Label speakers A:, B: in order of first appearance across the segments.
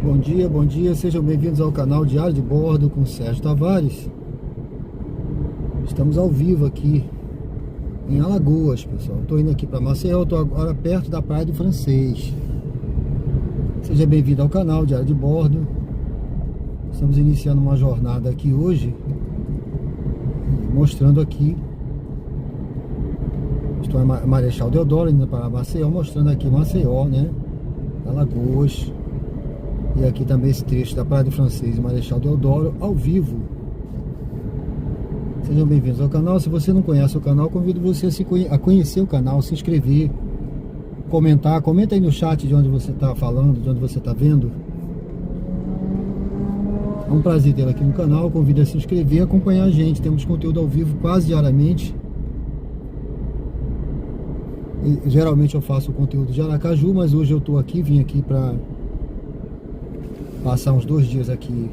A: Bom dia, sejam bem-vindos ao canal Diário de Bordo com Sérgio Tavares. Estamos ao vivo aqui em Alagoas, pessoal. Estou indo aqui para Maceió, estou agora perto da Praia do Francês. Seja bem-vindo ao canal Diário de Bordo. Estamos iniciando uma jornada aqui hoje, mostrando aqui. Estou em Marechal Deodoro, indo para Maceió, mostrando aqui Maceió, né? Alagoas. E aqui também esse trecho da Praia do Francês e Marechal Deodoro, ao vivo. Sejam bem-vindos ao canal. Se você não conhece o canal, convido você a conhecer o canal, se inscrever, comentar. Comenta aí no chat de onde você está falando, de onde você está vendo. É um prazer tê-lo aqui no canal. Convido a se inscrever e acompanhar a gente. Temos conteúdo ao vivo quase diariamente. E, geralmente eu faço o conteúdo de Aracaju, mas hoje eu estou aqui, vim aqui para passar uns 2 dias aqui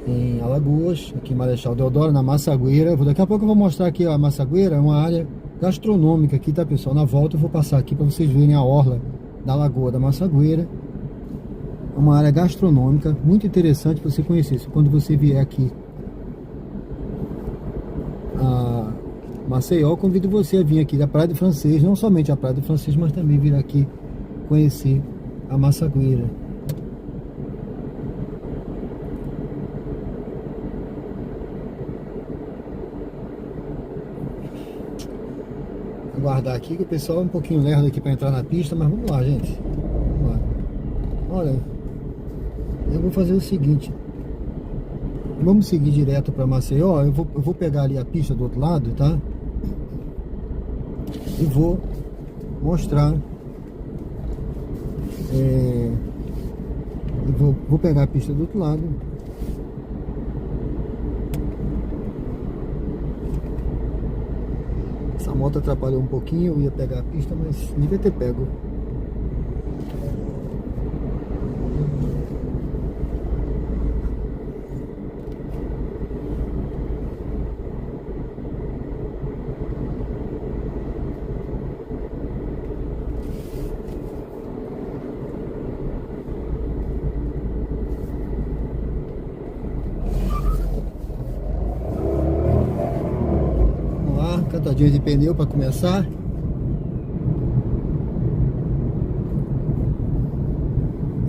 A: em Alagoas, aqui em Marechal Deodoro, na Massagueira. Daqui a pouco eu vou mostrar aqui a Massagueira, é uma área gastronômica aqui, tá, pessoal? Na volta eu vou passar aqui para vocês verem a orla da Lagoa da Massagueira. É uma área gastronômica muito interessante para você conhecer. Quando você vier aqui a Maceió, eu convido você a vir aqui da Praia do Francês, não somente a Praia do Francês, mas também vir aqui conhecer a Massagueira. Aguardar aqui, que o pessoal é um pouquinho lerdo aqui para entrar na pista, mas vamos lá, gente. Vamos lá. Olha, eu vou fazer o seguinte. Vamos seguir direto para Maceió. Eu vou pegar ali a pista do outro lado, tá? E vou mostrar. Vou pegar a pista do outro lado. Essa moto atrapalhou um pouquinho, eu ia pegar a pista, mas devia ter pego. Cantadinha de pneu para começar.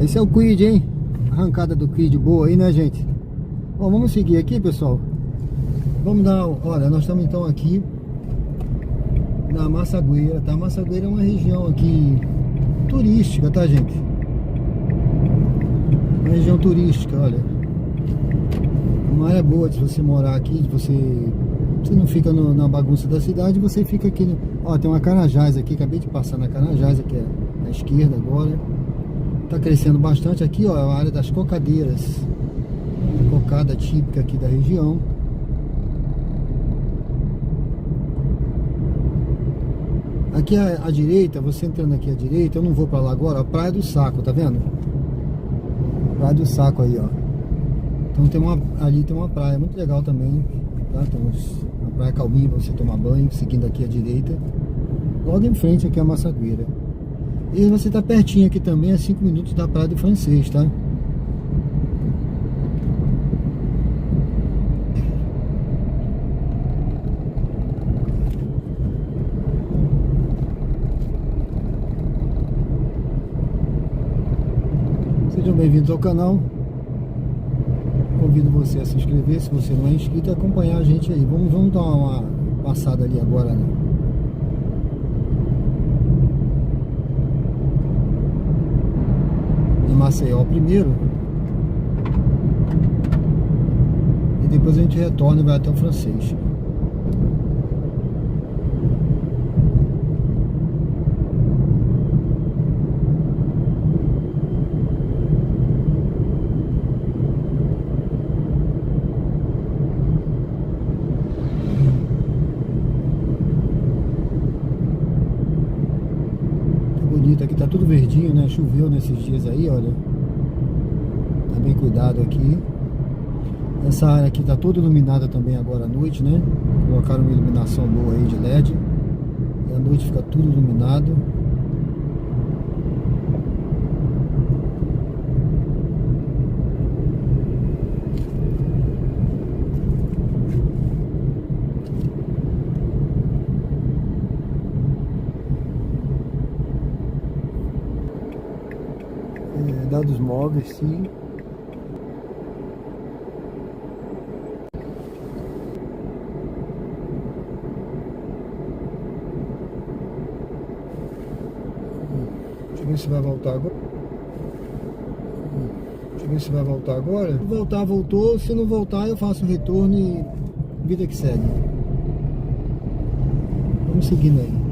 A: Esse é o Kwid, hein? Arrancada do Kwid boa aí, né, gente? Bom, vamos seguir aqui, pessoal. Vamos dar... Olha, nós estamos então aqui na Massagueira, tá? Massagueira é uma região aqui turística, tá, gente? Uma região turística, olha. Uma área boa de você morar aqui, de você não fica na bagunça da cidade, você fica aqui. Ó, tem uma Carajás aqui, acabei de passar na Carajás, aqui à esquerda agora. Tá crescendo bastante aqui, ó, a área das cocadeiras. Cocada típica aqui da região. Aqui à direita, você entrando aqui à direita, eu não vou pra lá agora, ó, Praia do Saco, tá vendo? Praia do Saco aí, ó. Então ali tem uma praia muito legal também, tá? Temos uma praia calminha para você tomar banho, seguindo aqui à direita. Logo em frente aqui é a Massagueira. E você tá pertinho aqui também, a 5 minutos da Praia do Francês, tá? Sejam bem-vindos ao canal. Convido você a se inscrever, se você não é inscrito, e acompanhar a gente aí. Vamos dar uma passada ali agora, né? Em Maceió primeiro. E depois a gente retorna e vai até o Francês. Aqui tá tudo verdinho, né? Choveu nesses dias aí, olha. Tá bem cuidado aqui. Essa área aqui tá toda iluminada também agora à noite, né? Colocaram uma iluminação boa aí de LED. E à noite fica tudo iluminado. Dados móveis, sim. Deixa eu ver se vai voltar agora. Deixa eu ver se vai voltar agora. Se voltar, voltou. Se não voltar, eu faço o retorno e vida que segue. Vamos seguindo aí.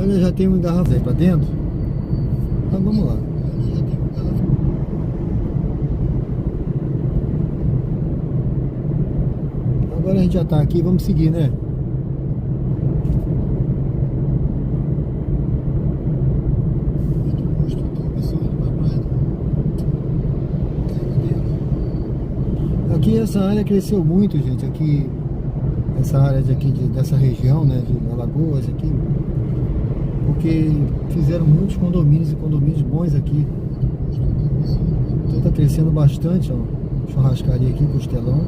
A: Olha, já tem um garrafa aí pra dentro. Então vamos lá. Agora a gente já tá aqui, vamos seguir, né? Aqui essa área cresceu muito, gente. Aqui, essa área dessa região, né, de Alagoas aqui, porque fizeram muitos condomínios e condomínios bons aqui. Então tá crescendo bastante, ó. Churrascaria aqui, costelão.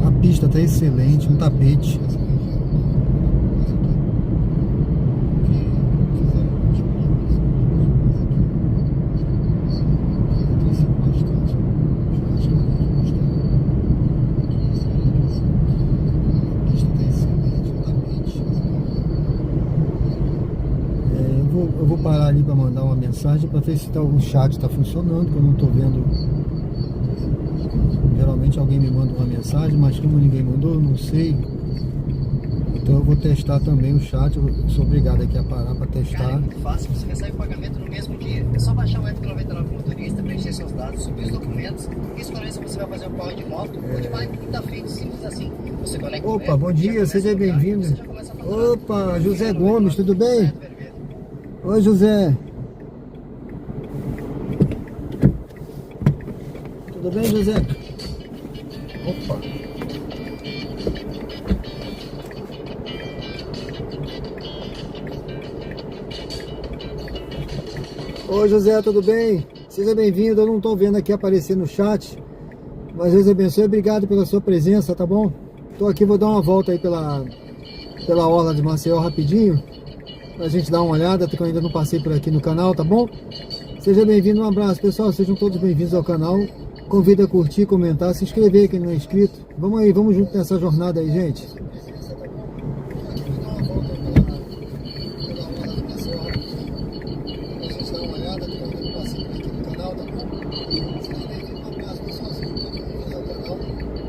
A: A pista tá excelente, um tapete. Eu vou parar ali para mandar uma mensagem para ver se o chat está funcionando, que eu não estou vendo. Geralmente alguém me manda uma mensagem, mas como ninguém mandou, eu não sei. Então eu vou testar também o chat. Eu sou obrigado aqui a parar para testar.
B: Cara, é muito fácil, você recebe o pagamento no mesmo dia. É só baixar o app 99 Motorista, preencher seus dados, subir os documentos e escolher se você vai fazer o carro de moto ou de bike. Tá feito, simples assim. Você conecta.
A: Opa, bom dia, seja bem-vindo. Opa, José Gomes, tudo bem? Oi, José. Tudo bem, José? Opa. Oi, José, tudo bem? Seja bem-vindo. Eu não estou vendo aqui aparecer no chat, mas Deus abençoe. Obrigado pela sua presença, tá bom? Estou aqui, vou dar uma volta aí pela orla de Maceió rapidinho, pra gente dar uma olhada, porque eu ainda não passei por aqui no canal, tá bom? Seja bem-vindo, um abraço, pessoal, sejam todos bem-vindos ao canal. Convido a curtir, comentar, se inscrever quem não é inscrito. Vamos aí, vamos junto nessa jornada aí, gente.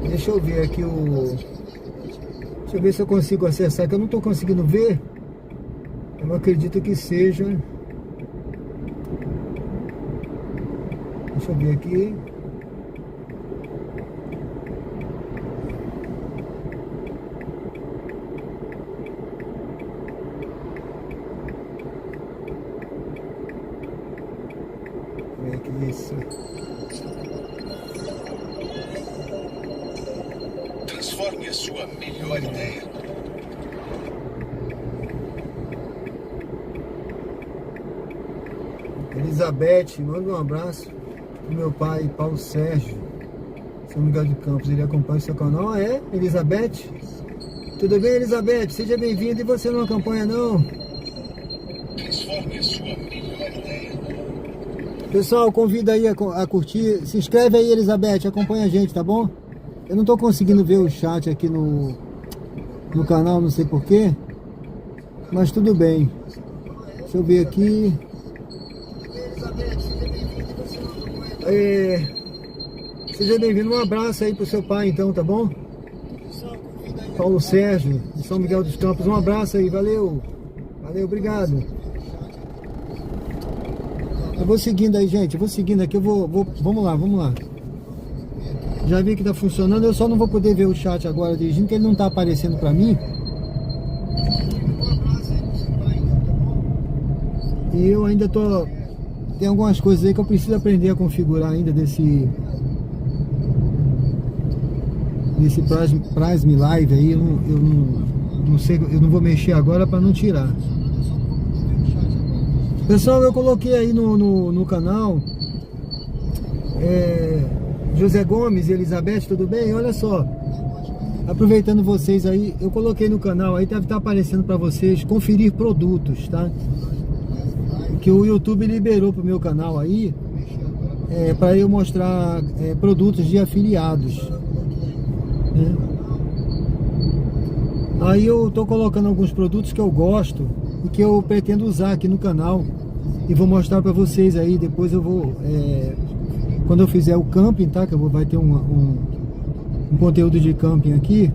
A: Deixa eu ver aqui Deixa eu ver se eu consigo acessar, que eu não estou conseguindo ver. Eu acredito que seja. Deixa eu ver aqui. Ver aqui isso.
C: Transforme a sua melhor ideia.
A: Elizabeth, manda um abraço pro meu pai, Paulo Sérgio, São Miguel de Campos. Ele acompanha o seu canal. Ah, é? Elizabeth? Tudo bem, Elizabeth? Seja bem-vinda. E você não acompanha, não?
C: Transforme a sua melhor ideia.
A: Pessoal, convida aí a curtir. Se inscreve aí, Elizabeth. Acompanha a gente, tá bom? Eu não tô conseguindo ver o chat aqui no canal, não sei porquê. Mas tudo bem. Deixa eu ver aqui. Seja bem-vindo, um abraço aí pro seu pai então, tá bom? Paulo Sérgio, de São Miguel dos Campos, um abraço aí, valeu, obrigado. Eu vou seguindo aí, gente, eu vou seguindo aqui, vamos lá. Já vi que tá funcionando, eu só não vou poder ver o chat agora dirigindo, porque ele não tá aparecendo pra mim. E eu ainda tem algumas coisas aí que eu preciso aprender a configurar ainda desse Price Me Live aí. Eu não sei, eu não vou mexer agora para não tirar. Pessoal, eu coloquei aí no canal José Gomes e Elizabeth, tudo bem? Olha só, aproveitando vocês aí, eu coloquei no canal aí, deve estar aparecendo para vocês conferir produtos, tá? Que o YouTube liberou pro meu canal aí, para eu mostrar produtos de afiliados, né? Aí eu tô colocando alguns produtos que eu gosto e que eu pretendo usar aqui no canal e vou mostrar para vocês aí. Depois eu vou, quando eu fizer o camping, tá? Que vai ter um conteúdo de camping aqui.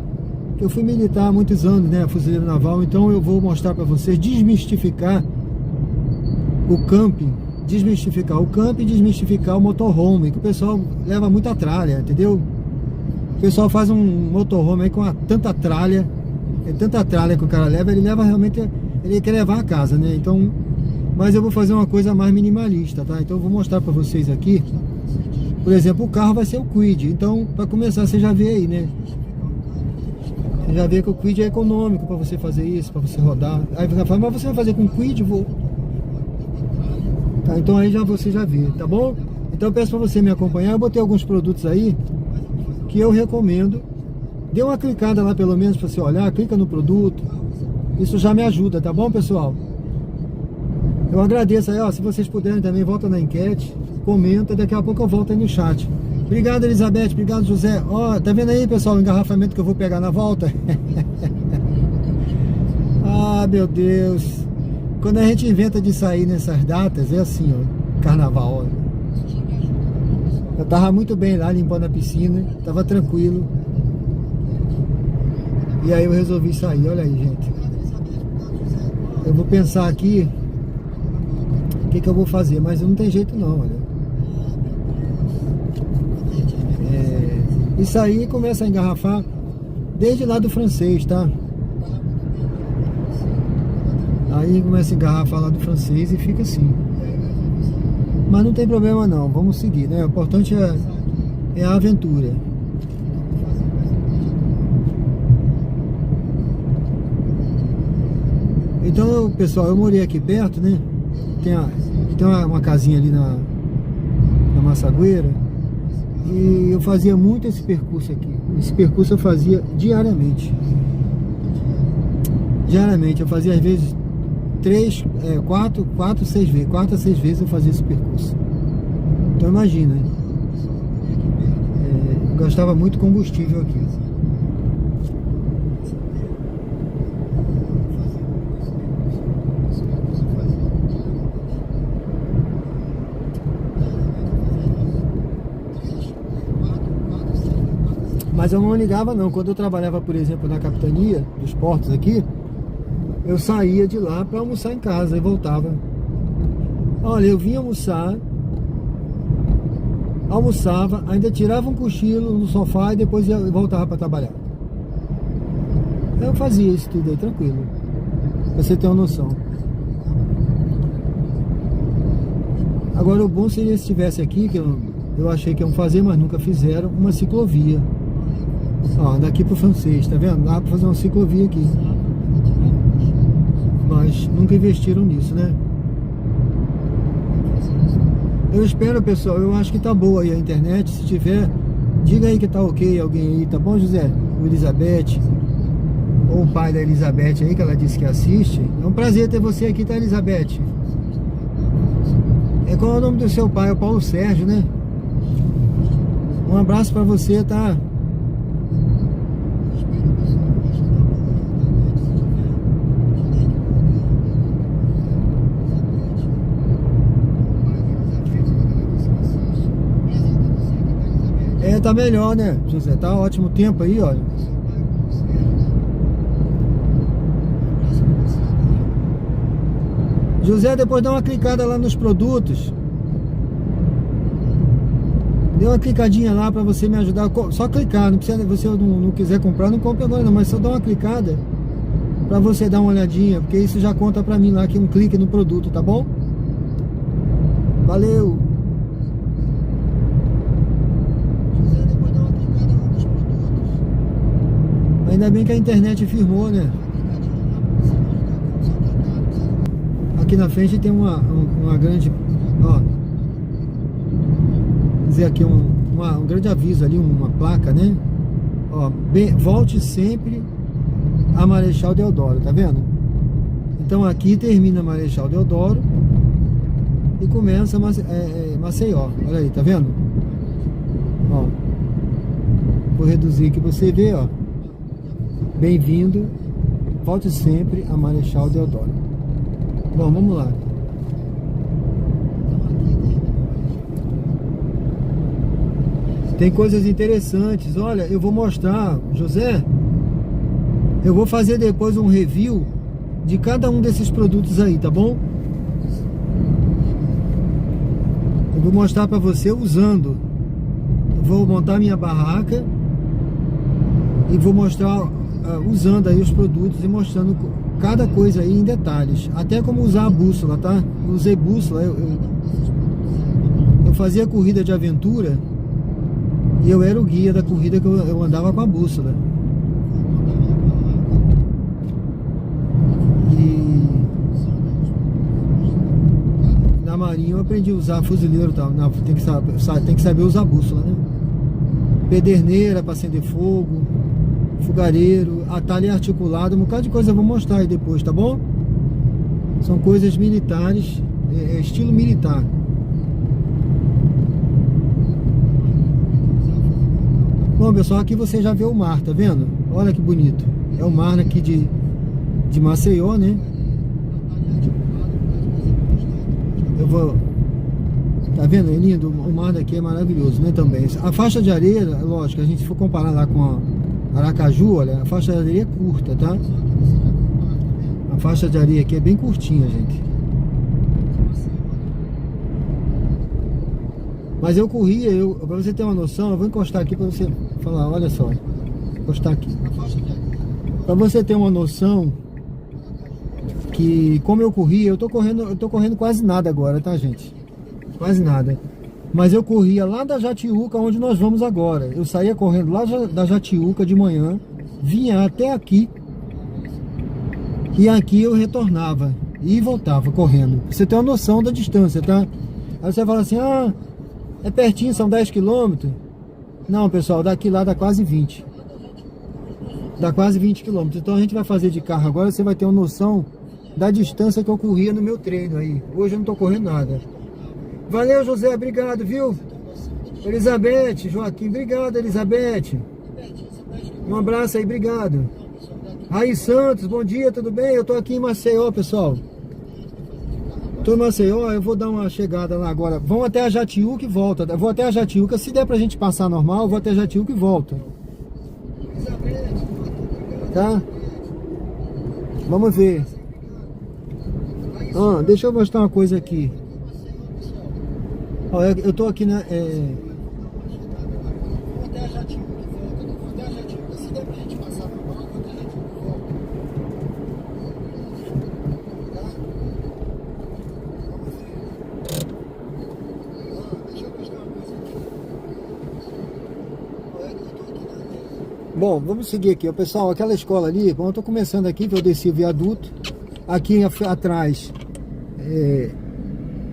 A: Eu fui militar há muitos anos, né? Fuzileiro naval, então eu vou mostrar para vocês, desmistificar o camping, desmistificar o motorhome, que o pessoal leva muita tralha, entendeu? O pessoal faz um motorhome aí com tanta tralha, tanta tralha que o cara leva, ele leva realmente, ele quer levar a casa, né? Então, mas eu vou fazer uma coisa mais minimalista, tá? Então eu vou mostrar para vocês aqui. Por exemplo, o carro vai ser o Kwid, então para começar você já vê aí, né? Você já vê que o Kwid é econômico para você fazer isso, para você rodar. Aí você fala, mas você vai fazer com o Kwid? Vou. Tá, então aí você já vê, tá bom? Então eu peço para você me acompanhar. Eu botei alguns produtos aí que eu recomendo. Dê uma clicada lá pelo menos para você olhar, clica no produto. Isso já me ajuda, tá bom, pessoal? Eu agradeço aí, ó, se vocês puderem também, volta na enquete, comenta, daqui a pouco eu volto aí no chat. Obrigado, Elizabeth, obrigado, José. Ó, tá vendo aí, pessoal, o engarrafamento que eu vou pegar na volta? Ah, meu Deus. Quando a gente inventa de sair nessas datas, é assim, ó, carnaval, ó. Eu tava muito bem lá, limpando a piscina, tava tranquilo. E aí eu resolvi sair, olha aí, gente. Eu vou pensar aqui o que eu vou fazer, mas não tem jeito não, olha. Isso aí começa a engarrafar desde lá do francês, tá? Aí começa a engarrafar lá do francês e fica assim. Mas não tem problema não, vamos seguir, né? O importante é a aventura. Então, pessoal, eu morei aqui perto, né? Tem uma casinha ali na Massagueira. E eu fazia muito esse percurso aqui. Esse percurso eu fazia diariamente. Diariamente, eu fazia às vezes 4 a 6 vezes eu fazia esse percurso. Então imagina, eu gastava muito combustível aqui. Mas eu não ligava não. Quando eu trabalhava, por exemplo, na capitania dos portos aqui, eu saía de lá para almoçar em casa e voltava. Olha, eu vinha almoçava, ainda tirava um cochilo no sofá e depois voltava para trabalhar. Eu fazia isso tudo aí, tranquilo, pra você ter uma noção. Agora o bom seria se tivesse aqui, que eu achei que iam fazer, mas nunca fizeram, uma ciclovia. Ó, daqui pro francês, tá vendo? Dá pra fazer uma ciclovia aqui. Mas nunca investiram nisso, né? Eu espero, pessoal, eu acho que tá boa aí a internet. Se tiver, diga aí que tá ok, alguém aí, tá bom, José? O Elizabeth, ou o pai da Elizabeth aí, que ela disse que assiste. É um prazer ter você aqui, tá, Elizabeth? Qual é o nome do seu pai? É o Paulo Sérgio, né? Um abraço pra você, tá? Tá melhor, né, José? Tá ótimo tempo aí, olha. José, depois dá uma clicada lá nos produtos. Dê uma clicadinha lá pra você me ajudar. Só clicar, não precisa, você não quiser comprar, não compre agora não, mas só dá uma clicada pra você dar uma olhadinha, porque isso já conta pra mim lá que um clique no produto, tá bom? Valeu! Ainda bem que a internet firmou, né? Aqui na frente tem uma grande, ó, dizer aqui um grande aviso ali, uma placa, né? Ó, volte sempre a Marechal Deodoro, tá vendo? Então aqui termina Marechal Deodoro e começa Maceió, olha aí, tá vendo? Ó, vou reduzir aqui pra você ver, ó. Bem-vindo, volte sempre a Marechal Deodoro. Bom, vamos lá. Tem coisas interessantes. Olha, eu vou mostrar, José, eu vou fazer depois um review de cada um desses produtos aí, tá bom? Eu vou mostrar pra você usando. Eu vou montar minha barraca e vou mostrar usando aí os produtos e mostrando cada coisa aí em detalhes, até como usar a bússola, tá? Eu usei bússola, eu fazia corrida de aventura e eu era o guia da corrida, que eu andava com a bússola. E na marinha eu aprendi a usar fuzileiro e tal. Não, tem que saber usar a bússola, né? Pederneira para acender fogo, fogareiro, atalho articulado, um bocado de coisa eu vou mostrar aí depois, tá bom? São coisas militares, estilo militar. Bom, pessoal, aqui você já vê o mar, tá vendo? Olha que bonito. É o mar aqui de Maceió, né? Eu vou... Tá vendo? É lindo. O mar daqui é maravilhoso, né? Também. A faixa de areia, lógico, a gente for comparar lá com a Aracaju, olha, a faixa de areia é curta, tá? A faixa de areia aqui é bem curtinha, gente. Mas eu corria, pra você ter uma noção, eu vou encostar aqui pra você falar, olha só. Vou encostar aqui. Pra você ter uma noção que como eu corria, eu tô correndo quase nada agora, tá, gente? Quase nada. Mas eu corria lá da Jatiuca, onde nós vamos agora. Eu saía correndo lá da Jatiuca de manhã, vinha até aqui, e aqui eu retornava e voltava correndo. Pra você ter uma noção da distância, tá? Aí você fala assim, ah, é pertinho, são 10 km. Não, pessoal, daqui lá dá quase 20. Dá quase 20 km. Então a gente vai fazer de carro agora, você vai ter uma noção da distância que eu corria no meu treino aí. Hoje eu não tô correndo nada. Valeu, José, obrigado, viu? Elizabeth, Joaquim, obrigado, Elizabeth. Um abraço aí, obrigado. Raí Santos, bom dia, tudo bem? Eu tô aqui em Maceió, pessoal. Tô em Maceió, eu vou dar uma chegada lá agora. Vamos até a Jatiuca e volta. Eu vou até a Jatiuca, se der pra gente passar normal, eu vou até a Jatiuca e volta. Tá? Vamos ver. Ah, deixa eu mostrar uma coisa aqui. Ó, eu tô aqui na... Bom, vamos seguir aqui, pessoal. Aquela escola ali, bom, eu tô começando aqui, que eu desci o viaduto. Aqui atrás,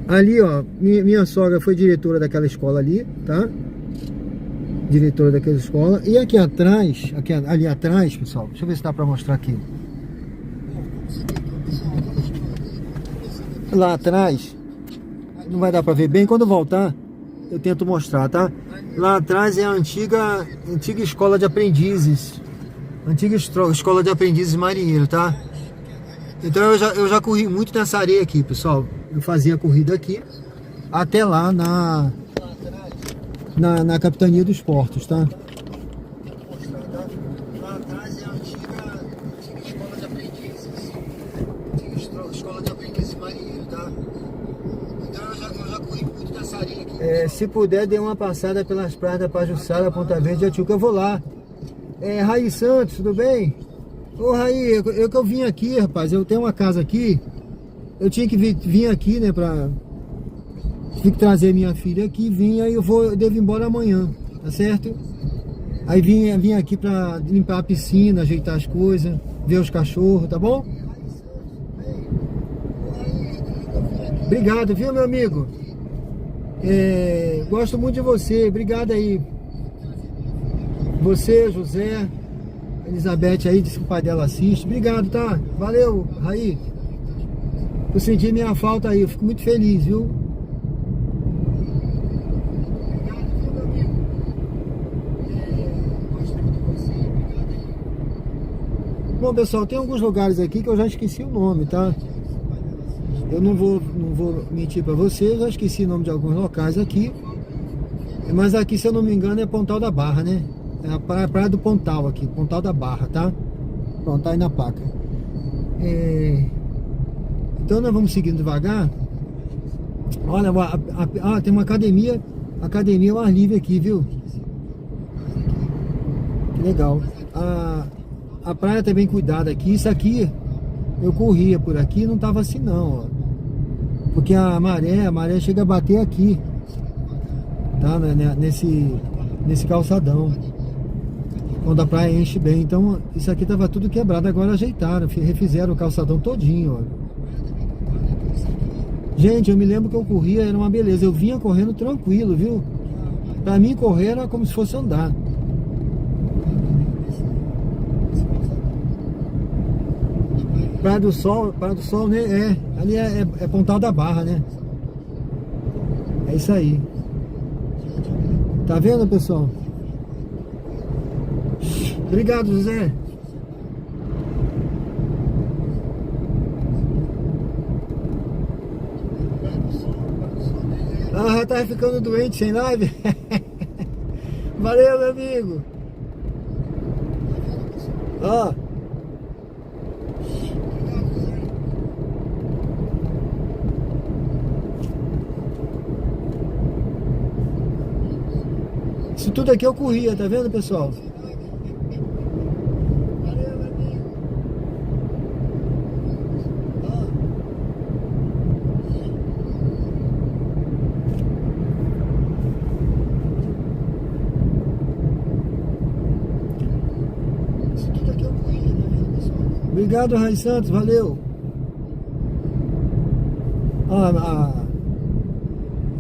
A: ali, ó, minha sogra foi diretora daquela escola ali, tá? Diretora daquela escola. E aqui atrás, ali atrás, pessoal, deixa eu ver se dá pra mostrar aqui. Lá atrás, não vai dar pra ver bem, quando eu voltar, eu tento mostrar, tá? Lá atrás é a antiga escola de aprendizes. Antiga escola de aprendizes marinheiro, tá? Então eu já corri muito nessa areia aqui, pessoal. Eu fazia corrida aqui até lá na capitania dos portos, tá? Lá atrás é a antiga escola de aprendizes. Antiga escola de aprendizes marinheiro, tá? Então eu já corri muito nessa areia aqui. Se puder, dê uma passada pelas praias da Pajuçara, Ponta Verde e Jatiuca, eu vou lá. Raí Santos, tudo bem? Ô Raí, eu vim aqui, rapaz, eu tenho uma casa aqui. Eu tinha que vir aqui, né, tive que trazer minha filha aqui, aí eu devo ir embora amanhã, tá certo? Aí vim aqui pra limpar a piscina, ajeitar as coisas, ver os cachorros, tá bom? Obrigado, viu, meu amigo? Gosto muito de você, obrigado aí. Você, José, Elizabeth aí, disse que o pai dela assiste. Obrigado, tá? Valeu, Raí. Eu senti minha falta aí, eu fico muito feliz, viu? Obrigado, viu, meu amigo? Gosto muito de você, obrigado aí. Bom, pessoal, tem alguns lugares aqui que eu já esqueci o nome, tá? Eu não vou mentir pra vocês, eu já esqueci o nome de alguns locais aqui. Mas aqui, se eu não me engano, é Pontal da Barra, né? É a praia do Pontal aqui, Pontal da Barra, tá? Pronto, tá aí na placa. Então nós vamos seguindo devagar. Olha, tem uma academia ao ar livre aqui, viu? Que legal. A praia tá bem cuidada aqui. Isso aqui, eu corria por aqui, não tava assim não, ó. Porque a maré chega a bater aqui, tá? Nesse calçadão, quando a praia enche bem. Então isso aqui tava tudo quebrado, agora ajeitaram, refizeram o calçadão todinho, ó. Gente, eu me lembro que eu corria, era uma beleza, eu vinha correndo tranquilo, viu? Pra mim correr era como se fosse andar. Praia do Sol, né? Ali é Pontal da Barra, né? É isso aí. Tá vendo, pessoal? Obrigado, José. Já tá ficando doente sem live? Valeu, meu amigo. Ó. Isso tudo aqui eu corria, tá vendo, pessoal? Valeu, meu amigo. Isso tudo aqui eu corria, tá vendo, pessoal? Obrigado, Rai Santos, valeu.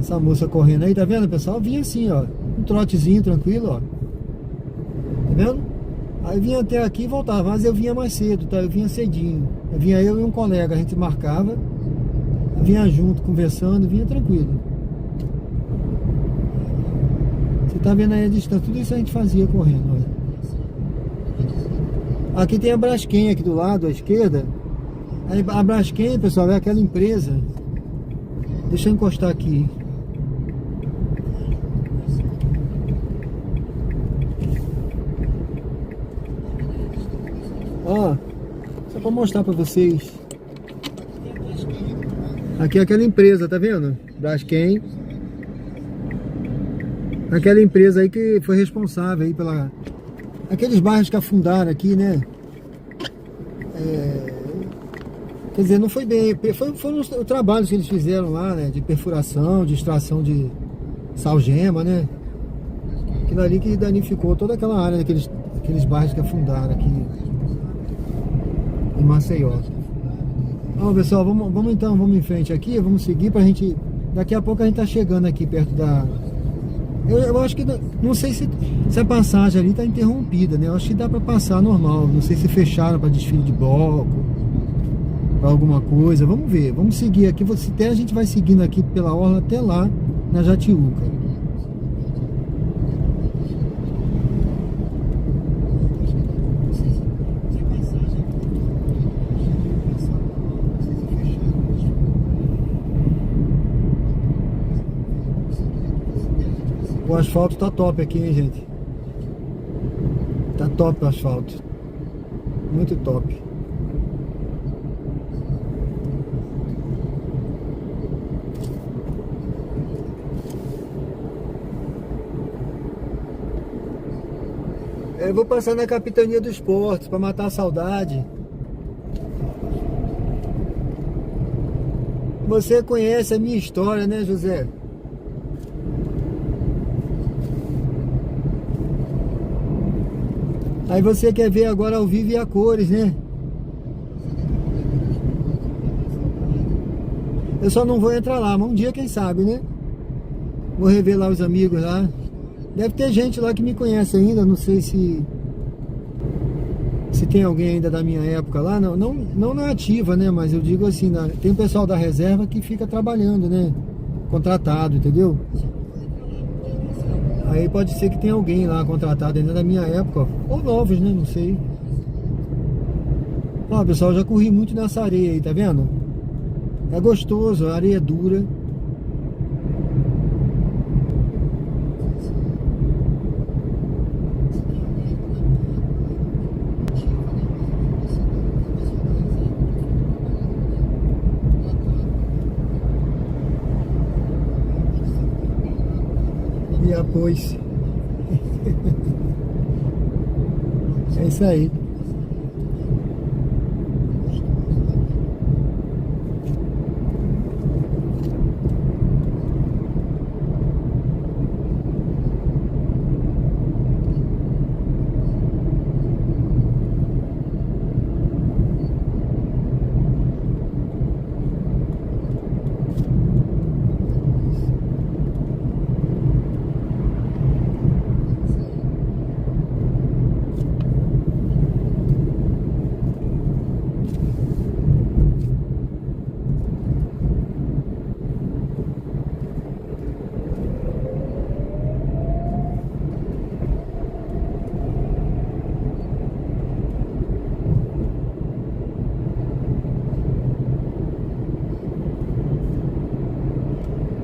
A: Essa moça correndo aí, tá vendo, pessoal? Vinha assim, ó. Um trotezinho tranquilo, ó. Tá vendo? Aí vinha até aqui e voltava, mas eu vinha mais cedo, tá? Eu vinha cedinho. Eu e um colega, a gente marcava, vinha junto, conversando, vinha tranquilo. Você tá vendo aí a distância, tudo isso a gente fazia correndo, olha. Aqui tem a Braskem aqui do lado, à esquerda. Aí a Braskem, pessoal, é aquela empresa. Deixa eu encostar aqui. Ó, só para mostrar para vocês. Aqui é aquela empresa, tá vendo? Braskem. Aquela empresa aí que foi responsável aí pela... Aqueles bairros que afundaram aqui, né? Quer dizer, não foi bem... Foram os trabalhos que eles fizeram lá, né? De perfuração, de extração de salgema, né? Aquilo ali que danificou toda aquela área, aqueles bairros que afundaram aqui em Maceió. Ó, pessoal, vamos em frente aqui, vamos seguir pra gente... Daqui a pouco a gente tá chegando aqui perto da... Eu acho que... Não sei se a passagem ali tá interrompida, né? Eu acho que dá pra passar normal. Não sei se fecharam pra desfile de bloco, pra alguma coisa. Vamos ver, vamos seguir aqui. Até a gente vai seguindo aqui pela orla até lá, na Jatiuca. O asfalto tá top aqui, hein, gente? Tá top o asfalto. Muito top. Eu vou passar na Capitania dos Portos para matar a saudade. Você conhece a minha história, né, José? Aí você quer ver agora ao vivo e a cores, né? Eu só não vou entrar lá, mas um dia quem sabe, né? Vou rever lá os amigos lá. Deve ter gente lá que me conhece ainda, não sei se tem alguém ainda da minha época lá, não na ativa, né? Mas eu digo assim, tem o pessoal da reserva que fica trabalhando, né? Contratado, entendeu? Aí pode ser que tenha alguém lá contratado ainda da minha época, ou novos, né? Não sei. Ó, pessoal, eu já corri muito nessa areia aí, tá vendo? É gostoso, a areia é dura. E após. É isso aí.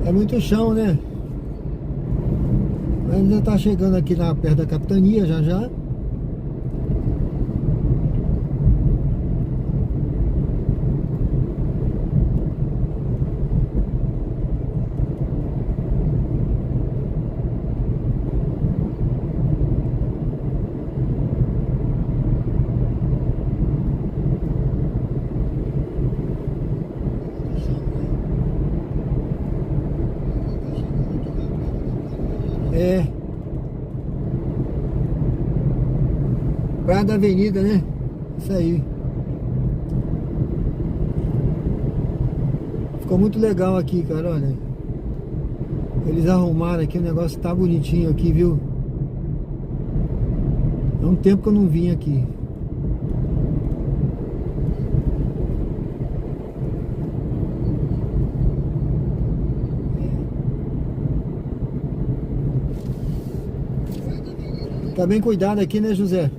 A: É muito chão, né? Mas já tá chegando aqui perto da capitania já já. É. Praia da Avenida, né? Isso aí. Ficou muito legal aqui, cara, olha. Eles arrumaram aqui, o negócio tá bonitinho aqui, viu? Há um tempo que eu não vim aqui. Tá bem cuidado aqui, né, José?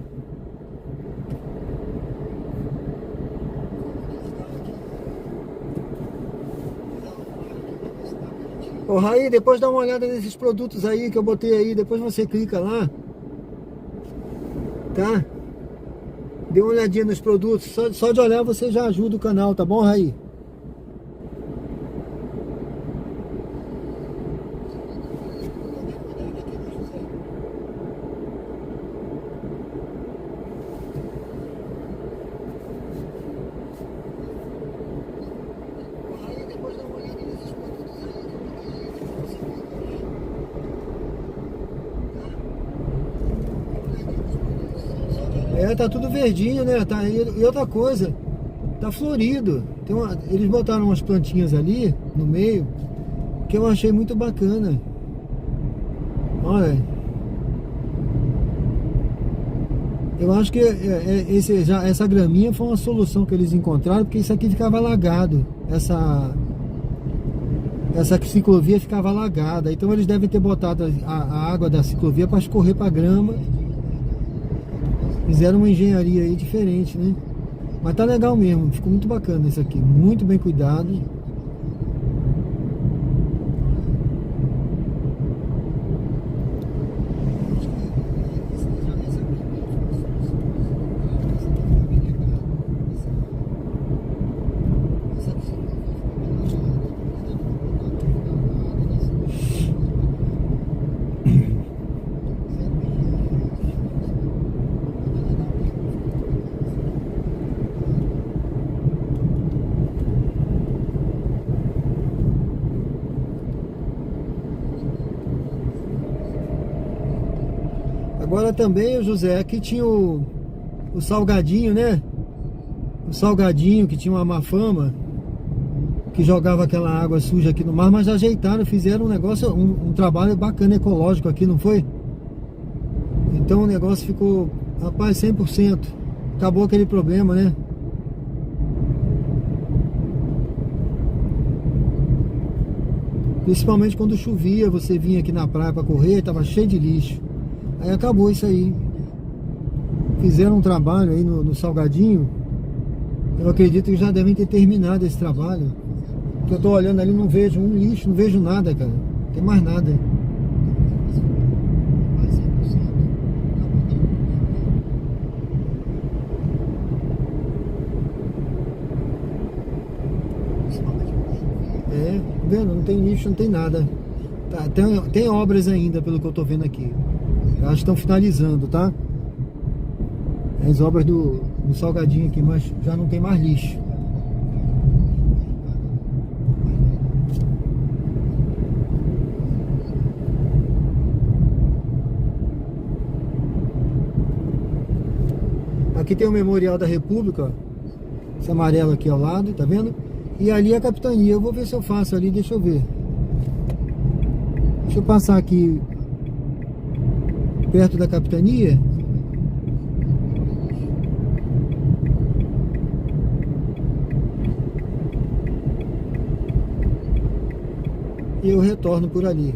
A: Ô, Raí, depois dá uma olhada nesses produtos aí que eu botei aí, depois você clica lá. Tá? Dê uma olhadinha nos produtos, só de olhar você já ajuda o canal, tá bom, Raí? É, tá tudo verdinho, né? Tá, e outra coisa, tá florido. Eles botaram umas plantinhas ali no meio que eu achei muito bacana. Olha, eu acho que essa graminha foi uma solução que eles encontraram, porque isso aqui ficava alagado. Essa ciclovia ficava alagada. Então eles devem ter botado a água da ciclovia para escorrer para a grama. Fizeram uma engenharia aí diferente, né? Mas tá legal mesmo, ficou muito bacana isso aqui, muito bem cuidado. Agora também, José, aqui tinha o salgadinho, né? O salgadinho que tinha uma má fama. que jogava aquela água suja aqui no mar, mas ajeitaram, fizeram um negócio, um trabalho bacana ecológico aqui, não foi? Então o negócio ficou, rapaz, 100%. Acabou aquele problema, né? Principalmente quando chovia, você vinha aqui na praia para correr, tava cheio de lixo. Aí acabou isso aí. Fizeram um trabalho aí no Salgadinho. Eu acredito que já devem ter terminado esse trabalho. Porque eu tô olhando ali, não vejo um lixo, não vejo nada, cara. Não tem mais nada. É, tá vendo? Não tem lixo, não tem nada. Tá, tem obras ainda, pelo que eu tô vendo aqui. Eu acho que estão finalizando, tá? As obras do Salgadinho aqui, mas já não tem mais lixo. Aqui tem o Memorial da República, ó. Esse amarelo aqui ao lado, tá vendo? E ali a capitania. Eu vou ver se eu faço ali, deixa eu ver. Deixa eu passar aqui perto da capitania. E eu retorno por ali.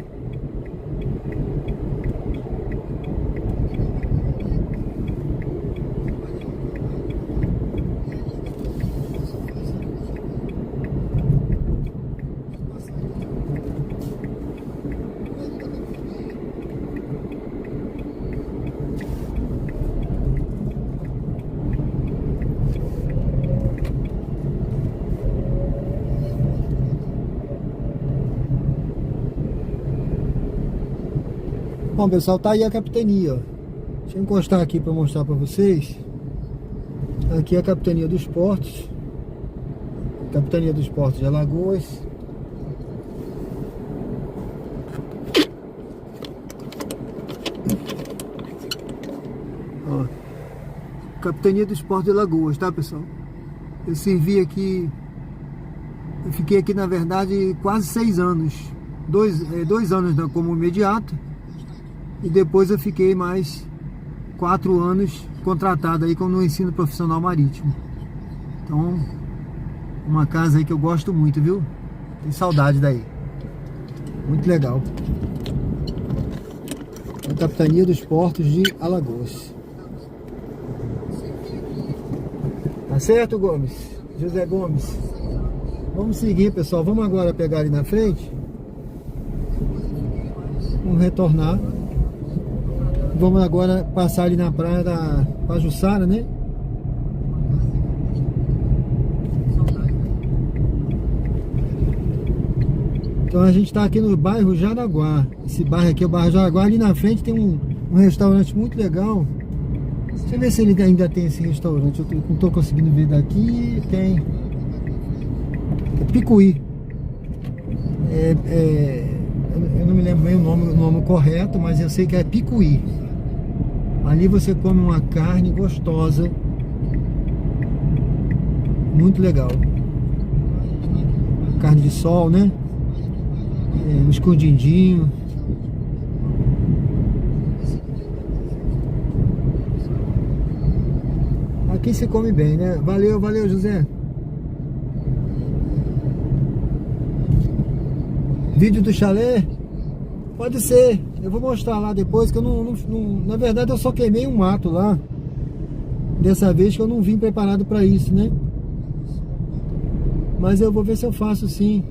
A: Bom, pessoal, tá aí a capitania, ó. Deixa eu encostar aqui para mostrar para vocês. Aqui é a capitania dos portos. Capitania dos Portos de Alagoas. Ó, Capitania dos Portos de Alagoas, tá, pessoal? Eu servi aqui, eu fiquei aqui, na verdade, quase 6 anos. Dois anos como imediato. E depois eu fiquei mais 4 anos contratado aí no ensino profissional marítimo. Então, uma casa aí que eu gosto muito, viu? Tem saudade daí. Muito legal. A Capitania dos Portos de Alagoas. Tá certo, Gomes? José Gomes. Vamos seguir, pessoal. Vamos agora pegar ali na frente. Vamos retornar. Vamos agora passar ali na praia da Pajuçara, né? Então a gente está aqui no bairro Jaraguá. Esse bairro aqui é o bairro Jaraguá. Ali na frente tem um restaurante muito legal. Deixa eu ver se ele ainda tem esse restaurante. Eu não estou conseguindo ver daqui. Tem. É Picuí. Eu não me lembro bem o nome correto, mas eu sei que é Picuí. Ali você come uma carne gostosa. Muito legal. Carne de sol, né? Um escondidinho. Aqui se come bem, né? Valeu, valeu, José. Vídeo do chalé? Pode ser. Eu vou mostrar lá depois, que eu não... Na verdade eu só queimei um mato lá. Dessa vez que eu não vim preparado para isso, né? Mas eu vou ver se eu faço sim.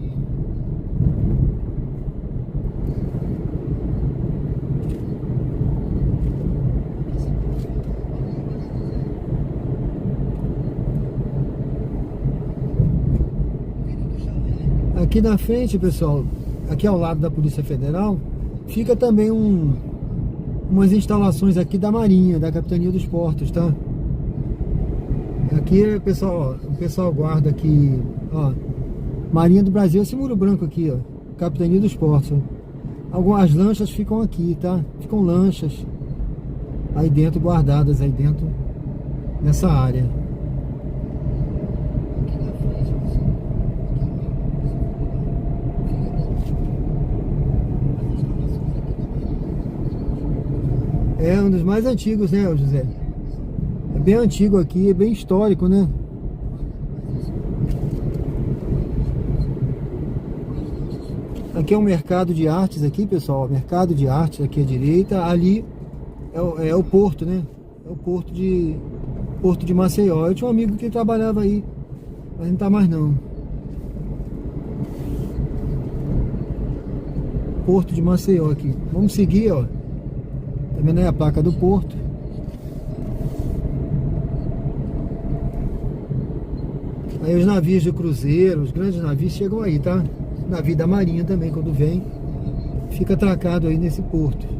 A: Aqui na frente, pessoal, aqui ao lado da Polícia Federal, fica também umas instalações aqui da Marinha, da Capitania dos Portos, tá? Aqui, pessoal, ó, o pessoal guarda aqui, ó, Marinha do Brasil, esse muro branco aqui, ó, Capitania dos Portos. Ó. Algumas lanchas ficam aqui, tá? Ficam lanchas aí dentro, guardadas aí dentro nessa área. É um dos mais antigos, né, José? É bem antigo aqui, é bem histórico, né? Aqui é um mercado de artes aqui, pessoal. Mercado de artes aqui à direita. Ali é o porto, né? É o porto de Maceió. Eu tinha um amigo que trabalhava aí, mas não tá mais não. Porto de Maceió aqui. Vamos seguir, ó. Tá vendo aí a placa do porto? Aí os navios de cruzeiro, os grandes navios chegam aí, tá? Navio da Marinha também, quando vem, fica atracado aí nesse porto.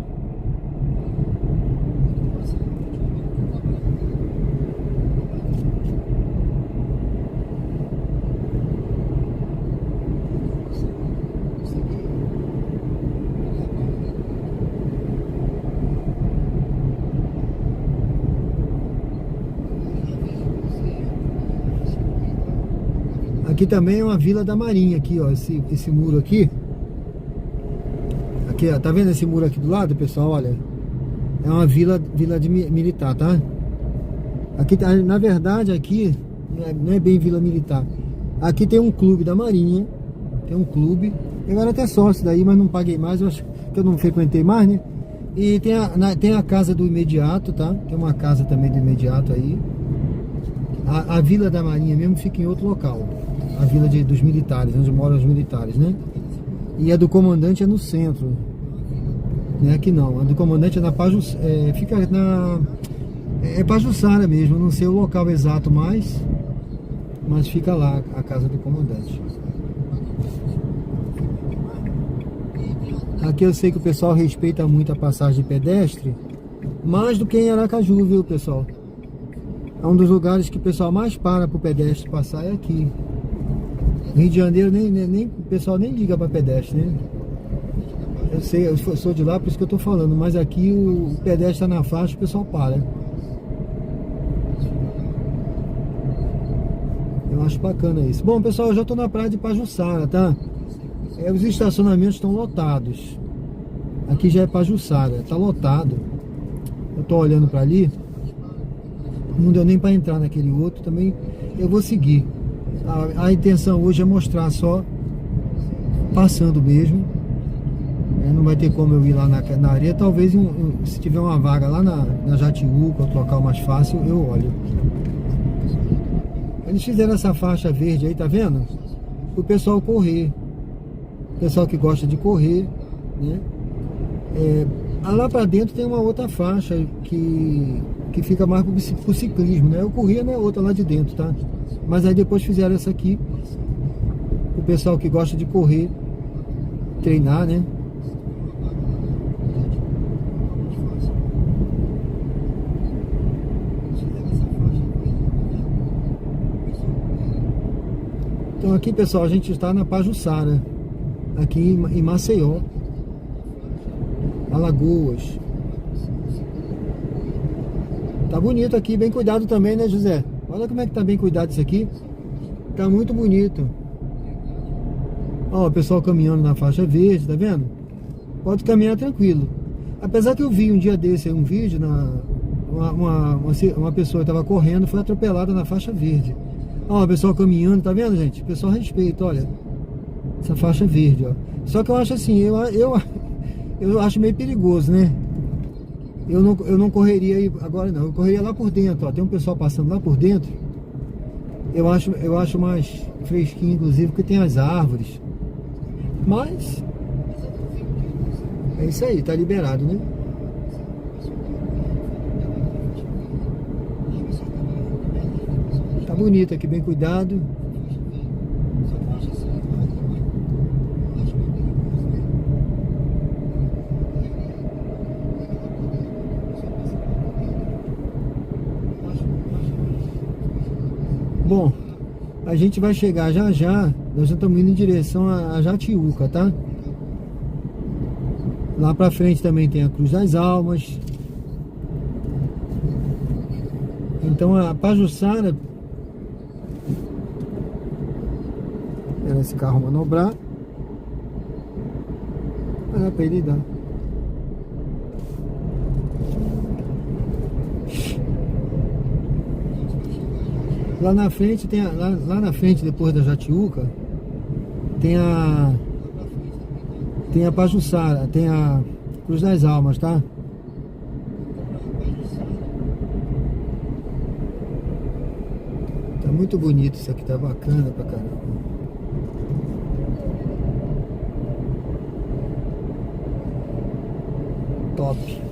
A: Aqui também é uma vila da Marinha, aqui, ó, esse muro aqui. Aqui, ó, tá vendo esse muro aqui do lado, pessoal? Olha, é uma vila militar, tá? Aqui, na verdade, aqui não é bem vila militar. Aqui tem um clube da Marinha, tem um clube. Eu era até sócio daí, mas não paguei mais, eu acho que eu não frequentei mais, né? E tem a casa do imediato, tá? Tem uma casa também do imediato aí. A vila da Marinha mesmo fica em outro local. A vila dos militares, onde moram os militares, né? E a do comandante é no centro. Não é aqui não. A do comandante é na Pajuçara, fica na... É Pajuçara mesmo, não sei o local exato mais, mas fica lá a casa do comandante. Aqui eu sei que o pessoal respeita muito a passagem de pedestre, mais do que em Aracaju, viu, pessoal? É um dos lugares que o pessoal mais para pro pedestre passar, é aqui. Rio de Janeiro, o pessoal nem liga para pedestre, né? Eu sei, eu sou de lá, por isso que eu tô falando, mas aqui o pedestre tá na faixa, o pessoal para. Eu acho bacana isso. Bom, pessoal, eu já tô na praia de Pajuçara, tá? Os estacionamentos estão lotados. Aqui já é Pajuçara, tá lotado. Eu tô olhando para ali. Não deu nem para entrar naquele outro, também eu vou seguir. A intenção hoje é mostrar só passando mesmo. Não vai ter como eu ir lá na areia. Talvez se tiver uma vaga lá na Jatiuca, outro local mais fácil, eu olho. Eles fizeram essa faixa verde aí, tá vendo? O pessoal correr. O pessoal que gosta de correr, né? Lá pra dentro tem uma outra faixa que fica mais pro ciclismo, né? Eu corria na outra lá de dentro, tá? Mas aí depois fizeram essa aqui, o pessoal que gosta de correr, treinar, né? Então aqui, pessoal, a gente está na Pajuçara, aqui em Maceió, Alagoas. Tá bonito aqui, bem cuidado também, né, José? Olha como é que tá bem cuidado isso aqui. Tá muito bonito. Ó, o pessoal caminhando na faixa verde, tá vendo? Pode caminhar tranquilo. Apesar que eu vi um dia desse um vídeo, uma pessoa que tava correndo, foi atropelada na faixa verde. Ó, o pessoal caminhando, tá vendo, gente? O pessoal respeita, olha. Essa faixa verde, ó. Só que eu acho assim, eu acho meio perigoso, né? Eu não correria aí agora não, eu correria lá por dentro, ó. Tem um pessoal passando lá por dentro. Eu acho mais fresquinho, inclusive, porque tem as árvores. Mas é isso aí, tá liberado, né? Tá bonito aqui, bem cuidado. Bom, a gente vai chegar já já. Nós já estamos indo em direção a Jatiuca, tá? Lá pra frente também tem a Cruz das Almas. Então a Pajuçara, era esse carro manobrar. Olha pra ele dar. Lá na frente tem lá na frente, depois da Jatiuca, tem a Pajuçara, tem a Cruz das Almas, tá? Tá muito bonito isso aqui, tá bacana pra caramba. Top.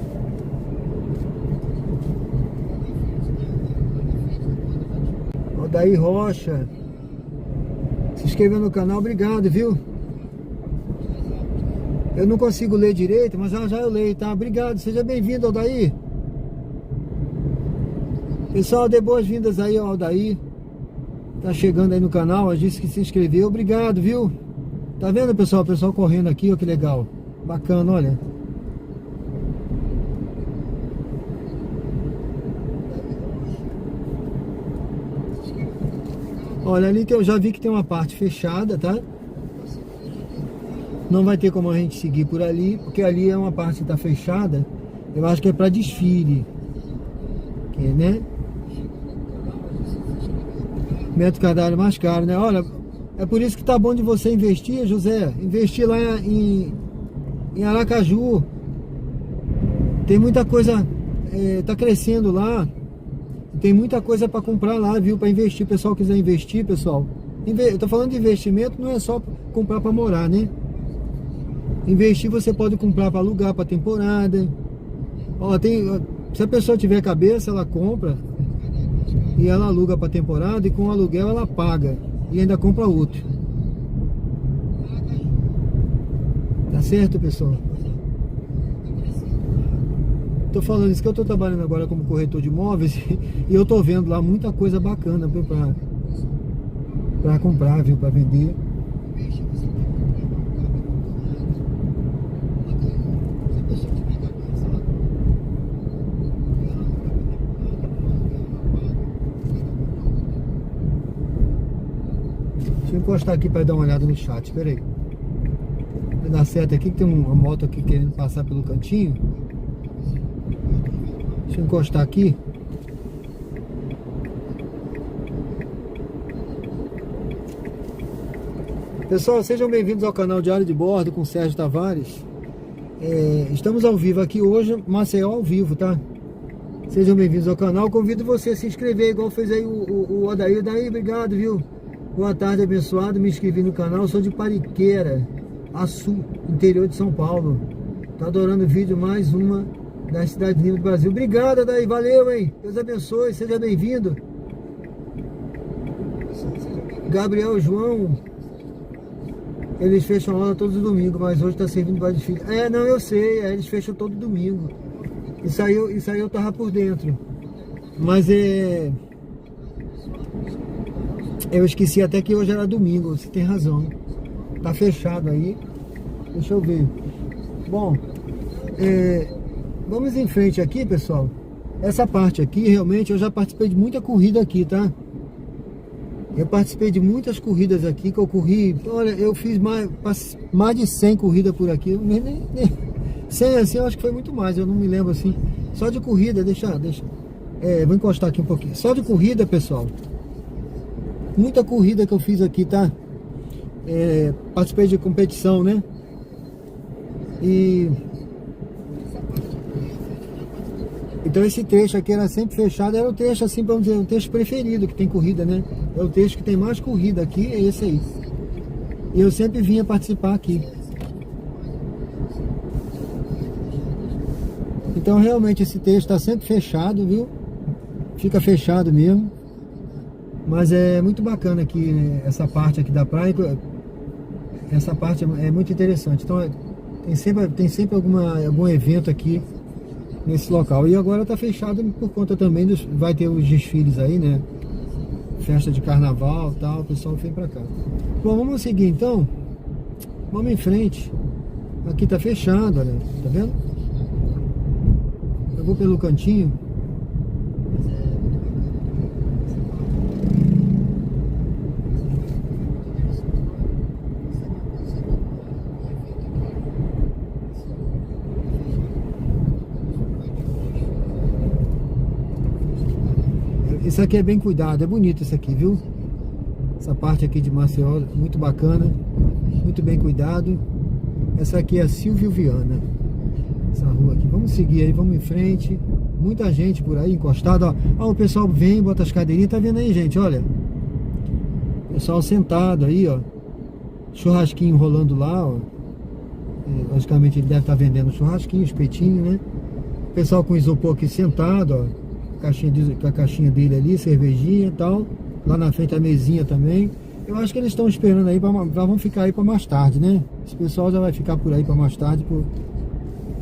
A: Odair Rocha se inscreveu no canal, obrigado, viu? Eu não consigo ler direito, mas já eu leio, tá? Obrigado, seja bem-vindo, Odair. Pessoal, dê boas-vindas aí ao Odair. Tá chegando aí no canal, disse que se inscreveu, obrigado, viu? Tá vendo, pessoal? O pessoal correndo aqui, ó, que legal. Bacana, olha. Olha, ali eu já vi que tem uma parte fechada, tá? Não vai ter como a gente seguir por ali, porque ali é uma parte que tá fechada. Eu acho que é para desfile, né? Metro quadrado mais caro, né? Olha, é por isso que tá bom de você investir, José. Investir lá em Aracaju. Tem muita coisa, tá crescendo lá. Tem muita coisa para comprar lá, viu? Para investir. O pessoal quiser investir, pessoal. Eu tô falando de investimento, não é só comprar para morar, né? Investir você pode comprar para alugar, para temporada. Ó, se a pessoa tiver cabeça, ela compra e ela aluga para temporada, e com o aluguel ela paga e ainda compra outro. Tá certo, pessoal? Tô falando isso que eu tô trabalhando agora como corretor de imóveis e eu tô vendo lá muita coisa bacana para comprar, viu? Para vender. Deixa eu encostar aqui para dar uma olhada no chat, espera aí. Vai dar certo aqui, que tem uma moto aqui querendo passar pelo cantinho. Deixa eu encostar aqui. Pessoal, sejam bem-vindos ao canal Diário de Bordo com Sérgio Tavares. Estamos ao vivo aqui hoje, Maceió ao vivo, tá? Sejam bem-vindos ao canal. Convido você a se inscrever, igual fez aí o Odair. Daí, obrigado, viu? Boa tarde, abençoado. Me inscrevi no canal. Sou de Pariqueira, Açu, interior de São Paulo. Tá adorando o vídeo, mais uma da cidade linda do Brasil. Obrigado, Daí. Valeu, hein? Deus abençoe. Seja bem-vindo. Gabriel João. Eles fecham a aula todos os domingos, mas hoje tá servindo para desfile. Não, eu sei. Eles fecham todo domingo. Isso aí eu tava por dentro. Mas eu esqueci até que hoje era domingo. Você tem razão. Tá fechado aí. Deixa eu ver. Bom, vamos em frente aqui, pessoal. Essa parte aqui, realmente, eu já participei de muita corrida aqui, tá? Eu participei de muitas corridas aqui, que eu corri... Olha, eu fiz mais de 100 corridas por aqui. 100 assim, eu acho que foi muito mais, eu não me lembro assim. Só de corrida, deixa. Vou encostar aqui um pouquinho. Só de corrida, pessoal. Muita corrida que eu fiz aqui, tá? Participei de competição, né? Então esse trecho aqui era sempre fechado. Era o trecho, assim, vamos dizer, o trecho preferido que tem corrida, né? É o trecho que tem mais corrida aqui, é esse aí. E eu sempre vinha participar aqui. Então realmente esse trecho está sempre fechado, viu? Fica fechado mesmo. Mas é muito bacana aqui, né? Essa parte aqui da praia. Essa parte é muito interessante. Então tem sempre algum evento aqui nesse local. E agora tá fechado por conta também vai ter os desfiles aí, né? Festa de carnaval e tal, o pessoal vem pra cá. Bom, vamos seguir então. Vamos em frente. Aqui tá fechado, olha, tá vendo? Eu vou pelo cantinho. Isso aqui é bem cuidado, é bonito isso aqui, viu? Essa parte aqui de Maceió, muito bacana, muito bem cuidado. Essa aqui é a Silvio Viana, essa rua aqui. Vamos seguir aí, vamos em frente. Muita gente por aí encostada, ó. Ó, o pessoal vem, bota as cadeirinhas, tá vendo aí, gente? Olha, pessoal sentado aí, ó. Churrasquinho rolando lá, ó. Logicamente ele deve estar vendendo churrasquinho, espetinho, né? Pessoal com isopor aqui sentado, ó. Com a caixinha dele ali, cervejinha e tal. Lá na frente a mesinha também. Eu acho que eles estão esperando aí, vão ficar aí para mais tarde, né? Esse pessoal já vai ficar por aí para mais tarde,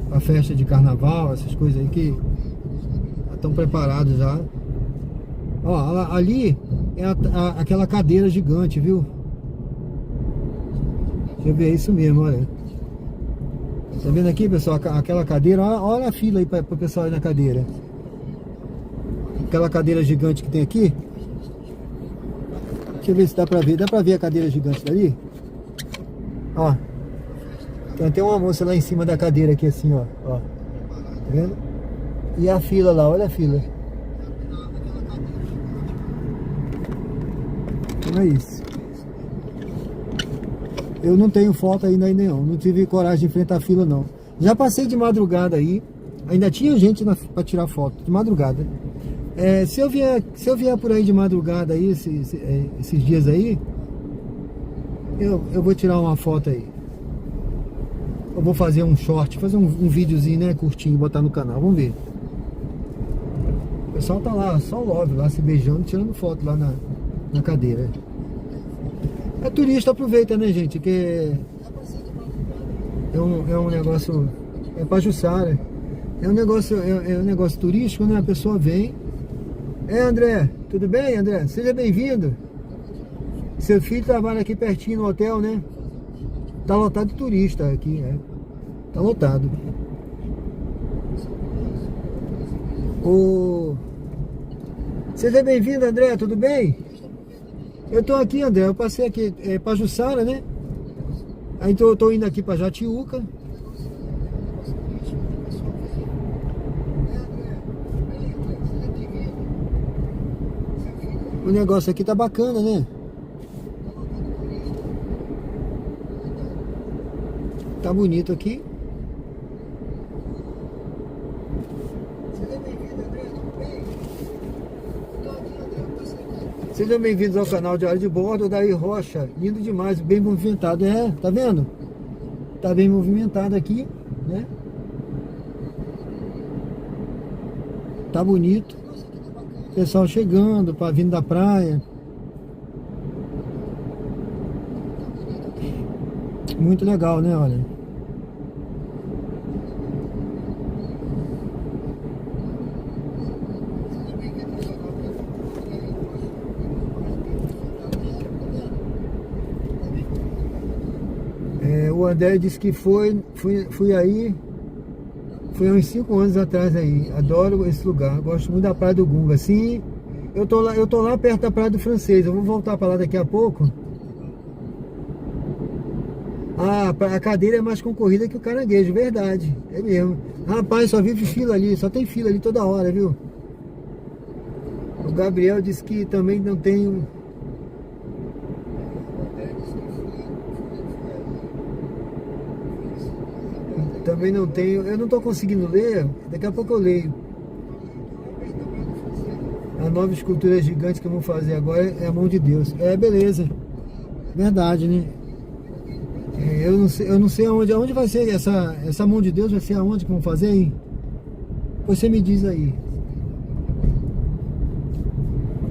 A: pra festa de carnaval, essas coisas aí que estão preparados já. Ó, ali é aquela cadeira gigante, viu? Deixa eu ver, é isso mesmo, olha. Tá vendo aqui, pessoal? Aquela cadeira, olha a fila aí para o pessoal ir na cadeira. Aquela cadeira gigante que tem aqui. Deixa eu ver se dá pra ver. Dá pra ver a cadeira gigante dali? Ó. Tem uma moça lá em cima da cadeira aqui assim, ó. Ó. Tá vendo? E a fila lá, olha a fila. Então é isso. Eu não tenho foto ainda não. Não tive coragem de enfrentar a fila não. Já passei de madrugada aí. Ainda tinha gente pra tirar foto. De madrugada. Se eu vier por aí de madrugada aí, esses dias aí, eu vou tirar uma foto aí. Eu vou fazer um short, fazer um videozinho, né, curtinho, botar no canal, vamos ver. O pessoal tá lá, só o love lá, se beijando, tirando foto lá na cadeira. É turista, aproveita, né, gente, que é um negócio, é Pajuçara. É um negócio turístico, né, a pessoa vem. André, tudo bem, André? Seja bem-vindo. Seu filho trabalha aqui pertinho no hotel, né? Tá lotado de turista aqui, Tá lotado. Seja bem-vindo, André, tudo bem? Eu tô aqui, André, eu passei aqui pra Jussara, né? Aí tô indo aqui pra Jatiuca. O negócio aqui tá bacana, né? Tá bonito aqui. Sejam bem-vindos ao canal Diário de Bordo, Daí Rocha. Lindo demais, bem movimentado. Tá vendo? Tá bem movimentado aqui, né? Tá bonito. Pessoal chegando, vindo da praia. Muito legal, né? Olha. O André disse que fui aí. Foi uns 5 anos atrás aí. Adoro esse lugar. Gosto muito da Praia do Gunga. Sim, eu tô lá perto da Praia do Francês. Eu vou voltar para lá daqui a pouco. A cadeira é mais concorrida que o caranguejo, verdade. É mesmo. Rapaz, só vive fila ali. Só tem fila ali toda hora, viu? O Gabriel disse que também não tem. Também não tenho, eu não estou conseguindo ler, daqui a pouco eu leio. A nova escultura gigante que eu vou fazer agora é a mão de Deus. Beleza. Verdade, né? Eu não sei aonde vai ser essa mão de Deus, vai ser aonde que vão fazer aí? Você me diz aí.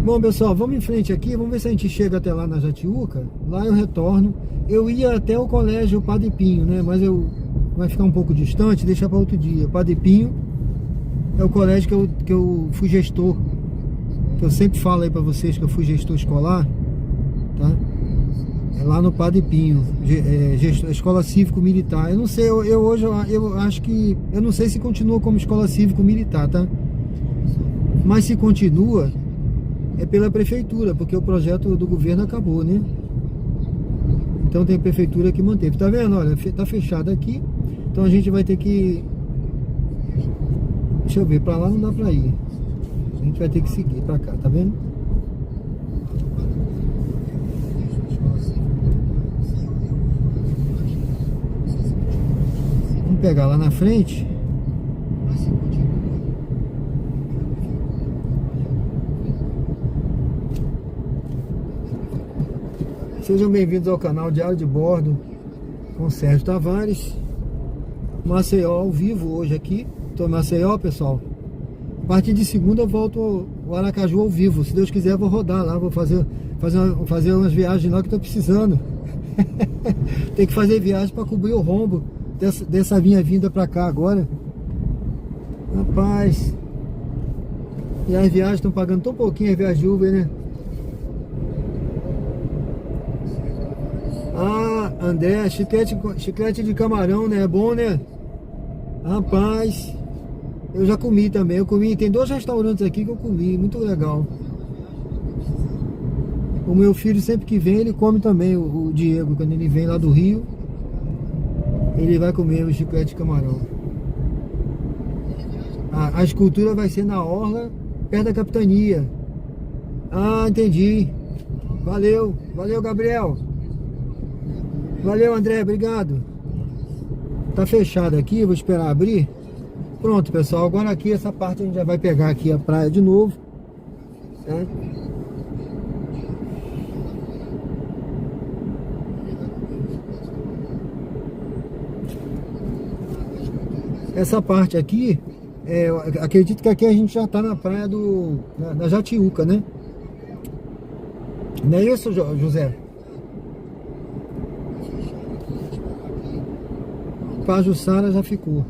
A: Bom, pessoal, vamos em frente aqui, vamos ver se a gente chega até lá na Jatiuca. Lá eu retorno. Eu ia até o colégio Padre Pinho, né? Mas vai ficar um pouco distante, deixar para outro dia. Padre Pinho é o colégio que eu fui gestor. Que eu sempre falo aí para vocês que eu fui gestor escolar, tá? É lá no Padre Pinho, escola cívico-militar. Eu não sei, hoje eu acho que, eu não sei se continua como escola cívico-militar, tá? Mas se continua, é pela prefeitura, porque o projeto do governo acabou, né? Então tem prefeitura que manteve. Tá vendo? Olha, tá fechado aqui. Então a gente vai ter que... Deixa eu ver, pra lá não dá pra ir. A gente vai ter que seguir pra cá, tá vendo? Vamos pegar lá na frente. Sejam bem-vindos ao canal Diário de Bordo com Sérgio Tavares. Maceió ao vivo hoje aqui. Estou em Maceió, pessoal. A partir de segunda eu volto ao Aracaju ao vivo. Se Deus quiser, eu vou rodar lá. Vou fazer umas viagens lá que estou precisando. Tem que fazer viagem para cobrir o rombo dessa minha vinda para cá agora. Rapaz. E as viagens estão pagando tão pouquinho, as viagens de Uber, né? Ah, André, chiclete de camarão, né? É bom, né? Rapaz, eu já comi também. Eu comi, tem 2 restaurantes aqui que eu comi, muito legal. O meu filho sempre que vem, ele come também, o Diego, quando ele vem lá do Rio, ele vai comer o chiclete de camarão. A escultura vai ser na orla, perto da capitania. Ah, entendi. Valeu, valeu, Gabriel. Valeu, André, obrigado. Tá fechado aqui, vou esperar abrir. Pronto, pessoal, agora aqui essa parte a gente já vai pegar aqui a praia de novo, né? Essa parte aqui, eu acredito que aqui a gente já tá na praia da Jatiuca, né? Não é isso, José? Pajuçara já ficou.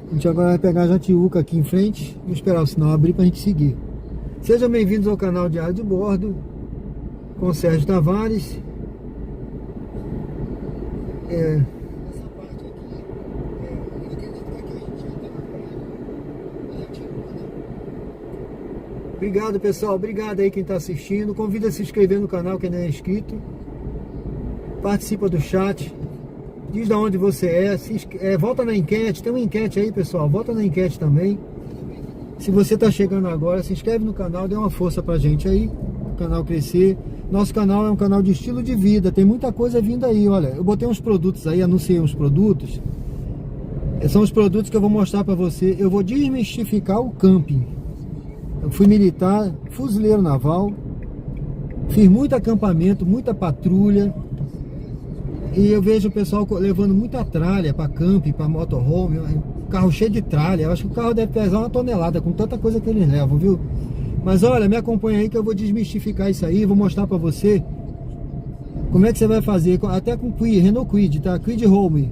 A: A gente agora vai pegar a Jatiuca aqui em frente. Vou esperar o sinal abrir pra gente seguir. Sejam bem-vindos ao canal Diário de Bordo com Sérgio Tavares. Obrigado, pessoal. Obrigado aí quem tá assistindo. Convida a se inscrever no canal quem não é inscrito. Participa do chat. Diz de onde você é, volta na enquete, tem uma enquete aí, pessoal, volta na enquete também. Se você está chegando agora, se inscreve no canal, dê uma força pra gente aí, o canal crescer. Nosso canal é um canal de estilo de vida, tem muita coisa vindo aí, olha, eu botei uns produtos aí, anunciei uns produtos. São os produtos que eu vou mostrar pra você. Eu vou desmistificar o camping. Eu fui militar, fuzileiro naval, fiz muito acampamento, muita patrulha. E eu vejo o pessoal levando muita tralha para camping, para motorhome, carro cheio de tralha. Eu acho que o carro deve pesar 1 tonelada com tanta coisa que eles levam, viu? Mas olha, me acompanha aí que eu vou desmistificar isso aí, vou mostrar para você como é que você vai fazer, até com Kwid, Renault Kwid, tá? Kwid Home,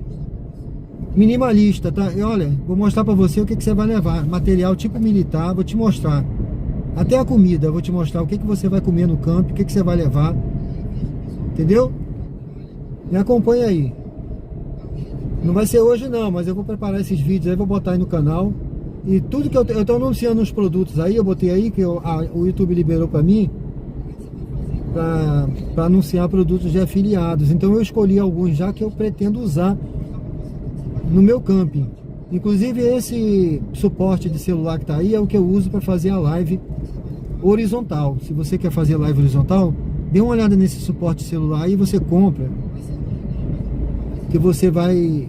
A: minimalista, tá? E olha, vou mostrar para você o que você vai levar, material tipo militar, vou te mostrar. Até a comida, eu vou te mostrar o que você vai comer no camping, o que você vai levar, entendeu? Me acompanha aí. Não vai ser hoje não, mas eu vou preparar esses vídeos aí, vou botar aí no canal. E tudo que eu tô anunciando uns produtos aí, eu botei aí, que o YouTube liberou pra mim, pra anunciar produtos de afiliados. Então eu escolhi alguns já que eu pretendo usar no meu camping. Inclusive esse suporte de celular que tá aí é o que eu uso para fazer a live horizontal. Se você quer fazer live horizontal, dê uma olhada nesse suporte celular aí, você compra, que você vai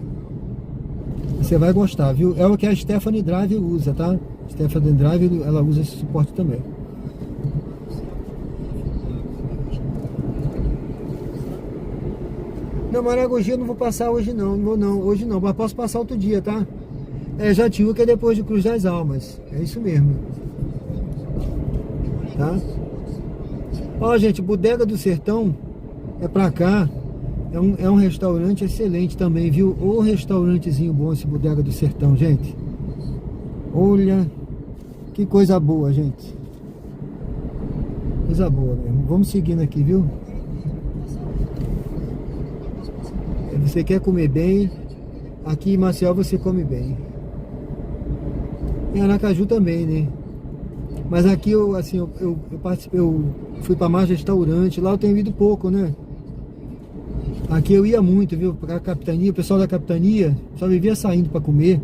A: gostar, viu? É o que a Stephanie Drive usa, tá? Stephanie Drive, ela usa esse suporte também. Não, Maragogi eu não vou passar hoje não, hoje não, mas posso passar outro dia, tá? Jatiuca é depois de Cruz das Almas, é isso mesmo, tá? Ó, gente, Bodega do Sertão é pra cá. É um restaurante excelente também, viu? Ô restaurantezinho bom esse Bodega do Sertão, gente. Olha, que coisa boa, gente. Coisa boa mesmo. Vamos seguindo aqui, viu? Você quer comer bem, aqui em Maceió você come bem. Em Aracaju também, né? Mas aqui eu fui para mais restaurante, lá eu tenho ido pouco, né? Aqui eu ia muito, viu, pra capitania, o pessoal da capitania só vivia saindo para comer.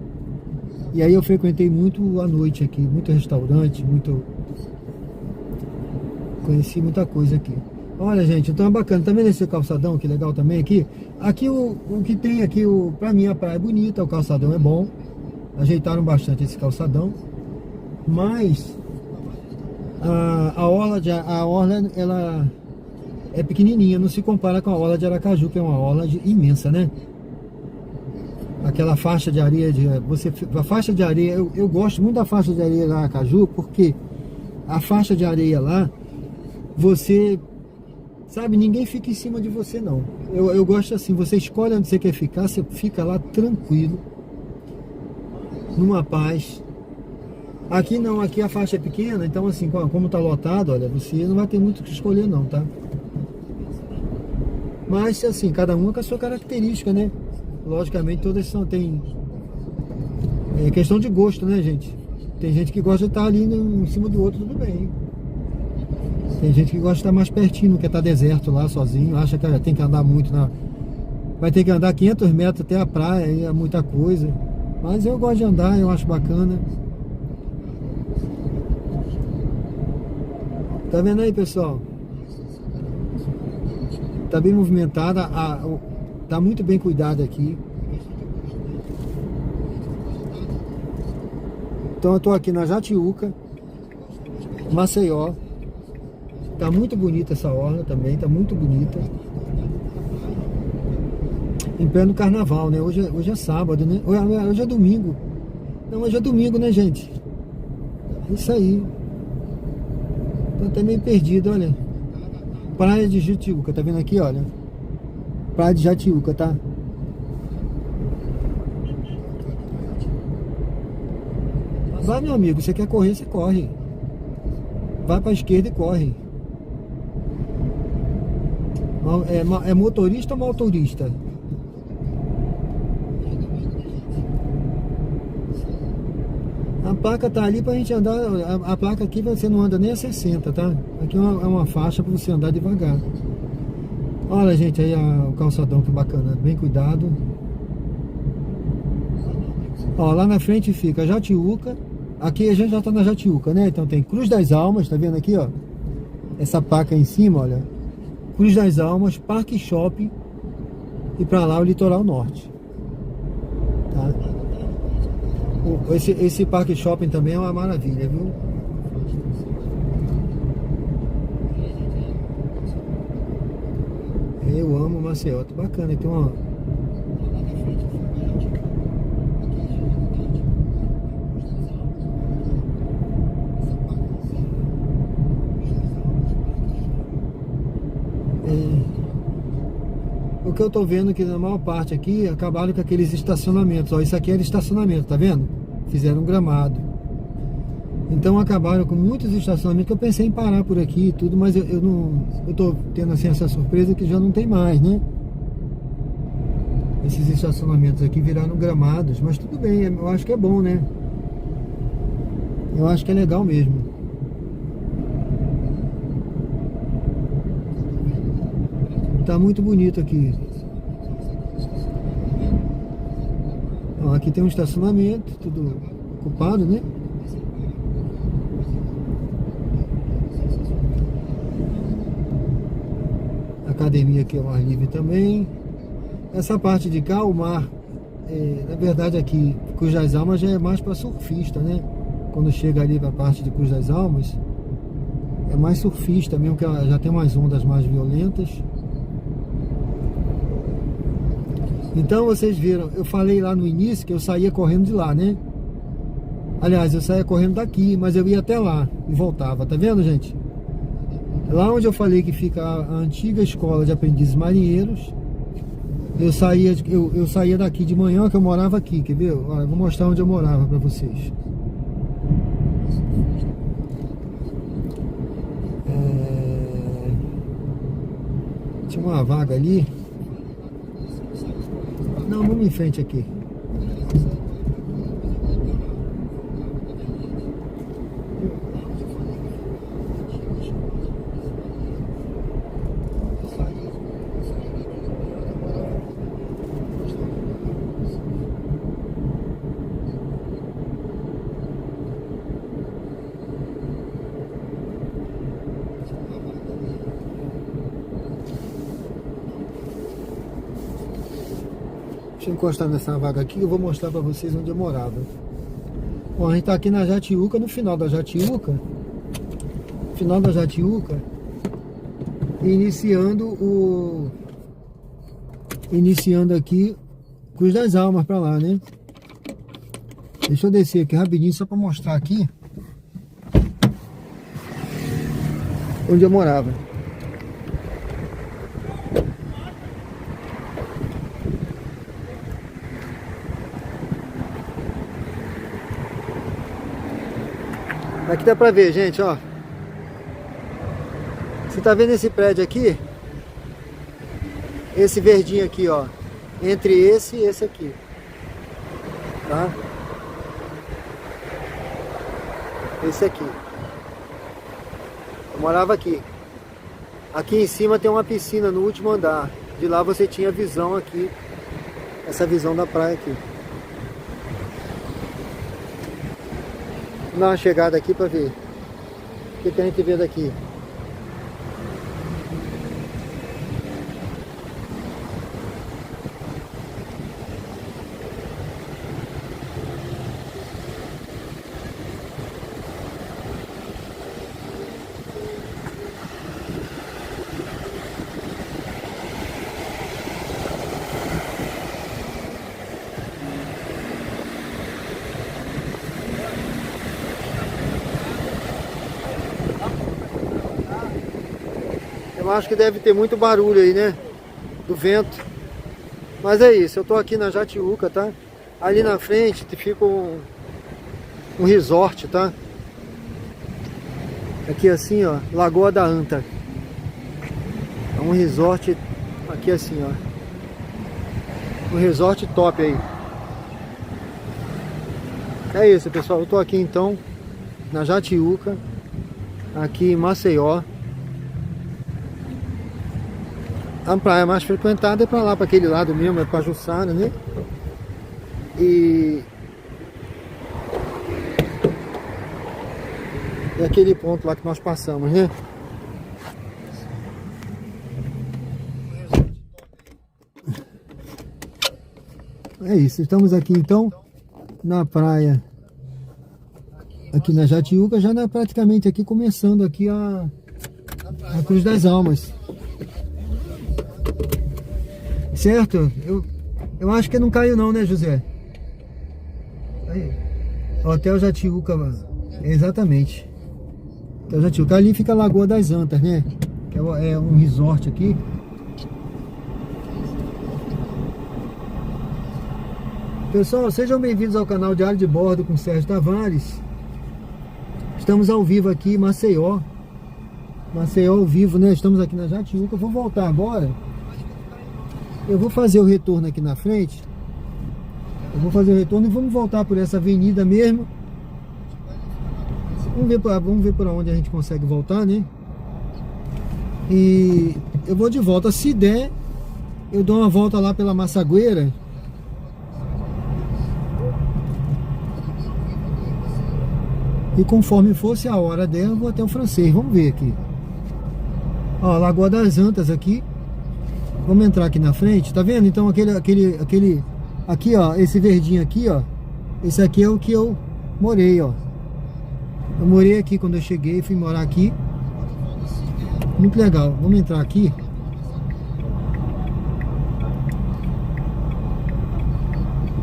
A: E aí eu frequentei muito à noite aqui, muito restaurante, muito conheci muita coisa aqui. Olha, gente, então é bacana. Tá vendo esse calçadão que legal também aqui? Aqui o que tem aqui, pra mim a praia é bonita, o calçadão é bom. Ajeitaram bastante esse calçadão. Mas a orla ela é pequenininha, não se compara com a orla de Aracaju, que é uma orla imensa, né? Aquela faixa de areia, a faixa de areia, eu gosto muito da faixa de areia lá em Aracaju, porque a faixa de areia lá, você, sabe, ninguém fica em cima de você não. Eu gosto assim, você escolhe onde você quer ficar, você fica lá tranquilo, numa paz. Aqui não, aqui a faixa é pequena, então assim, como tá lotado, olha, você não vai ter muito o que escolher não, tá? Mas assim, cada um com a sua característica, né? Logicamente todas tem questão de gosto, né, gente? Tem gente que gosta de estar ali em cima do outro, tudo bem. Tem gente que gosta de estar mais pertinho, não quer estar deserto lá sozinho, acha que tem que andar muito vai ter que andar 500 metros até a praia, aí é muita coisa. Mas eu gosto de andar, eu acho bacana. Tá vendo aí, pessoal? Tá bem movimentada, tá muito bem cuidado aqui. Então eu tô aqui na Jatiuca, Maceió. Tá muito bonita essa orla também, tá muito bonita. Em pleno carnaval, né? Hoje é sábado, né? Hoje é domingo. Não, hoje é domingo, né, gente? Isso aí. Tô até meio perdido, olha. Praia de Jatiuca, tá vendo aqui, olha? Praia de Jatiuca, tá? Vai, meu amigo, você quer correr, você corre. Vai pra esquerda e corre. É motorista ou motorista? A placa tá ali pra gente andar. A placa aqui você não anda nem a 60, tá? Aqui é uma faixa pra você andar devagar. Olha, gente, aí o calçadão, que bacana, bem cuidado. Ó, lá na frente fica Jatiuca. Aqui a gente já tá na Jatiuca, né? Então tem Cruz das Almas, tá vendo aqui, ó? Essa placa aí em cima, olha. Cruz das Almas, Parque Shopping. E pra lá o Litoral Norte. Tá? Esse Parque Shopping também é uma maravilha, viu? Eu amo Maceió, tá bacana. Tem uma... O que eu tô vendo que na maior parte aqui acabaram com aqueles estacionamentos. Ó, isso aqui era estacionamento, tá vendo? Fizeram um gramado. Então acabaram com muitos estacionamentos que eu pensei em parar por aqui e tudo, mas eu tô tendo assim essa surpresa que já não tem mais, né? Esses estacionamentos aqui viraram gramados, mas tudo bem, eu acho que é bom, né? Eu acho que é legal mesmo. Tá muito bonito aqui. Ó, aqui tem um estacionamento, tudo ocupado, né? Academia aqui ao ar livre também. Essa parte de cá, o mar, na verdade aqui, Cruz das Almas já é mais para surfista, né? Quando chega ali para a parte de Cruz das Almas, é mais surfista mesmo, que já tem umas ondas mais violentas. Então vocês viram, eu falei lá no início que eu saía correndo de lá, né? Aliás, eu saía correndo daqui, mas eu ia até lá e voltava, tá vendo, gente? Lá onde eu falei que fica a antiga escola de aprendizes marinheiros, eu saía daqui de manhã, que eu morava aqui, quer ver? Olha, eu vou mostrar onde eu morava pra vocês. Tinha uma vaga ali. Não, vamos em frente aqui. Deixa eu encostar nessa vaga aqui, eu vou mostrar pra vocês onde eu morava. Bom, a gente tá aqui na Jatiuca, no final da Jatiuca. Final da Jatiuca. Iniciando aqui Cruz das Almas pra lá, né? Deixa eu descer aqui rapidinho só pra mostrar aqui onde eu morava. Aqui dá pra ver, gente, ó. Você tá vendo esse prédio aqui? Esse verdinho aqui, ó. Entre esse e esse aqui. Tá? Esse aqui. Eu morava aqui. Aqui em cima tem uma piscina no último andar. De lá você tinha visão aqui. Essa visão da praia aqui. Vou dar uma chegada aqui pra ver o que a gente vê daqui. Eu acho que deve ter muito barulho aí, né? Do vento. Mas é isso, eu tô aqui na Jatiuca, tá? Ali na frente fica um resort, tá? Aqui assim, ó, Lagoa da Anta. É um resort aqui assim, ó. Um resort top aí. É isso, pessoal. Eu tô aqui então na Jatiuca, aqui em Maceió. A praia mais frequentada é pra lá, pra aquele lado mesmo, é pra Jussara, né? E aquele ponto lá que nós passamos, né? É isso, estamos aqui então na praia, aqui na Jatiuca, já praticamente aqui começando aqui a Cruz das Almas. Certo? Eu acho que não caiu não, né, José? Aí. Hotel Jatiuca, exatamente. Hotel Jatiuca. Ali fica a Lagoa das Antas, né? Que é um resort aqui. Pessoal, sejam bem-vindos ao canal Diário de Bordo com Sérgio Tavares. Estamos ao vivo aqui em Maceió. Maceió ao vivo, né? Estamos aqui na Jatiuca. Vou voltar agora. Eu vou fazer o retorno aqui na frente. Eu vou fazer o retorno e vamos voltar por essa avenida mesmo. Vamos ver por onde a gente consegue voltar, né? E eu vou de volta. Se der, eu dou uma volta lá pela Massagueira. E conforme fosse a hora dela, eu vou até o Francês. Vamos ver aqui. Ó, Lagoa das Antas aqui. Vamos entrar aqui na frente, tá vendo? Então aqui, ó, esse verdinho aqui, ó, esse aqui é o que eu morei, ó. Eu morei aqui quando eu cheguei, fui morar aqui. Muito legal. Vamos entrar aqui.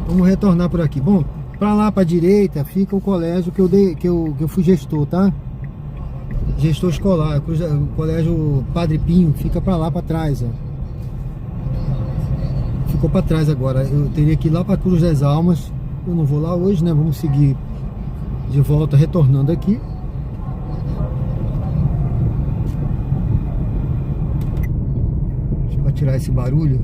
A: Vamos retornar por aqui. Bom, pra lá pra direita fica o colégio que eu fui gestor, tá? Gestor escolar, o colégio Padre Pinho, fica pra lá pra trás, ó. Ficou para trás agora. Eu teria que ir lá para Cruz das Almas. Eu não vou lá hoje, né? Vamos seguir de volta, retornando aqui. Deixa eu tirar esse barulho.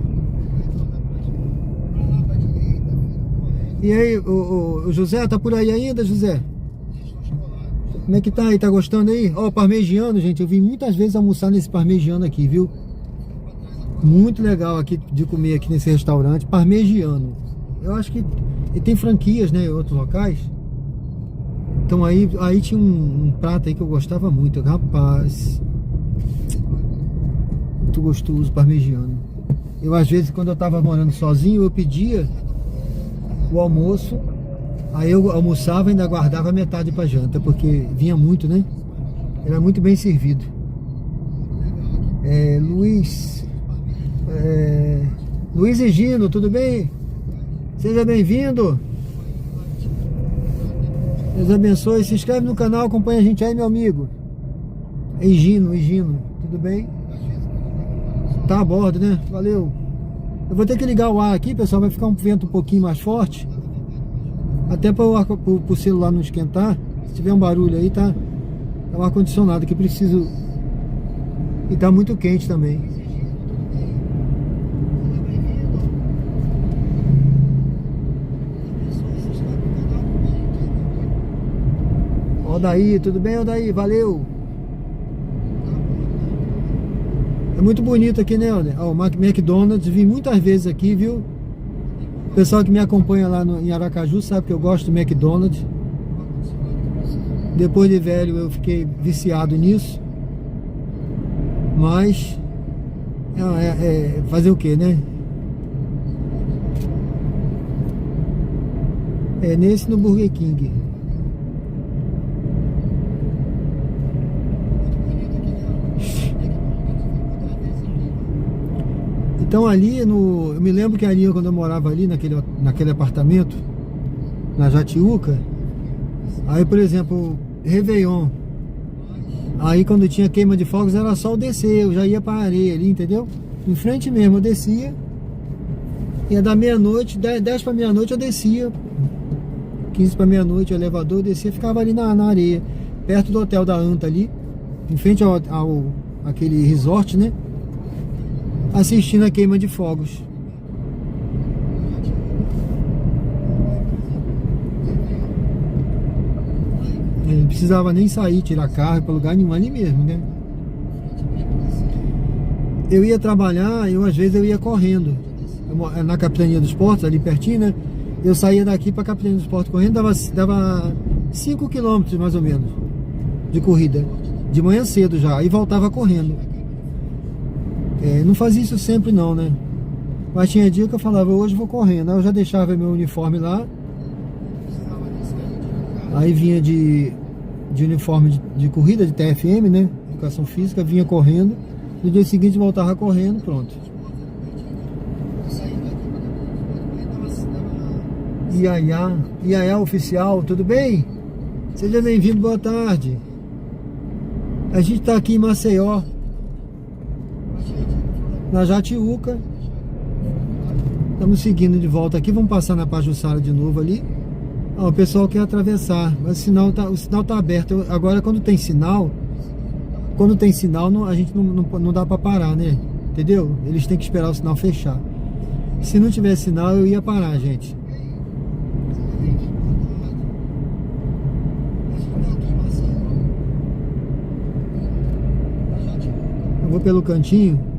A: E aí, o José, tá por aí ainda, José? Como é que tá aí? Tá gostando aí? Ó, parmegiano, gente. Eu vim muitas vezes almoçar nesse parmegiano aqui, viu? Muito legal aqui de comer aqui nesse restaurante, parmegiano. Eu acho que ele tem franquias, né, em outros locais. Então aí tinha um prato aí que eu gostava muito, rapaz. Muito gostoso, parmegiano. Eu às vezes, quando eu tava morando sozinho, eu pedia o almoço, aí eu almoçava e ainda guardava metade pra janta, porque vinha muito, né? Era muito bem servido. Luiz e Gino, tudo bem? Seja bem-vindo. Deus abençoe. Se inscreve no canal, acompanha a gente aí, meu amigo. Egino, tudo bem? Tá a bordo, né? Valeu. Eu vou ter que ligar o ar aqui, pessoal. Vai ficar um vento um pouquinho mais forte. Até para o celular não esquentar. Se tiver um barulho aí, tá? É o ar-condicionado que preciso. E tá muito quente também. Ó, Daí, tudo bem, Odaí? Valeu. É muito bonito aqui, né, olha? Ó, o McDonald's, vim muitas vezes aqui, viu? O pessoal que me acompanha lá em Aracaju sabe que eu gosto do McDonald's. Depois de velho eu fiquei viciado nisso. Mas fazer o que, né? É nesse no Burger King. Então ali eu me lembro que ali quando eu morava ali naquele apartamento na Jatiuca, aí por exemplo, Réveillon, aí quando tinha queima de fogos era só eu descer, eu já ia pra areia ali, entendeu? Em frente mesmo, eu descia, ia da meia-noite, 10 para meia-noite eu descia, 15 para meia-noite o elevador, eu descia, ficava ali na areia, perto do hotel da Anta ali, em frente ao aquele resort, né? Assistindo a queima de fogos. Não precisava nem sair, tirar carro para lugar nenhum, ali mesmo, né? Eu ia trabalhar, às vezes eu ia correndo. Na Capitania dos Portos, ali pertinho, né? Eu saía daqui para a Capitania dos Portos correndo, dava 5 km mais ou menos de corrida. De manhã cedo já, e voltava correndo. Não fazia isso sempre não, né? Mas tinha dia que eu falava, hoje eu vou correndo. Aí eu já deixava meu uniforme lá. Aí vinha de uniforme de corrida, de TFM, né? Educação física, vinha correndo. No dia seguinte voltava correndo, pronto. Iaiá oficial, tudo bem? Seja bem-vindo, boa tarde. A gente tá aqui em Maceió, na Jatiuca. Estamos seguindo de volta aqui. Vamos passar na Pajuçara de novo ali. O pessoal quer atravessar, mas o sinal tá aberto. Agora quando tem sinal, a gente não dá para parar, né? Entendeu? Eles têm que esperar o sinal fechar. Se não tiver sinal, eu ia parar, gente. Eu vou pelo cantinho.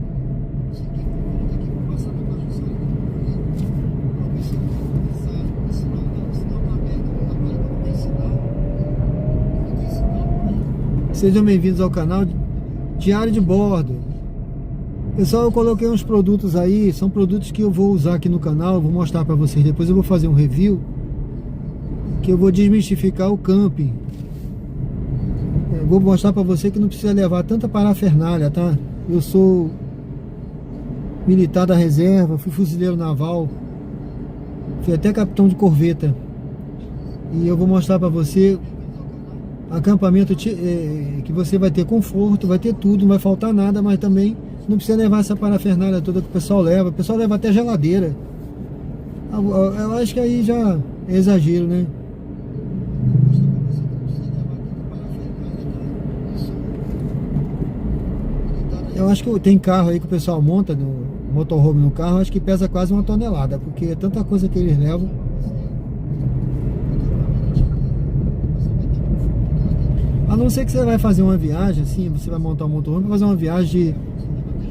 A: Sejam bem-vindos ao canal Diário de Bordo. Pessoal, eu coloquei uns produtos aí, são produtos que eu vou usar aqui no canal, vou mostrar para vocês. Depois eu vou fazer um review, que eu vou desmistificar o camping. Eu vou mostrar para você que não precisa levar tanta parafernália, tá? Eu sou militar da reserva, fui fuzileiro naval, fui até capitão de corveta. E eu vou mostrar para você acampamento que você vai ter conforto, vai ter tudo, não vai faltar nada, mas também não precisa levar essa parafernália toda que o pessoal leva. O pessoal leva até geladeira. Eu acho que aí já é exagero, né? Eu acho que tem carro aí que o pessoal monta no motorhome no carro, acho que pesa quase 1 tonelada, porque é tanta coisa que eles levam. A não ser que você vai fazer uma viagem, assim, você vai montar um motorhome para fazer uma viagem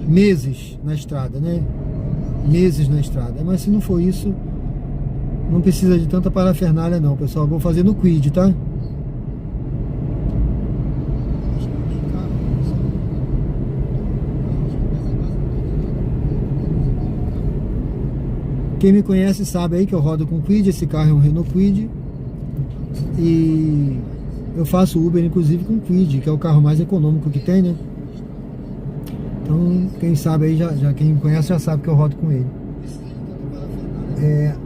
A: de meses na estrada, né? Meses na estrada. Mas se não for isso, não precisa de tanta parafernália não, pessoal. Vou fazer no Quid, tá? Quem me conhece sabe aí que eu rodo com Kwid. Esse carro é um Renault Kwid. E eu faço Uber inclusive com Kwid, que é o carro mais econômico que tem, né? Então quem sabe aí, quem me conhece já sabe que eu rodo com ele.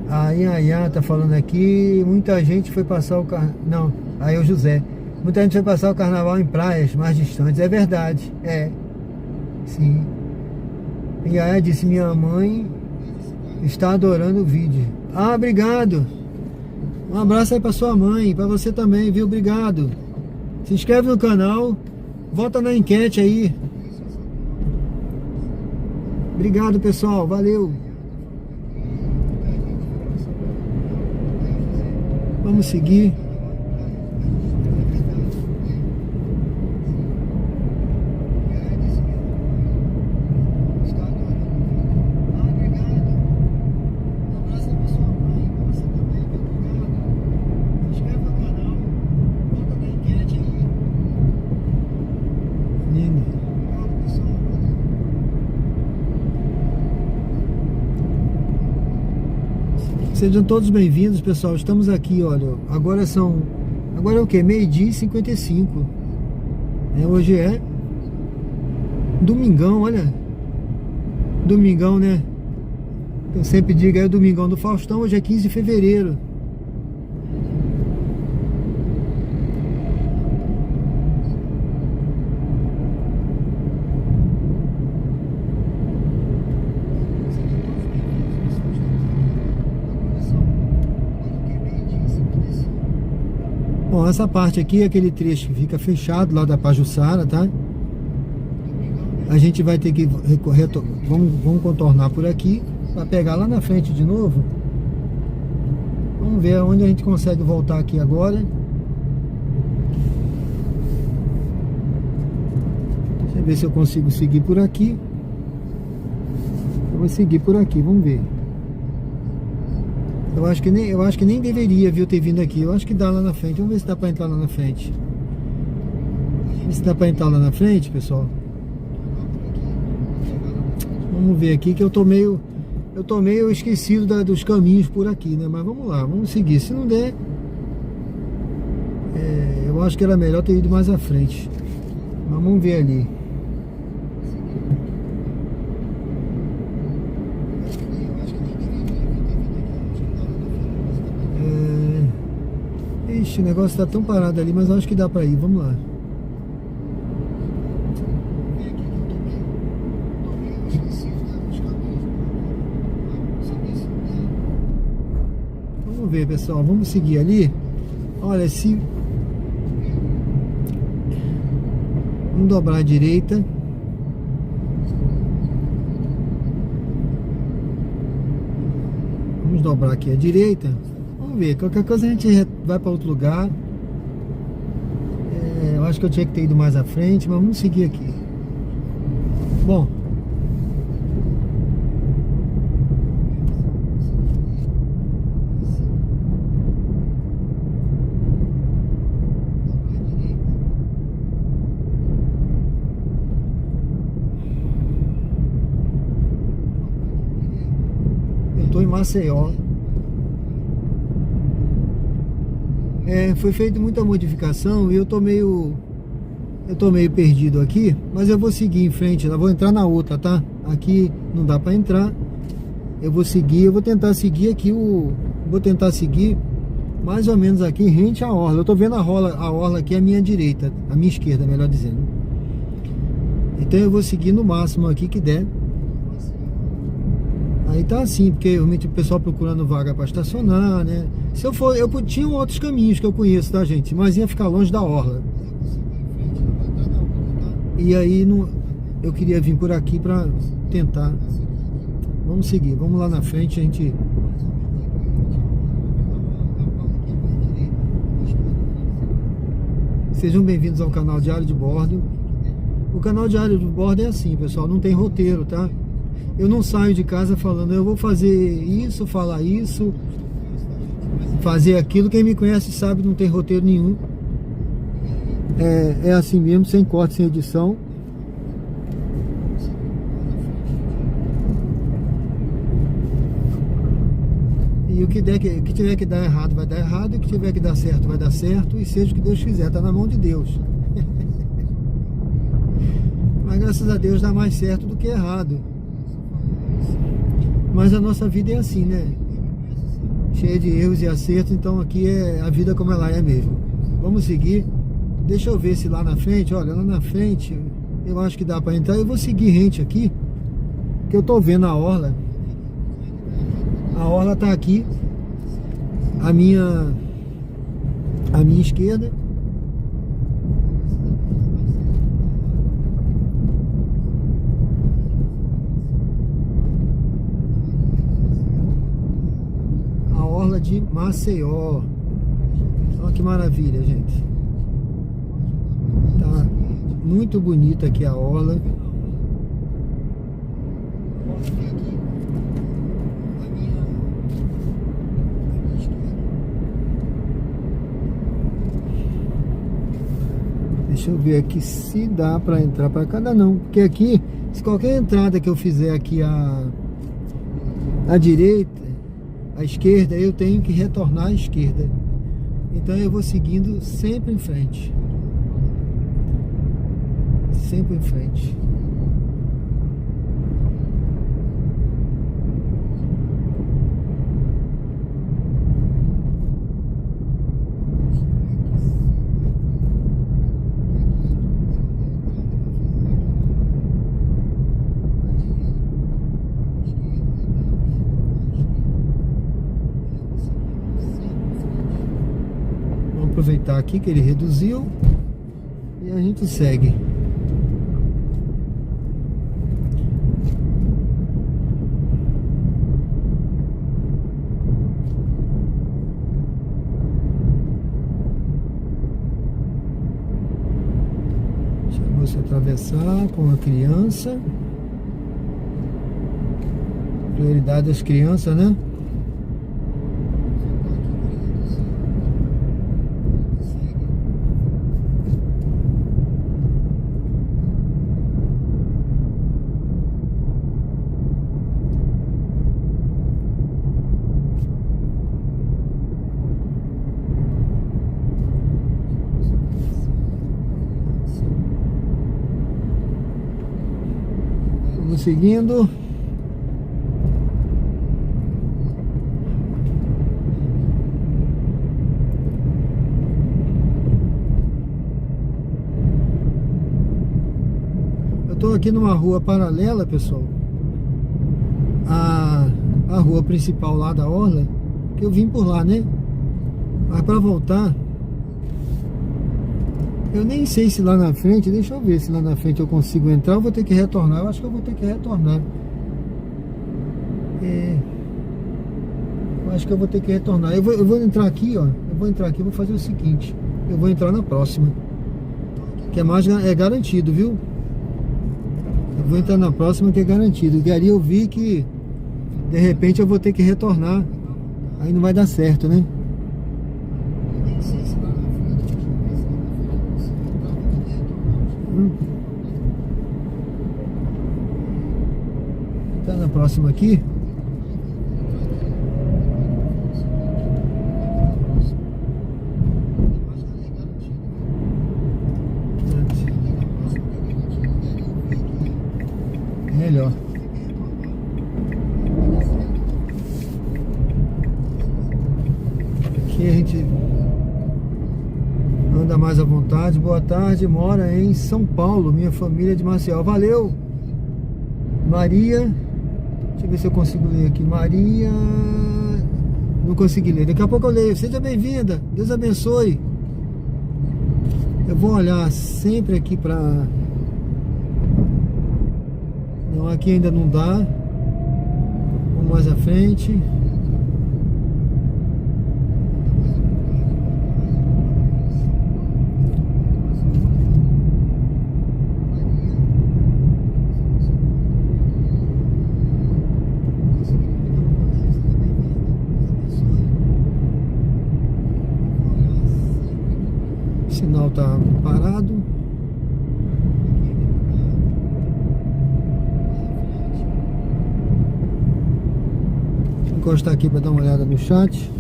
A: A Iaiá tá falando aqui, muita gente foi passar o carnaval. Não, aí é o José. Muita gente foi passar o carnaval em praias mais distantes. É verdade, sim. Iaiá disse, minha mãe está adorando o vídeo. Ah, obrigado. Um abraço aí pra sua mãe, pra você também, viu? Obrigado. Se inscreve no canal, vota na enquete aí. Obrigado, pessoal, valeu. Vamos seguir. Sejam todos bem-vindos, pessoal. Estamos aqui, olha. Agora é o que? Meio-dia e 55. Hoje é domingão, olha. Domingão, né? Eu sempre digo, é o domingão do Faustão. Hoje é 15 de fevereiro. Bom, essa parte aqui é aquele trecho que fica fechado lá da Pajuçara, tá? A gente vai ter que vamos contornar por aqui para pegar lá na frente de novo. Vamos ver onde a gente consegue voltar aqui agora. Deixa eu ver se eu consigo seguir por aqui. Eu vou seguir por aqui, vamos ver. Eu acho que nem deveria, viu, ter vindo aqui. Eu acho que dá lá na frente. Vamos ver se dá pra entrar lá na frente. Se dá pra entrar lá na frente, pessoal. Vamos ver aqui que eu tô meio esquecido dos caminhos por aqui, né? Mas vamos lá, vamos seguir. Se não der, eu acho que era melhor ter ido mais à frente. Mas vamos ver ali. Ixi, o negócio tá tão parado ali, mas acho que dá pra ir, vamos lá. Vamos ver, pessoal, vamos seguir ali. Olha, vamos dobrar à direita. Vamos dobrar aqui à direita. Vamos ver, qualquer coisa a gente vai para outro lugar. Eu acho que eu tinha que ter ido mais à frente, mas vamos seguir aqui. Bom, eu tô em Maceió. Foi feita muita modificação e eu tô meio perdido aqui, mas eu vou seguir em frente, eu vou entrar na outra, tá? Aqui não dá pra entrar. Eu vou tentar seguir aqui vou tentar seguir mais ou menos aqui rente à orla. Eu tô vendo a orla aqui à minha direita, à minha esquerda, melhor dizendo. Então eu vou seguir no máximo aqui que der. Aí tá assim, porque realmente o pessoal procurando vaga para estacionar, né? Se eu for, eu tinha outros caminhos que eu conheço, tá, gente? Mas ia ficar longe da orla. E aí eu queria vir por aqui para tentar. Vamos seguir, vamos lá na frente, a gente. Sejam bem-vindos ao canal Diário de Bordo. O canal Diário de Bordo é assim, pessoal, não tem roteiro, tá? Eu não saio de casa falando, eu vou fazer isso, falar isso, fazer aquilo. Quem me conhece sabe, não tem roteiro nenhum. É assim mesmo, sem corte, sem edição. E o que tiver que dar errado vai dar errado, e o que tiver que dar certo vai dar certo, e seja o que Deus quiser, tá na mão de Deus. Mas graças a Deus dá mais certo do que errado. Mas a nossa vida é assim, né? Cheia de erros e acertos, então aqui é a vida como ela é mesmo. Vamos seguir. Deixa eu ver se lá na frente, olha, lá na frente eu acho que dá para entrar. Eu vou seguir rente aqui, que eu tô vendo a orla. A orla tá aqui, à minha esquerda. A orla de Maceió. Olha que maravilha, gente. Tá muito bonita aqui a orla. Deixa eu ver aqui se dá para entrar para cá. Não, porque aqui, se qualquer entrada que eu fizer aqui à direita, à esquerda, eu tenho que retornar à esquerda. Então eu vou seguindo sempre em frente. Sempre em frente. Aproveitar aqui que ele reduziu e a gente segue. Deixa você atravessar com a criança. Prioridade das crianças, né? Seguindo. Eu tô aqui numa rua paralela, pessoal, a rua principal lá da orla, que eu vim por lá, né? Mas para voltar, eu nem sei se lá na frente, deixa eu ver se lá na frente eu consigo entrar. Eu vou ter que retornar, eu acho que eu vou ter que retornar. Eu acho que eu vou ter que retornar. Eu vou entrar aqui, ó. Eu vou entrar aqui, eu vou fazer o seguinte. Eu vou entrar na próxima, que é mais garantido, viu? Eu vou entrar na próxima, que é garantido. E ali eu vi que de repente eu vou ter que retornar. Aí não vai dar certo, né? Tá na próxima aqui. Melhor. Aqui a gente anda mais à vontade. Boa tarde, mora em São Paulo, minha família é de Maceió. Valeu, Maria. Deixa eu ver se eu consigo ler aqui. Maria, não consegui ler, daqui a pouco eu leio. Seja bem-vinda, Deus abençoe. Eu vou olhar sempre aqui pra... Não, aqui ainda não dá. Vamos mais à frente. O sinal tá parado. encostar aqui para dar uma olhada no chat.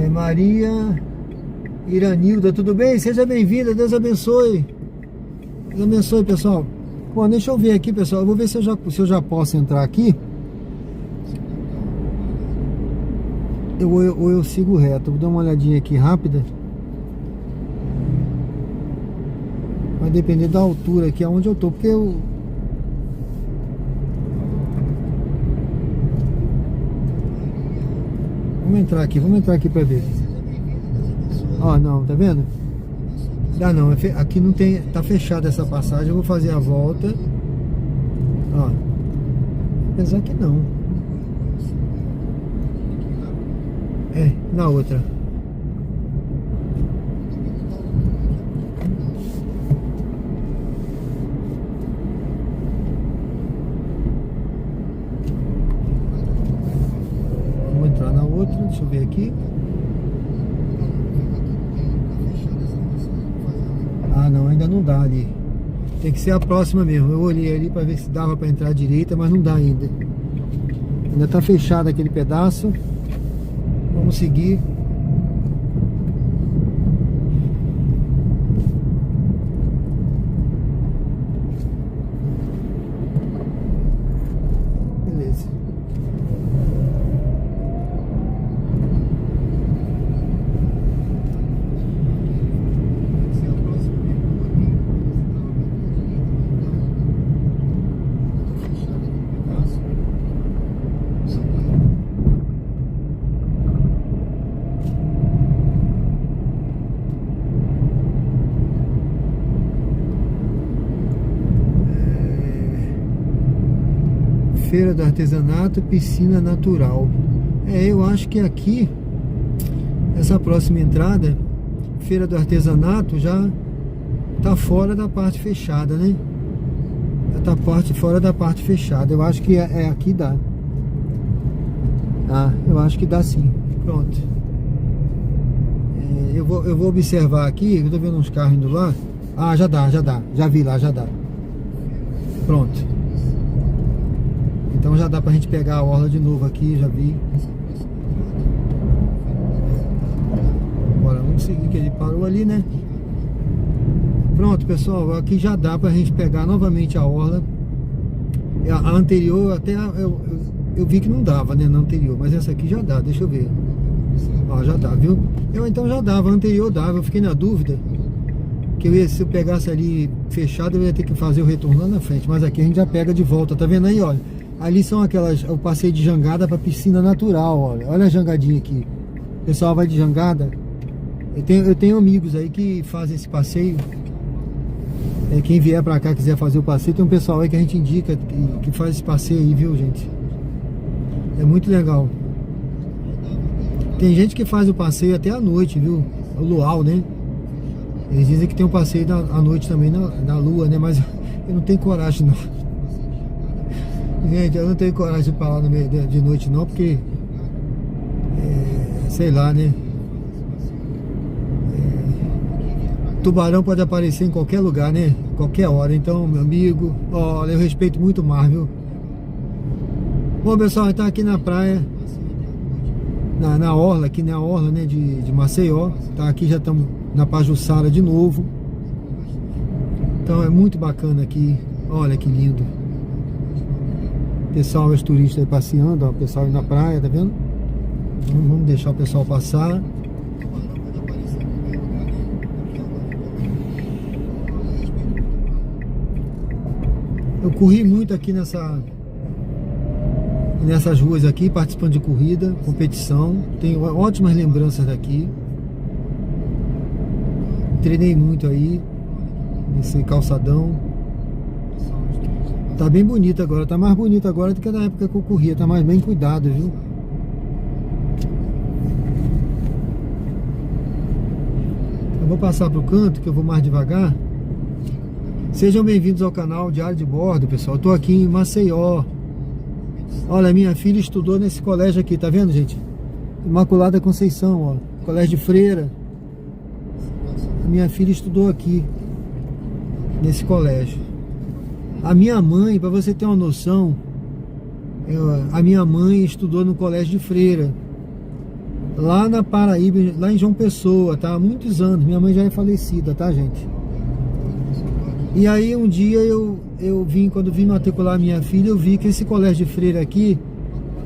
A: Maria Iranilda, tudo bem? Seja bem-vinda, Deus abençoe. Deus abençoe, pessoal. Bom, deixa eu ver aqui, pessoal. Eu vou ver se eu já posso entrar aqui. Ou eu sigo reto. Vou dar uma olhadinha aqui rápida. Vai depender da altura aqui, aonde eu tô, porque eu... Vamos entrar aqui pra ver. Ó, não, tá vendo? Não, aqui não tem, tá fechada essa passagem, eu vou fazer a volta. Ó, apesar que não. Na outra. Vamos entrar na outra, deixa eu ver aqui. Ah, não, ainda não dá ali. Tem que ser a próxima mesmo. Eu olhei ali para ver se dava para entrar à direita, mas não dá ainda. Ainda tá fechado aquele pedaço. Vamos seguir. Beleza. Feira do Artesanato, piscina natural. Eu acho que aqui, essa próxima entrada, Feira do Artesanato, já tá fora da parte fechada, né? Já tá fora da parte fechada. Eu acho que aqui dá. Ah, eu acho que dá sim. Pronto. Eu vou observar aqui, eu tô vendo uns carros indo lá. Ah, já dá. Já vi lá, já dá. Pronto. Então já dá pra gente pegar a orla de novo aqui, já vi. Bora, vamos seguir que ele parou ali, né? Pronto, pessoal, aqui já dá pra gente pegar novamente a orla. A anterior até eu vi que não dava, né, na anterior, mas essa aqui já dá, deixa eu ver. Ó, já dá, viu? Então já dava, a anterior dava, eu fiquei na dúvida. Que se eu pegasse ali fechado, eu ia ter que fazer o retorno lá na frente. Mas aqui a gente já pega de volta, tá vendo aí, olha? Ali são aquelas, o passeio de jangada para piscina natural, olha a jangadinha aqui. O pessoal vai de jangada. Eu tenho amigos aí que fazem esse passeio. Quem vier para cá quiser fazer o passeio, tem um pessoal aí que a gente indica que faz esse passeio aí, viu, gente? É muito legal. Tem gente que faz o passeio até à noite, viu? O luau, né? Eles dizem que tem um passeio à noite também na lua, né? Mas eu não tenho coragem, não. Gente, eu não tenho coragem de ir pra lá no meio de noite não, porque sei lá, né? Tubarão pode aparecer em qualquer lugar, né? Qualquer hora. Então, meu amigo, olha, eu respeito muito o mar, viu? Bom, pessoal, está aqui na praia, na orla, aqui na orla, né, de Maceió. Tá aqui, já estamos na Pajuçara de novo. Então é muito bacana aqui. Olha que lindo. Pessoal, os turistas aí passeando, ó, o pessoal aí na praia, tá vendo? Vamos deixar o pessoal passar. Eu corri muito aqui nessas ruas aqui, participando de corrida, competição. Tenho ótimas lembranças daqui. Treinei muito aí, nesse calçadão. Tá bem bonito agora, tá mais bonito agora do que na época que eu corria, tá mais bem cuidado, viu? Eu vou passar pro canto, que eu vou mais devagar. Sejam bem-vindos ao canal Diário de Bordo, pessoal. Eu tô aqui em Maceió. Olha, minha filha estudou nesse colégio aqui, tá vendo, gente? Imaculada Conceição, ó. Colégio de Freira. A minha filha estudou aqui, nesse colégio. A minha mãe, para você ter uma noção, a minha mãe estudou no colégio de freira, lá na Paraíba, lá em João Pessoa, tá? Há muitos anos. Minha mãe já é falecida, tá, gente? E aí um dia quando vim matricular minha filha, eu vi que esse colégio de freira aqui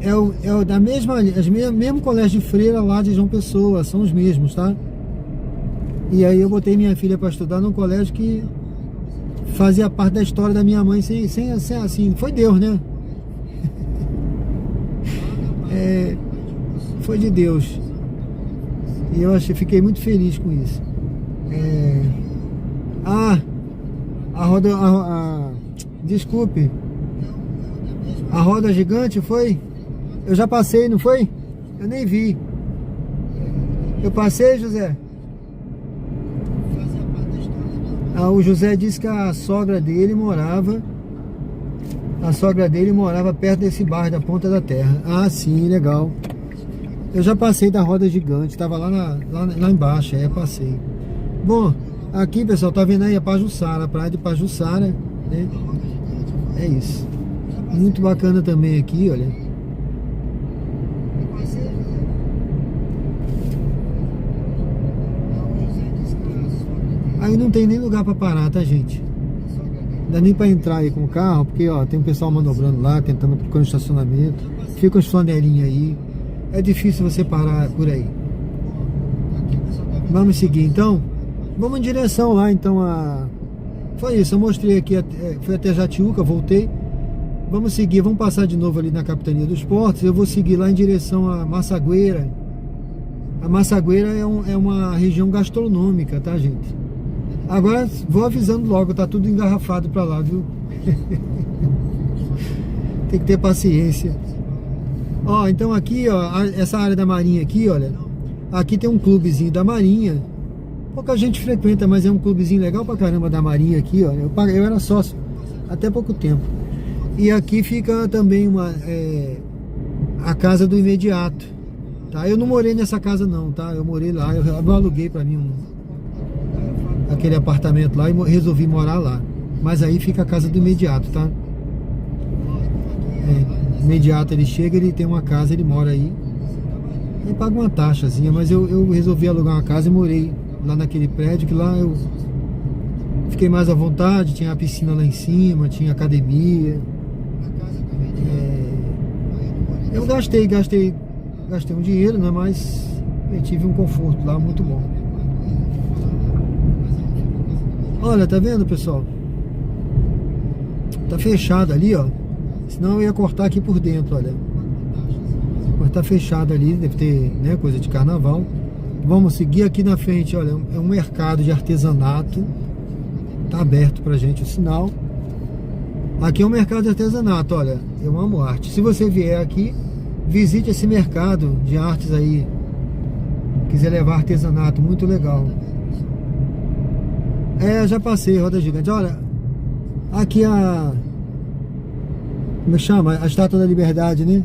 A: é o da mesmo colégio de freira lá de João Pessoa, são os mesmos, tá? E aí eu botei minha filha para estudar num colégio que fazia parte da história da minha mãe, sem assim, foi Deus, né? Foi de Deus. E eu fiquei muito feliz com isso. Desculpe. A roda gigante foi? Eu já passei, não foi? Eu nem vi. Eu passei, José? O José disse que a sogra dele morava perto desse bairro da Ponta da Terra. Ah, sim, legal. Eu já passei da roda gigante, estava lá embaixo, aí eu passei. Bom, aqui, pessoal, tá vendo aí a Pajuçara, a praia de Pajuçara, né? É isso. Muito bacana também aqui, olha. Aí não tem nem lugar para parar, tá, gente? Não dá nem para entrar aí com o carro, porque, ó, tem um pessoal manobrando lá, tentando procurar um estacionamento. Fica os flanelinhos aí. É difícil você parar por aí. Vamos seguir, então. Vamos em direção lá, então, Foi isso, eu mostrei aqui, fui até Jatiuca, voltei. Vamos seguir, vamos passar de novo ali na Capitania dos Portos. Eu vou seguir lá em direção a Massagueira. A Massagueira é uma região gastronômica, tá, gente? Agora, vou avisando logo, tá tudo engarrafado pra lá, viu? Tem que ter paciência. Ó, então aqui, ó, essa área da Marinha aqui, olha. Aqui tem um clubezinho da Marinha. Pouca gente frequenta, mas é um clubezinho legal pra caramba da Marinha aqui, ó. Eu era sócio até pouco tempo. E aqui fica também a casa do imediato, tá? Eu não morei nessa casa não, tá? Eu morei lá, eu aluguei pra mim aquele apartamento lá e resolvi morar lá. Mas aí fica a casa do imediato, tá? O imediato, ele chega, ele tem uma casa, ele mora aí. Ele paga uma taxazinha, mas eu resolvi alugar uma casa e morei lá naquele prédio, que lá eu fiquei mais à vontade, tinha a piscina lá em cima, tinha academia. Eu gastei um dinheiro, né? Mas eu tive um conforto lá muito bom. Olha, tá vendo, pessoal? Tá fechado ali, ó. Senão eu ia cortar aqui por dentro, olha. Mas tá fechado ali, deve ter, né, coisa de carnaval. Vamos seguir aqui na frente, olha. É um mercado de artesanato. Tá aberto pra gente o sinal. Aqui é um mercado de artesanato, olha. Eu amo arte. Se você vier aqui, visite esse mercado de artes aí. Quiser levar artesanato, muito legal. Já passei, roda gigante. Olha, aqui como é que chama? A Estátua da Liberdade, né?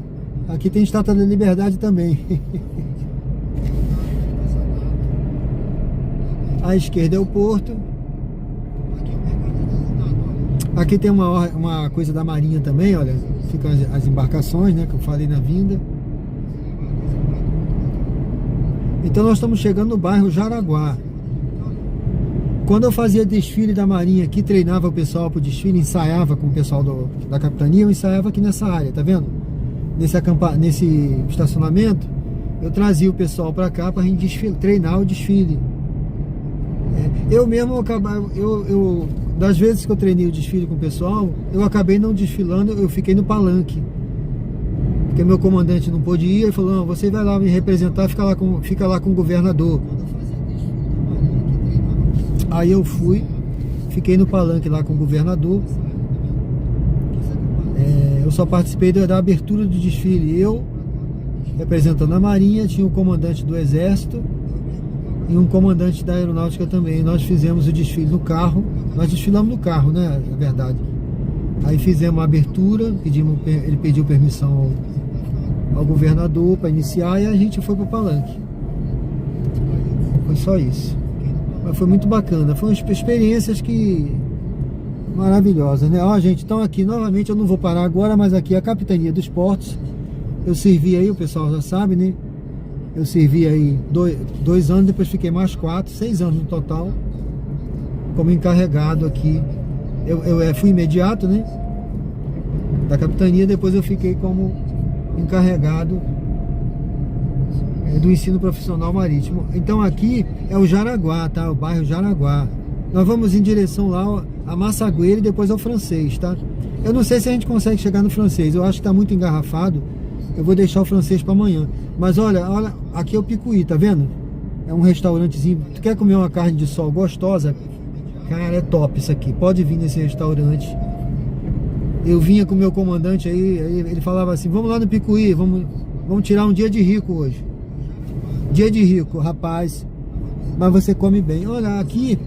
A: Aqui tem Estátua da Liberdade também. À esquerda é o porto. Aqui tem uma coisa da Marinha também, olha. Ficam as embarcações, né? Que eu falei na vinda. Então nós estamos chegando no bairro Jaraguá. Quando eu fazia desfile da Marinha aqui, treinava o pessoal para o desfile, ensaiava com o pessoal da capitania, eu ensaiava aqui nessa área, tá vendo? Nesse estacionamento, eu trazia o pessoal para cá para a gente treinar o desfile. Eu mesmo, das vezes que eu treinei o desfile com o pessoal, eu acabei não desfilando, eu fiquei no palanque. Porque meu comandante não pôde ir, ele falou, não, você vai lá me representar, fica lá com o governador. Aí eu fui, fiquei no palanque lá com o governador. Eu só participei da abertura do desfile. Eu, representando a Marinha, tinha o comandante do Exército e um comandante da Aeronáutica também. Nós fizemos o desfile no carro. Nós desfilamos no carro, né? Na verdade. Aí fizemos a abertura, ele pediu permissão ao governador para iniciar e a gente foi para o palanque. Foi só isso. Mas foi muito bacana. Foram experiências que Maravilhosa, né? Ó, gente, então aqui novamente eu não vou parar agora, mas aqui é a Capitania dos Portos. Eu servi aí, o pessoal já sabe, né? Eu servi aí 2 anos, depois fiquei mais 4, 6 anos no total, como encarregado aqui. Eu fui imediato, né? Da capitania, depois eu fiquei como encarregado do ensino profissional marítimo. Então aqui é o Jaraguá, tá? O bairro Jaraguá. Nós vamos em direção lá a Massagueira e depois ao Francês, tá? Eu não sei se a gente consegue chegar no Francês. Eu acho que tá muito engarrafado. Eu vou deixar o Francês para amanhã. Mas olha, aqui é o Picuí, tá vendo? É um restaurantezinho. Tu quer comer uma carne de sol gostosa? Cara, é top isso aqui. Pode vir nesse restaurante. Eu vinha com o meu comandante aí ele falava assim: vamos lá no Picuí, vamos tirar um dia de rico hoje. Dia de rico, rapaz. Mas você come bem. Olha, aqui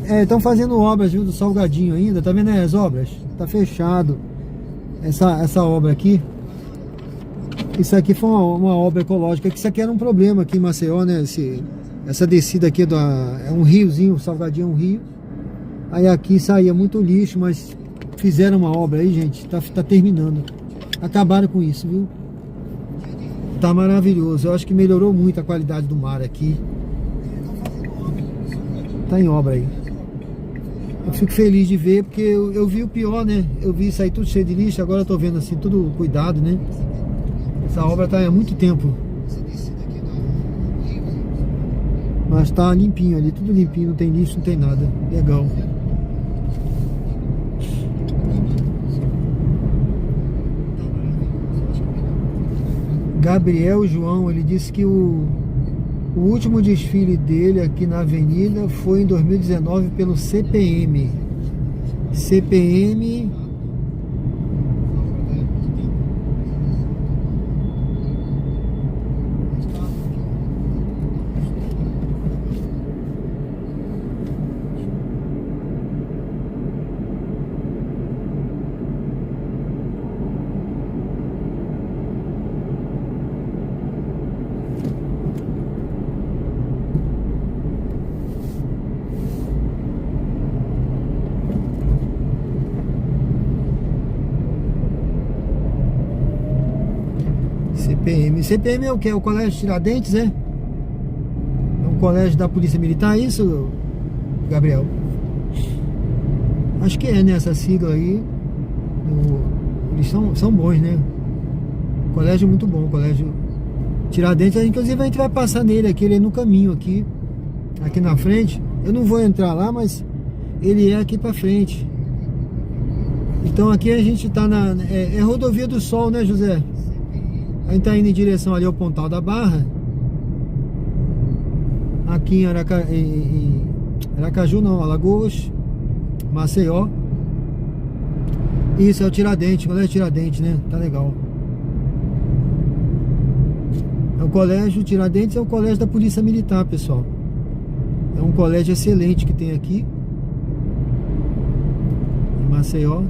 A: estão fazendo obras, viu, do Salgadinho ainda. Tá vendo aí as obras? Tá fechado essa obra aqui. Isso aqui foi uma obra ecológica, que isso aqui era um problema aqui em Maceió, né? Essa descida aqui é um riozinho, o Salgadinho é um rio. Aí aqui saía muito lixo, mas fizeram uma obra aí, gente, tá terminando. Acabaram com isso, viu? Tá maravilhoso. Eu acho que melhorou muito a qualidade do mar aqui. Tá em obra aí. Eu fico feliz de ver, porque eu vi o pior, né? Eu vi isso aí tudo cheio de lixo, agora eu tô vendo assim, tudo cuidado, né? Essa obra tá há muito tempo. Mas tá limpinho ali, tudo limpinho, não tem lixo, não tem nada. Legal. Gabriel João, ele disse que o último desfile dele aqui na avenida foi em 2019 pelo CPM. CPM... CPM é o que? É o Colégio Tiradentes, é? É um colégio da Polícia Militar, é isso, Gabriel? Acho que é, né? Essa sigla aí. Eles são bons, né? Colégio muito bom, colégio Tiradentes. Inclusive a gente vai passar nele aqui, ele é no caminho aqui na frente. Eu não vou entrar lá, mas ele é aqui pra frente. Então aqui a gente tá é Rodovia do Sol, né, José? A gente tá indo em direção ali ao Pontal da Barra. Aqui em Aracaju não, Alagoas, Maceió. Isso é o Tiradentes, colégio Tiradentes, né? Tá legal. É o colégio Tiradentes, é o colégio da Polícia Militar, pessoal. É um colégio excelente que tem aqui em Maceió.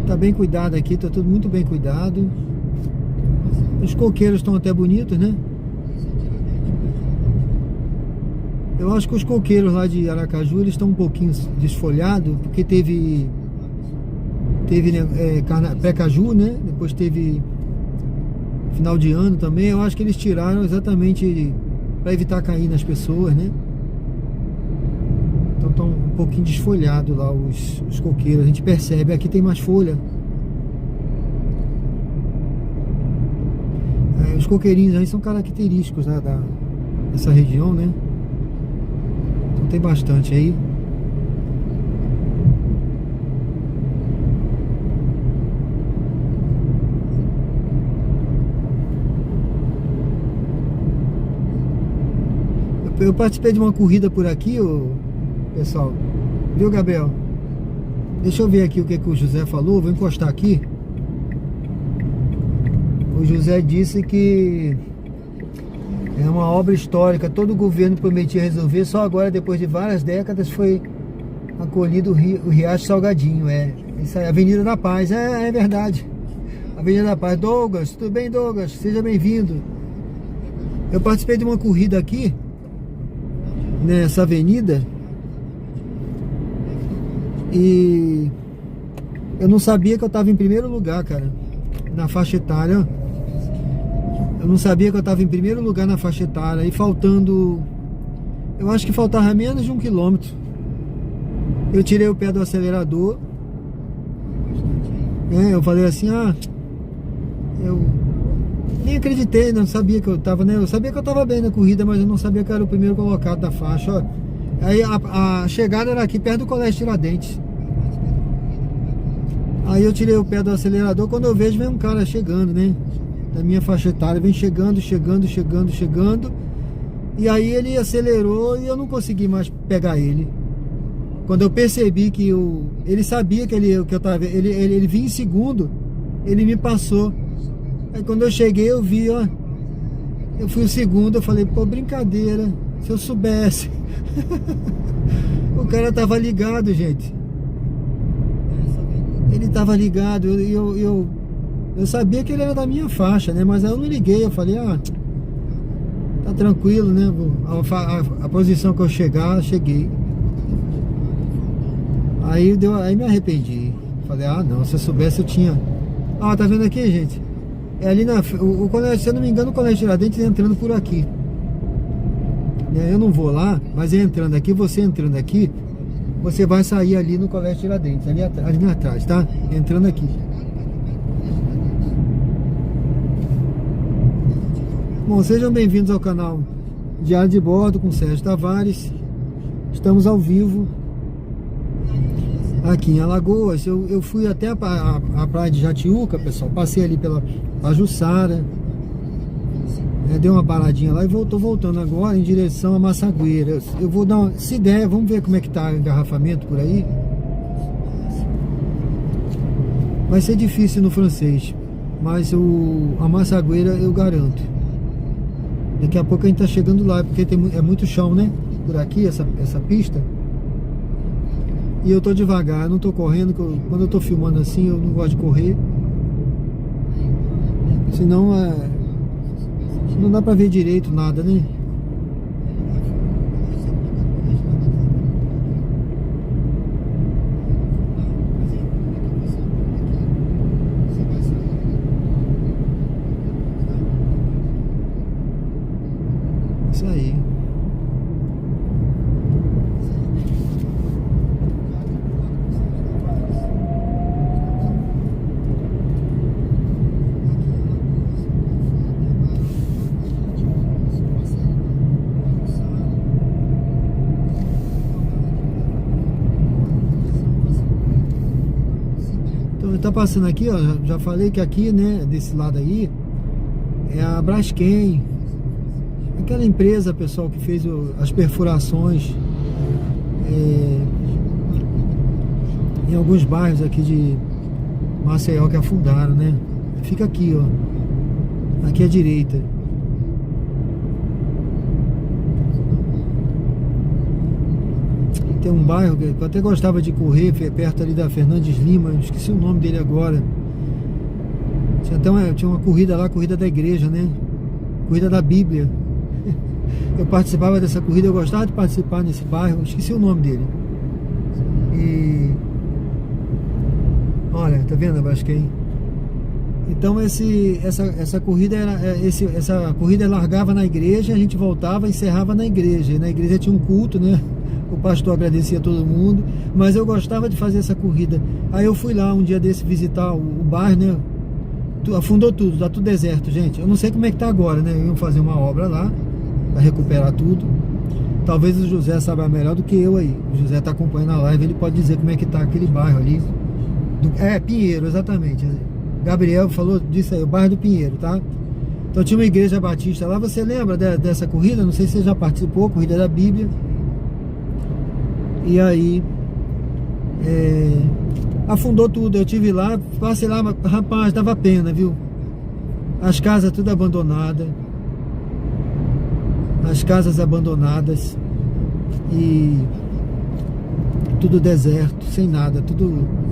A: Tá bem cuidado aqui, tá tudo muito bem cuidado. Os coqueiros estão até bonitos, né? Eu acho que os coqueiros lá de Aracaju, eles estão um pouquinho desfolhados, porque teve pré-caju, né? Depois teve final de ano também. Eu acho que eles tiraram exatamente para evitar cair nas pessoas, né? Então estão um pouquinho desfolhados lá os coqueiros. A gente percebe, aqui tem mais folha. Os coqueirinhos aí são característicos, né, dessa região, né? Então tem bastante aí. Eu participei de uma corrida por aqui, pessoal. Viu, Gabriel? Deixa eu ver aqui o que o José falou. Vou encostar aqui. O José disse que é uma obra histórica. Todo o governo prometia resolver. Só agora, depois de várias décadas, foi acolhido o Riacho Salgadinho. É isso aí, Avenida da Paz. É verdade. Avenida da Paz. Douglas, tudo bem, Douglas? Seja bem-vindo. Eu participei de uma corrida aqui nessa avenida e eu não sabia que eu estava em primeiro lugar, cara, na faixa etária. Eu não sabia que eu estava em primeiro lugar na faixa etária e faltando, eu acho que faltava menos de 1 quilômetro. Eu tirei o pé do acelerador. Eu falei assim, eu nem acreditei, não sabia que eu tava, né? Eu sabia que eu tava bem na corrida, mas eu não sabia que eu era o primeiro colocado da faixa, ó. Aí a chegada era aqui perto do Colégio Tiradentes. Aí eu tirei o pé do acelerador, quando eu vejo vem um cara chegando, né? Da minha faixa etária, vem chegando. E aí ele acelerou e eu não consegui mais pegar ele. Quando eu percebi que ele sabia que ele vinha em segundo, ele me passou. Aí quando eu cheguei eu vi, ó, eu fui o segundo, eu falei, pô, brincadeira, se eu soubesse. O cara tava ligado, gente. Ele tava ligado, eu sabia que ele era da minha faixa, né? Mas aí eu não liguei, eu falei, tá tranquilo, né? A posição que eu cheguei. Aí me arrependi. Falei, não, se eu soubesse eu tinha. Tá vendo aqui, gente? É ali o colégio, se eu não me engano, o Colégio Tiradentes é entrando por aqui. Eu não vou lá, mas entrando aqui, você entrando aqui, você vai sair ali no Colégio Tiradentes, ali atrás, tá? Entrando aqui. Bom, sejam bem-vindos ao canal Diário de Bordo com Sérgio Tavares. Estamos ao vivo aqui em Alagoas. Eu fui até a praia de Jatiuca, pessoal. Passei ali pela Jussara, dei uma paradinha lá e tô voltando agora em direção a Massagueira. Eu vou dar se der, vamos ver como é que tá o engarrafamento por aí. Vai ser difícil no francês, mas a Massagueira eu garanto. Daqui a pouco a gente tá chegando lá, porque é muito chão, né? Por aqui, essa pista. E eu tô devagar, eu não tô correndo. Quando eu tô filmando assim, eu não gosto de correr. Senão não dá pra ver direito nada, né? Isso aí. Tá passando aqui, ó, já falei que aqui, né, desse lado aí é a Braskem, aquela empresa, pessoal, que fez as perfurações em alguns bairros aqui de Maceió que afundaram, né? Fica aqui, ó, aqui à direita. Tem um bairro que eu até gostava de correr, perto ali da Fernandes Lima, esqueci o nome dele agora. Tinha uma corrida lá, corrida da igreja, né? Corrida da Bíblia. Eu participava dessa corrida, eu gostava de participar nesse bairro, esqueci o nome dele. E olha, tá vendo a Braskem? Então essa corrida essa corrida largava na igreja, a gente voltava e encerrava na igreja. E na igreja tinha um culto, né? O pastor agradecia a todo mundo, mas eu gostava de fazer essa corrida. Aí eu fui lá um dia desse visitar o bairro, né? Afundou tudo, tá tudo deserto, gente. Eu não sei como é que tá agora, né? Iam fazer uma obra lá para recuperar tudo. Talvez o José saiba melhor do que eu aí. O José tá acompanhando a live, ele pode dizer como é que tá aquele bairro ali. Pinheiro, exatamente. Gabriel falou disso aí, o bairro do Pinheiro, tá? Então tinha uma igreja batista lá, você lembra dessa corrida? Não sei se você já participou, corrida da Bíblia. E aí afundou tudo. Eu tive lá, passei lá, rapaz, dava pena, viu? As casas tudo abandonadas. As casas abandonadas. E tudo deserto, sem nada, tudo.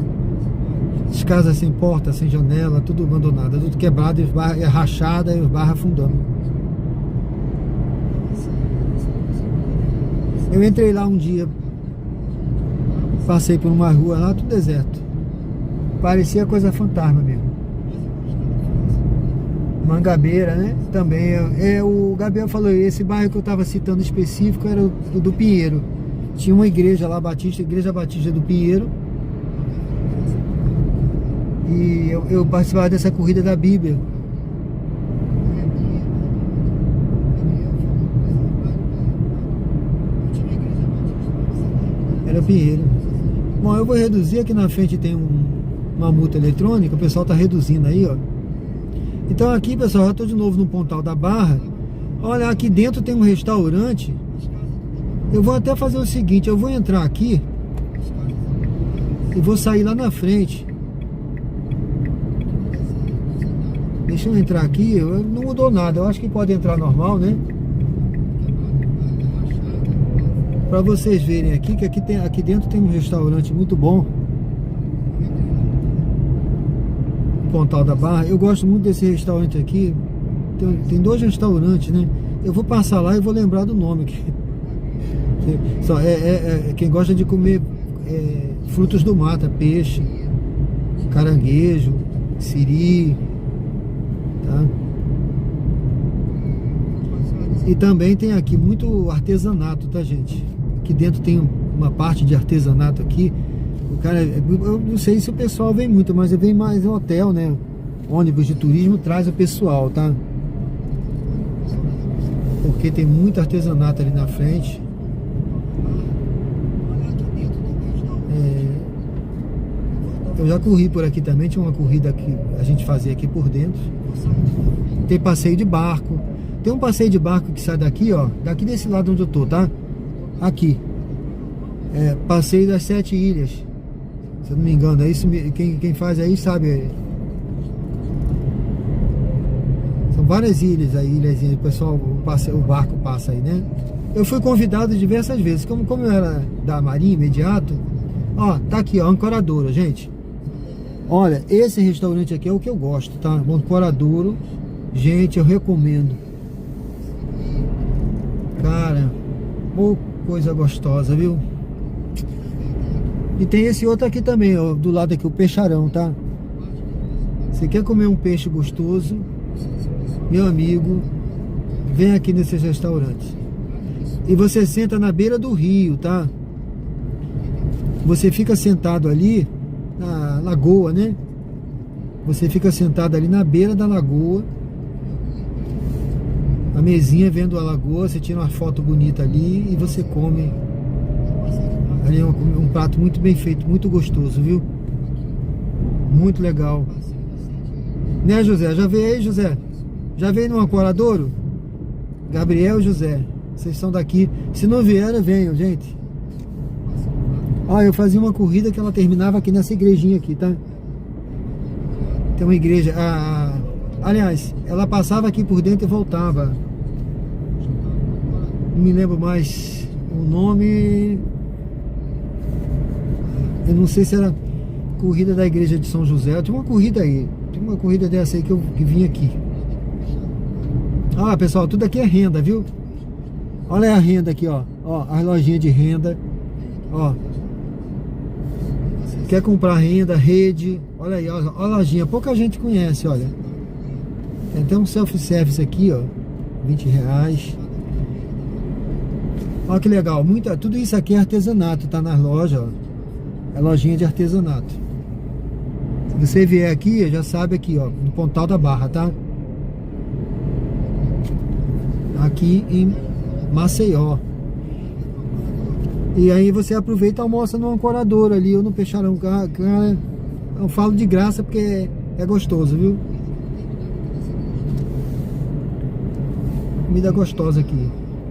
A: As casas sem porta, sem janela, tudo abandonado, tudo quebrado, rachada e os barros afundando. Eu entrei lá um dia, passei por uma rua lá, tudo deserto. Parecia coisa fantasma mesmo. Mangabeira, né? Também. O Gabriel falou, esse bairro que eu estava citando específico era o do Pinheiro. Tinha uma igreja lá, Batista, Igreja Batista do Pinheiro. E eu participava dessa corrida da Bíblia. Era Pinheiro. Bom, eu vou reduzir. Aqui na frente tem uma multa eletrônica. O pessoal está reduzindo aí, ó. Então aqui, pessoal, eu estou de novo no Pontal da Barra. Olha, aqui dentro tem um restaurante. Eu vou até fazer o seguinte, eu vou entrar aqui e vou sair lá na frente. Deixa eu entrar aqui, não mudou nada, eu acho que pode entrar normal, né? Para vocês verem aqui, que aqui dentro tem um restaurante muito bom. Pontal da Barra, eu gosto muito desse restaurante aqui. Tem dois restaurantes, né? Eu vou passar lá e vou lembrar do nome aqui. Quem gosta de comer frutos do mar, peixe, caranguejo, siri, tá? E também tem aqui muito artesanato, tá, gente? Aqui dentro tem uma parte de artesanato aqui. O cara, eu não sei se o pessoal vem muito, mas vem mais em hotel, né? Ônibus de turismo traz o pessoal, tá? Porque tem muito artesanato ali na frente. Eu já corri por aqui também, tinha uma corrida que a gente fazia aqui por dentro. Tem passeio de barco. Tem um passeio de barco que sai daqui, ó. Daqui desse lado onde eu tô, tá? Aqui. Passeio das 7 ilhas. Se eu não me engano, é isso. Quem faz aí sabe. São várias ilhas aí, ilhazinhas. O pessoal, o barco passa aí, né? Eu fui convidado diversas vezes. Como eu era da Marinha imediato. Ó, tá aqui, ó, Ancoradouro, gente. Olha, esse restaurante aqui é o que eu gosto, tá? Ancoradouro. Gente, eu recomendo. Cara, coisa gostosa, viu? E tem esse outro aqui também, ó, do lado aqui, o Peixarão, tá? Você quer comer um peixe gostoso? Meu amigo, vem aqui nesses restaurantes. E você senta na beira do rio, tá? Você fica sentado ali na lagoa, né? Você fica sentado ali na beira da lagoa. A mesinha vendo a lagoa, você tira uma foto bonita ali e você come. Ali é um prato muito bem feito, muito gostoso, viu? Muito legal. Né, José? Já veio aí, José? Já veio no Ancoradouro? Gabriel e José, vocês são daqui. Se não vieram, venham, gente. Ó, eu fazia uma corrida que ela terminava aqui nessa igrejinha aqui, tá? Tem uma igreja. Aliás, ela passava aqui por dentro e voltava. Não me lembro mais o nome. Eu não sei se era corrida da igreja de São José. Tinha uma corrida aí. Tinha uma corrida dessa aí que vim aqui. Ah, pessoal, tudo aqui é renda, viu? Olha a renda aqui, ó. Ó, as lojinhas de renda. Ó. Quer comprar renda, rede. Olha aí, ó, a lojinha. Pouca gente conhece, olha. Tem até um self-service aqui, ó. R$20. Olha que legal. Tudo isso aqui é artesanato, tá nas lojas, ó. É lojinha de artesanato. Se você vier aqui, já sabe aqui, ó. No Pontal da Barra, tá? Aqui em Maceió. E aí você aproveita e almoça no Ancoradouro ali ou no Peixarão. Cara, eu falo de graça porque é gostoso, viu? Comida gostosa aqui.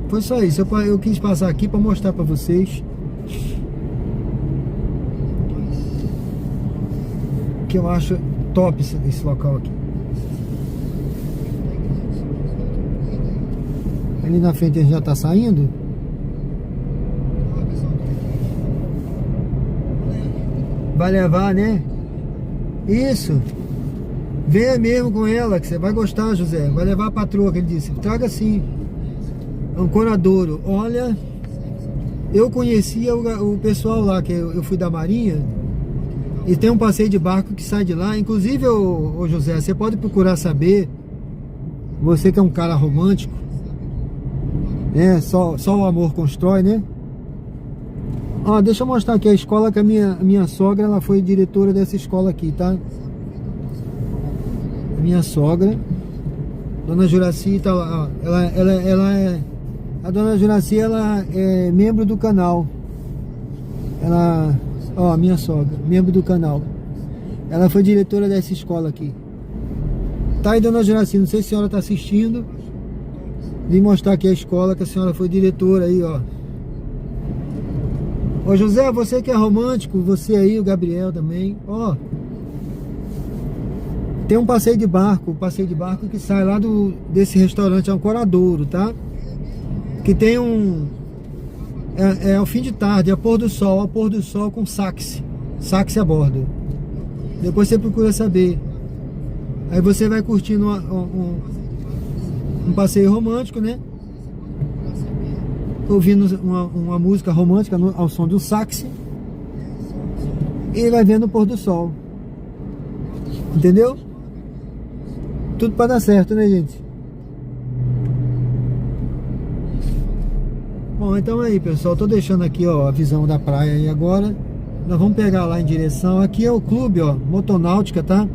A: Foi só isso, eu quis passar aqui para mostrar para vocês que eu acho top esse local aqui. Ali na frente ele já tá saindo. Vai levar, né? Isso. Venha mesmo com ela, que você vai gostar, José. Vai levar a patroa, que ele disse. Traga sim. Ancoradouro. Olha, eu conhecia o pessoal lá, que eu fui da Marinha. E tem um passeio de barco que sai de lá. Inclusive, ô José, você pode procurar saber. Você que é um cara romântico, né? Só o amor constrói, né? Ó, deixa eu mostrar aqui a escola que a minha sogra, ela foi diretora dessa escola aqui, tá? A minha sogra, Dona Juraci, tá lá, ó, ela é... A Dona Juraci, ela é membro do canal. Ela... Ó, minha sogra, membro do canal. Ela foi diretora dessa escola aqui. Tá aí, Dona Juraci, não sei se a senhora tá assistindo. Vim mostrar aqui a escola que a senhora foi diretora aí, ó. Ô José, você que é romântico, você aí, o Gabriel também, ó. Tem um passeio de barco que sai lá desse restaurante Ancoradouro, tá? Que tem um... É ao fim de tarde, ao pôr do sol com saxe a bordo. Depois você procura saber. Aí você vai curtindo um passeio romântico, né? Ouvindo uma música romântica ao som do saxe. E vai vendo o pôr do sol. Entendeu? Tudo para dar certo, né, gente? Bom, então aí, pessoal, tô deixando aqui, ó, a visão da praia aí agora. Nós vamos pegar lá em direção. Aqui é o clube, ó, Motonáutica, tá?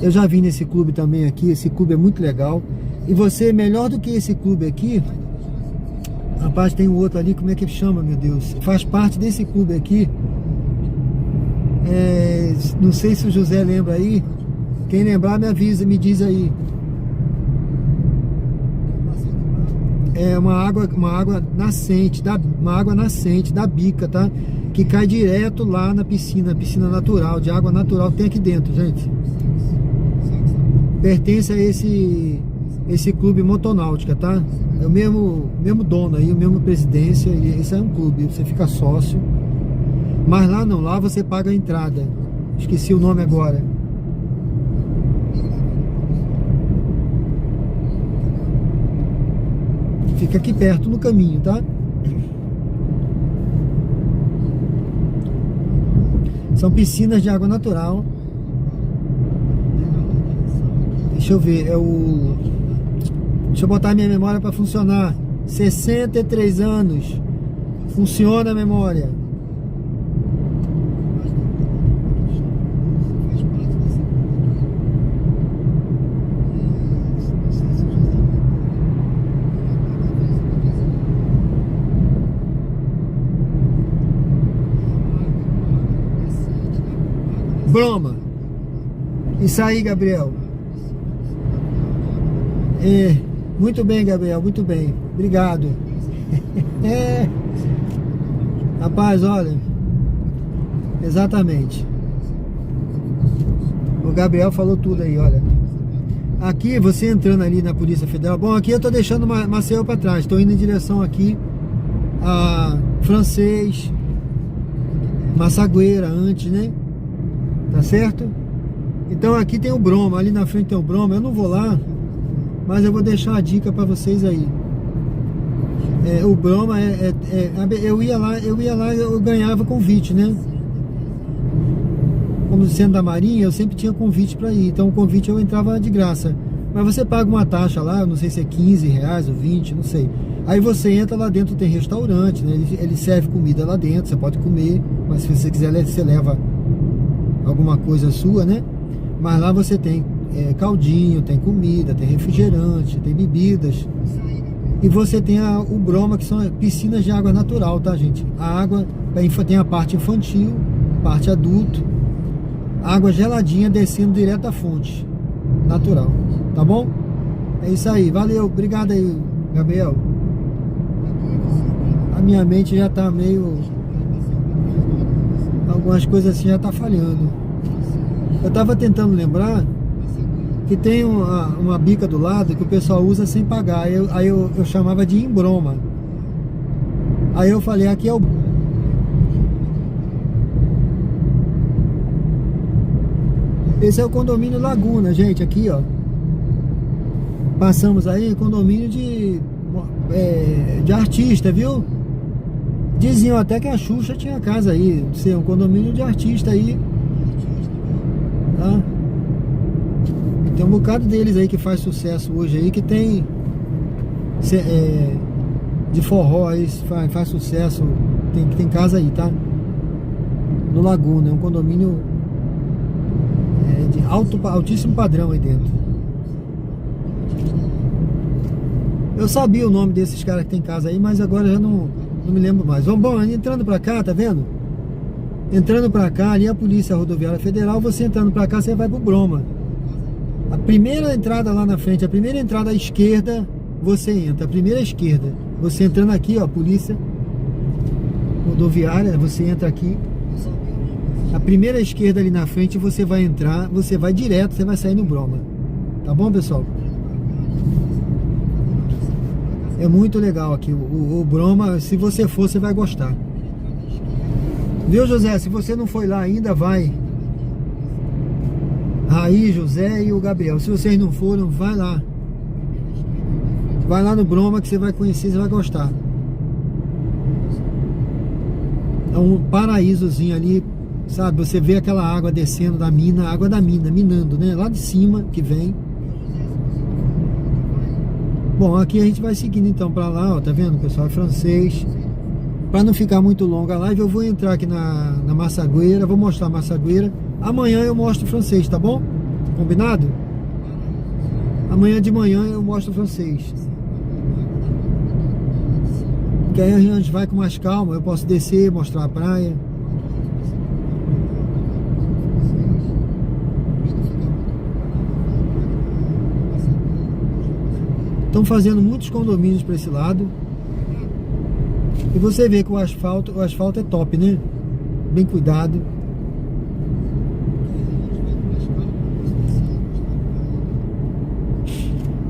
A: Eu já vim nesse clube também aqui. Esse clube é muito legal. E você, melhor do que esse clube aqui, rapaz, tem um outro ali, como é que chama, meu Deus? Faz parte desse clube aqui. Não sei se o José lembra aí. Quem lembrar me avisa, me diz aí. É uma água nascente, uma água nascente da bica, tá? Que cai direto lá na piscina natural, de água natural que tem aqui dentro, gente. Pertence a esse clube Motonáutica, tá? É o mesmo dono aí, o mesmo presidência. Esse é um clube, você fica sócio. Mas lá não, lá você paga a entrada. Esqueci o nome agora. Fica aqui perto no caminho, tá? São piscinas de água natural. Deixa eu ver, deixa eu botar a minha memória para funcionar. 63 anos. Funciona a memória. Broma. Isso aí, Gabriel. Muito bem, Gabriel, muito bem. Obrigado. Rapaz, olha. Exatamente. O Gabriel falou tudo aí, olha. Aqui, você entrando ali na Polícia Federal. Bom, aqui eu tô deixando Maceió para trás. Tô indo em direção aqui a Francês, Massagueira antes, né? Tá certo? Então aqui tem o Broma, ali na frente tem o Broma. Eu não vou lá, mas eu vou deixar a dica para vocês aí. O Broma eu ia lá, eu ganhava convite, né? Como sendo da Marinha, eu sempre tinha convite para ir. Então o convite eu entrava de graça. Mas você paga uma taxa lá, eu não sei se é 15 reais ou 20, não sei. Aí você entra lá dentro, tem restaurante, né? Ele serve comida lá dentro, você pode comer. Mas se você quiser, você leva alguma coisa sua, né? Mas lá você tem caldinho, tem comida, tem refrigerante, tem bebidas. E você tem o Broma, que são piscinas de água natural, tá, gente? A água tem a parte infantil, parte adulto, água geladinha descendo direto da fonte natural, tá bom? É isso aí, valeu, obrigado aí, Gabriel. A minha mente já tá meio... algumas coisas assim já tá falhando. Eu tava tentando lembrar que tem uma bica do lado que o pessoal usa sem pagar. Aí eu chamava de Embroma. Aí eu falei, aqui é o... Esse é o condomínio Laguna, gente, aqui, ó. Passamos aí, condomínio de artista, viu? Diziam até que a Xuxa tinha casa aí, ser um condomínio de artista aí, tá? Tem um bocado deles aí que faz sucesso hoje aí, que tem de forró aí, faz sucesso, tem casa aí, tá? No Laguna, é um condomínio de altíssimo padrão aí dentro. Eu sabia o nome desses caras que tem casa aí, mas agora já não me lembro mais. Bom, entrando pra cá, tá vendo? Entrando pra cá, ali a Polícia Rodoviária Federal, você entrando pra cá, você vai pro Broma. A primeira entrada lá na frente, a primeira entrada à esquerda, você entra. A primeira esquerda. Você entrando aqui, ó, Polícia Rodoviária, você entra aqui. A primeira esquerda ali na frente, você vai entrar, você vai direto, você vai sair no Broma. Tá bom, pessoal? É muito legal aqui, o Broma, se você for, você vai gostar. Viu, José? Se você não foi lá ainda, vai. Raí, José e o Gabriel. Se vocês não foram, vai lá. Vai lá no Broma que você vai conhecer, você vai gostar. É um paraísozinho ali, sabe? Você vê aquela água descendo da mina, água da mina, minando, né? Lá de cima que vem. Bom, aqui a gente vai seguindo então pra lá, ó, tá vendo, pessoal? É francês. Pra não ficar muito longa a live, eu vou entrar aqui na Massagueira, vou mostrar a Massagueira. Amanhã eu mostro o francês, tá bom? Combinado? Amanhã de manhã eu mostro o francês. Porque aí a gente vai com mais calma, eu posso descer, mostrar a praia. Estão fazendo muitos condomínios para esse lado. E você vê que o asfalto é top, né? Bem cuidado.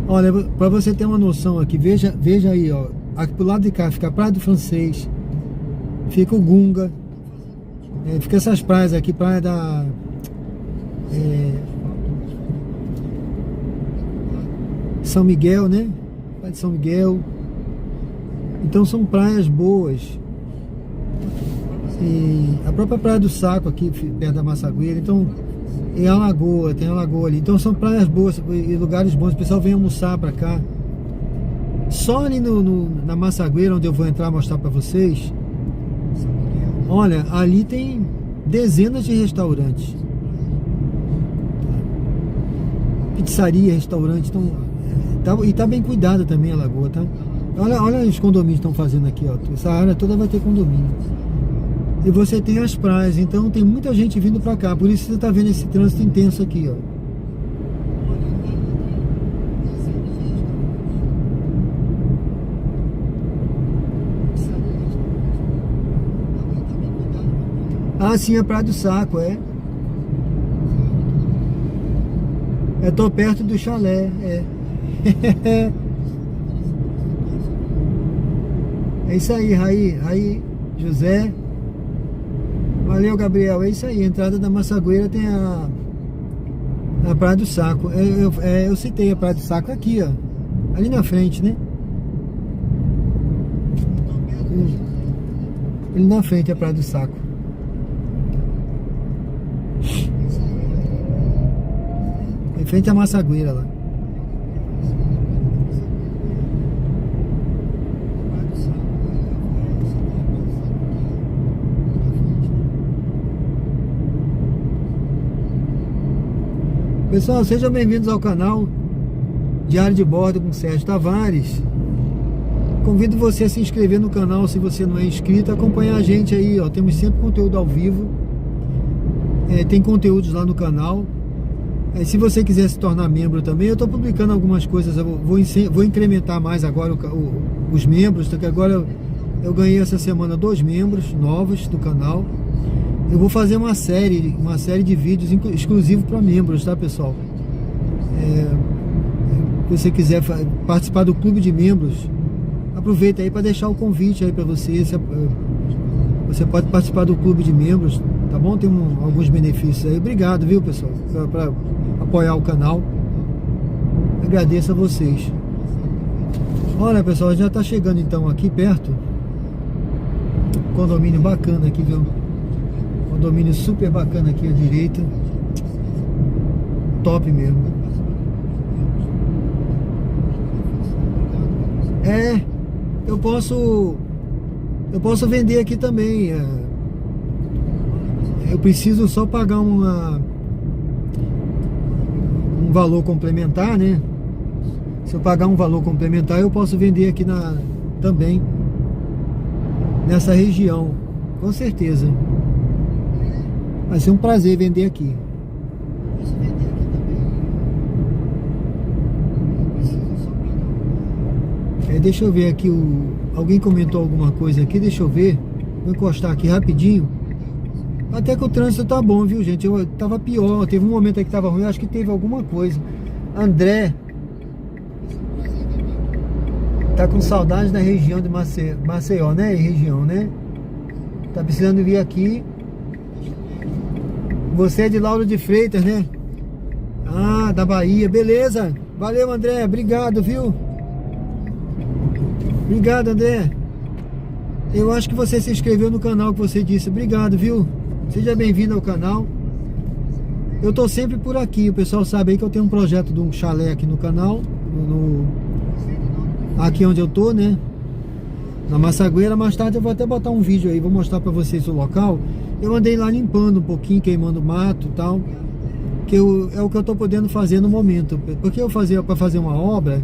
A: Olha, para você ter uma noção aqui, veja aí, ó. Aqui pro lado de cá fica a Praia do Francês, fica o Gunga, fica essas praias aqui, praia da São Miguel, né? Praia de São Miguel. Então são praias boas. E a própria Praia do Saco aqui, perto da Massagueira. Então, e a Lagoa, tem a Lagoa ali. Então são praias boas e lugares bons. O pessoal vem almoçar pra cá. Só ali na Massagueira, onde eu vou entrar mostrar pra vocês. Olha, ali tem dezenas de restaurantes. Pizzaria, restaurante. Então, e tá bem cuidada também a lagoa, tá? Olha os condomínios que estão fazendo aqui, ó. Essa área toda vai ter condomínio. E você tem as praias, então tem muita gente vindo pra cá. Por isso você tá vendo esse trânsito intenso aqui, ó. Ah, sim, a Praia do Saco, é. Eu tô perto do chalé, é. É isso aí, Raí, José. Valeu, Gabriel. É isso aí, a entrada da Massagueira tem a Praia do Saco. Eu citei a Praia do Saco aqui, ó. Ali na frente, né? Ali na frente é a Praia do Saco. Em frente à Massagueira lá. Pessoal, sejam bem-vindos ao canal Diário de Bordo com Sérgio Tavares. Convido você a se inscrever no canal se você não é inscrito, acompanhar a gente aí, ó. Temos sempre conteúdo ao vivo. Tem conteúdos lá no canal. Se você quiser se tornar membro também, eu estou publicando algumas coisas. Eu vou incrementar mais agora os membros, porque agora eu ganhei essa semana 2 membros novos do canal. Eu vou fazer uma série de vídeos exclusivos para membros, tá, pessoal? Se você quiser participar do clube de membros, aproveita aí para deixar o convite aí para você. Você pode participar do clube de membros, tá bom? Tem alguns benefícios aí. Obrigado, viu, pessoal, para apoiar o canal. Agradeço a vocês. Olha, pessoal, já tá chegando então aqui perto. Condomínio bacana aqui, viu? Condomínio super bacana aqui à direita. Top mesmo. Eu posso vender aqui também. Eu preciso só pagar um valor complementar, né? Se eu pagar um valor complementar, eu posso vender aqui também nessa região, com certeza. Vai ser um prazer vender aqui. Deixa eu ver aqui, alguém comentou alguma coisa aqui, deixa eu ver. Vou encostar aqui rapidinho. Até que o trânsito tá bom, viu, gente? Tava pior, teve um momento aí que tava ruim, acho que teve alguma coisa. André tá com saudade da região de Maceió, né? Região, né? Tá precisando vir aqui. Você é de Lauro de Freitas, né? Ah, da Bahia, beleza. Valeu, André, obrigado, viu? Obrigado, André. Eu acho que você se inscreveu no canal que você disse. Obrigado, viu? Seja bem-vindo ao canal. Eu tô sempre por aqui. O pessoal sabe aí que eu tenho um projeto de um chalé aqui no canal. Aqui onde eu tô, né? Na Massagueira. Mais tarde eu vou até botar um vídeo aí. Vou mostrar pra vocês o local. Eu andei lá limpando um pouquinho, queimando mato e tal. Que é o que eu tô podendo fazer no momento. Porque pra fazer uma obra...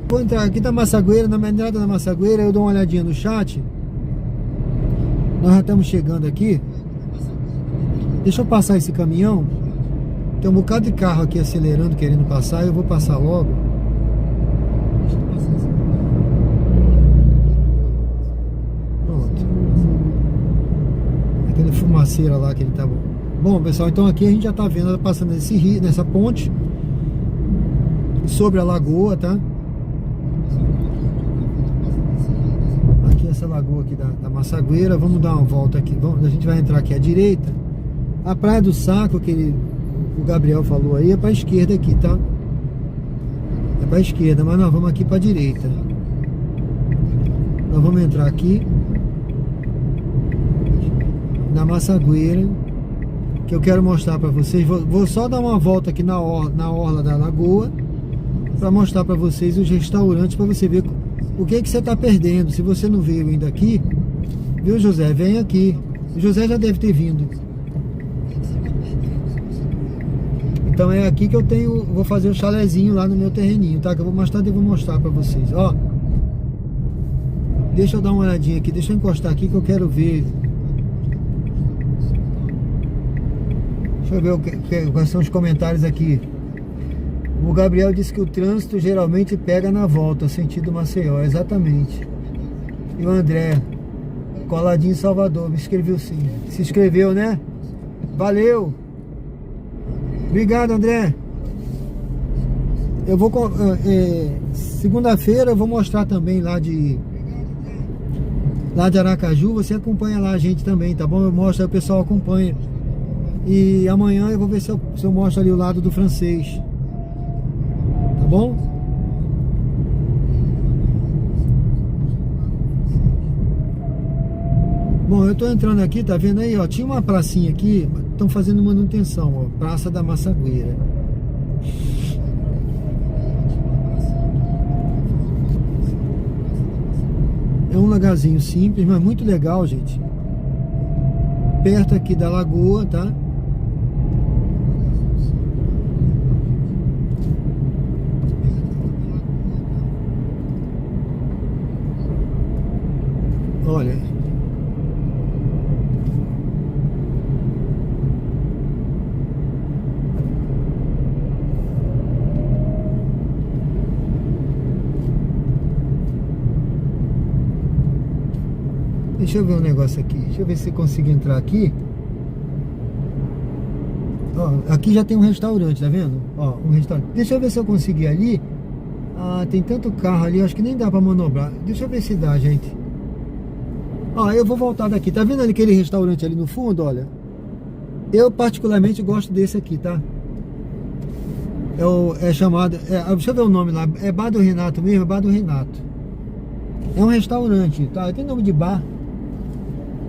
A: Vou entrar aqui na Massagueira, na entrada da Massagueira, eu dou uma olhadinha no chat. Nós já estamos chegando aqui. Deixa eu passar esse caminhão. Tem um bocado de carro aqui acelerando, querendo passar. Eu vou passar logo. Pronto. Aquele fumaceira lá que ele tá bom. Bom, pessoal, então aqui a gente já tá vendo ela passando nesse rio, nessa ponte sobre a lagoa, tá? Essa lagoa aqui da Massagueira. Vamos dar uma volta aqui. A gente vai entrar aqui à direita. A Praia do Saco, que o Gabriel falou aí, é para a esquerda aqui, tá? É para a esquerda, mas nós vamos aqui para a direita. Nós vamos entrar aqui na Massagueira, que eu quero mostrar para vocês. Vou só dar uma volta aqui na orla da lagoa para mostrar para vocês os restaurantes, para você ver o que você está perdendo. Se você não veio ainda aqui, viu, José? Vem aqui. O José já deve ter vindo. Então é aqui que eu vou fazer o chalezinho lá no meu terreninho, tá? Que eu vou mais tarde, eu vou mostrar para vocês. Ó, deixa eu dar uma olhadinha aqui. Deixa eu encostar aqui que eu quero ver. Deixa eu ver quais são os comentários aqui. O Gabriel disse que o trânsito geralmente pega na volta, sentido Maceió, exatamente. E o André, coladinho em Salvador, me inscreveu sim. Se inscreveu, né? Valeu! Obrigado, André! Eu vou... segunda-feira eu vou mostrar também lá de Aracaju. Você acompanha lá a gente também, tá bom? Eu mostro, aí o pessoal acompanha. E amanhã eu vou ver se eu mostro ali o lado do Francês. Bom? Bom, eu tô entrando aqui, tá vendo aí, ó, tinha uma pracinha aqui, estão fazendo manutenção, ó, Praça da Massagueira. É um lagarzinho simples, mas muito legal, gente. Perto aqui da lagoa, tá? Olha, Deixa eu ver um negócio aqui. Deixa eu ver se eu consigo entrar aqui. Ó, aqui já tem um restaurante, tá vendo? Ó, um restaurante. Deixa eu ver se eu consigo ir ali. Ah, tem tanto carro ali, acho que nem dá pra manobrar. Deixa eu ver se dá, gente. Ó, eu vou voltar daqui. Tá vendo ali aquele restaurante ali no fundo, olha? Eu particularmente gosto desse aqui, tá? É chamado... deixa eu ver o nome lá. É Bar do Renato mesmo? É Bar do Renato. É um restaurante, tá? Tem nome de bar.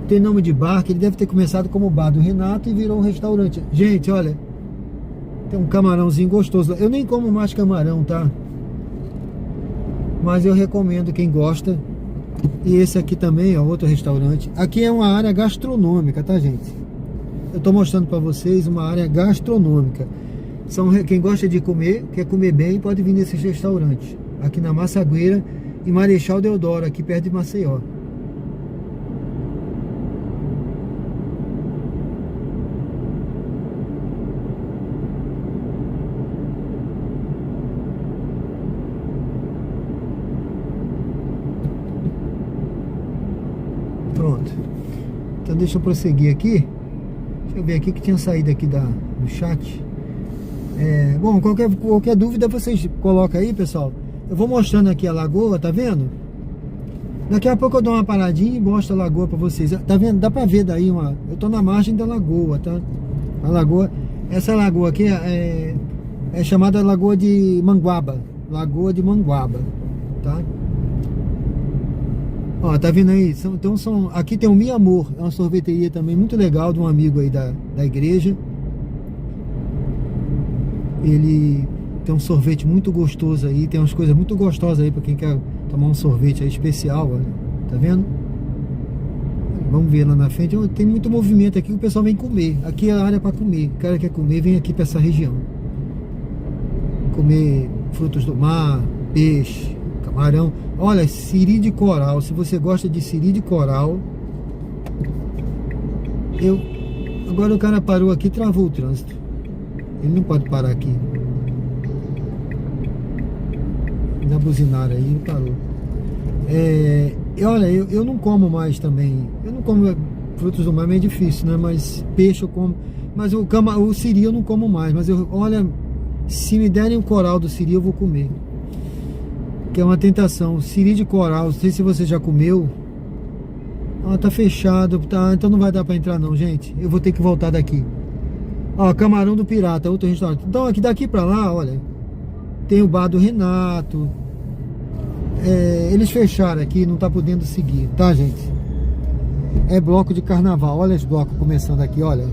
A: Tem nome de bar, que ele deve ter começado como Bar do Renato e virou um restaurante. Gente, olha, tem um camarãozinho gostoso. Eu nem como mais camarão, tá? Mas eu recomendo quem gosta. E esse aqui também, ó, outro restaurante. Aqui é uma área gastronômica, tá, gente? Eu tô mostrando pra vocês uma área gastronômica. Quem gosta de comer, quer comer bem, pode vir nesses restaurantes. Aqui na Massagueira e Marechal Deodoro, aqui perto de Maceió. Pronto. Então deixa eu prosseguir aqui. Deixa eu ver aqui que tinha saído aqui do chat. Bom, qualquer dúvida vocês colocam aí, pessoal. Eu vou mostrando aqui a lagoa, tá vendo? Daqui a pouco eu dou uma paradinha e mostro a lagoa pra vocês. Tá vendo? Dá pra ver daí uma... Eu tô na margem da lagoa, tá? A lagoa... Essa lagoa aqui é chamada Lagoa de Manguaba. Lagoa de Manguaba, tá? Ó, tá vendo aí? Aqui tem o Mi Amor. É uma sorveteria também muito legal de um amigo aí da igreja. Ele tem um sorvete muito gostoso aí. Tem umas coisas muito gostosas aí pra quem quer tomar um sorvete aí especial, olha. Tá vendo? Vamos ver lá na frente. Tem muito movimento aqui, o pessoal vem comer. Aqui é a área para comer. O cara quer comer, vem aqui para essa região. Comer frutos do mar, peixe, camarão. Olha, siri de coral. Se você gosta de siri de coral. Agora o cara parou aqui e travou o trânsito. Ele não pode parar aqui. Na buzinara aí, ele parou. Olha, eu não como mais também. Eu não como frutos do mar, meio difícil, né? Mas peixe eu como. Mas o siri eu não como mais. Mas olha, se me derem o coral do siri, eu vou comer. Que é uma tentação. Siri de coral, não sei se você já comeu. Ah, tá fechado. Tá, então não vai dar pra entrar não, gente. Eu vou ter que voltar daqui. Ó, Camarão do Pirata, outro restaurante. Então aqui daqui pra lá, olha, tem o Bar do Renato. Eles fecharam aqui, não tá podendo seguir, tá, gente? É bloco de carnaval. Olha os blocos começando aqui, olha.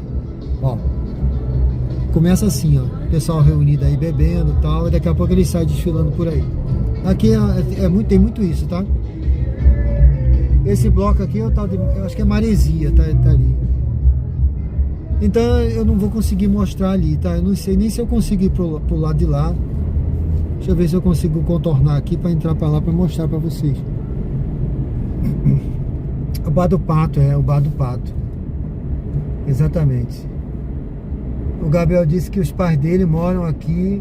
A: Ó, começa assim, ó, pessoal reunido aí bebendo e tal, e daqui a pouco eles saem desfilando por aí. Aqui tem muito isso, tá? Esse bloco aqui eu acho que é Maresia, tá ali. Então eu não vou conseguir mostrar ali, tá? Eu não sei nem se eu consigo ir pro lado de lá. Deixa eu ver se eu consigo contornar aqui para entrar para lá para mostrar para vocês. O Bar do Pato, o Bar do Pato. Exatamente. O Gabriel disse que os pais dele moram aqui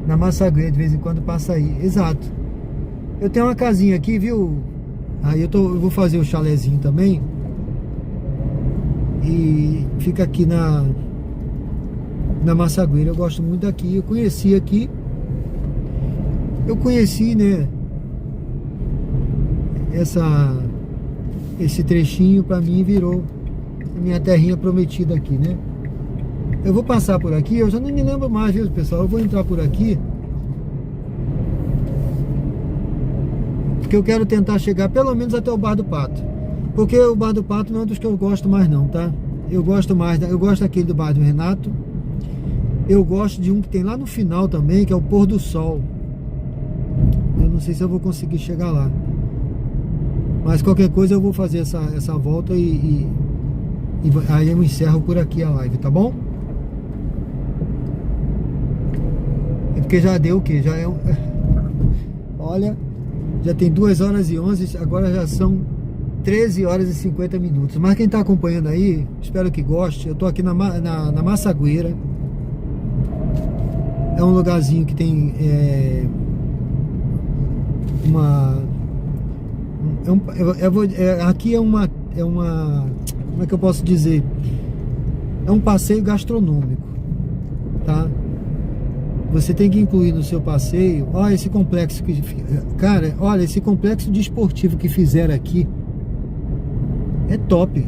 A: na Massagueira, de vez em quando passa aí. Exato. Eu tenho uma casinha aqui, viu? Aí eu vou fazer o chalezinho também. E fica aqui na Massagueira. Eu gosto muito daqui. Eu conheci aqui. Né? Esse trechinho pra mim virou a minha terrinha prometida aqui, né? Eu vou passar por aqui. Eu já não me lembro mais, viu, pessoal? Eu vou entrar por aqui. Porque eu quero tentar chegar pelo menos até o Bar do Pato. Porque o Bar do Pato não é dos que eu gosto mais não, tá? Eu gosto daquele do Bar do Renato. Eu gosto de um que tem lá no final também, que é o Pôr do Sol. Eu não sei se eu vou conseguir chegar lá. Mas qualquer coisa eu vou fazer essa volta e aí eu encerro por aqui a live, tá bom? É porque já deu o quê? Já é Olha, já tem 2h11, agora já são 13h50. Mas quem tá acompanhando aí, espero que goste. Eu tô aqui na Massagueira. É um lugarzinho que tem Aqui é uma, como é que eu posso dizer? É um passeio gastronômico, tá? Você tem que incluir no seu passeio, olha esse complexo que, cara, olha esse complexo desportivo que fizeram aqui, é top.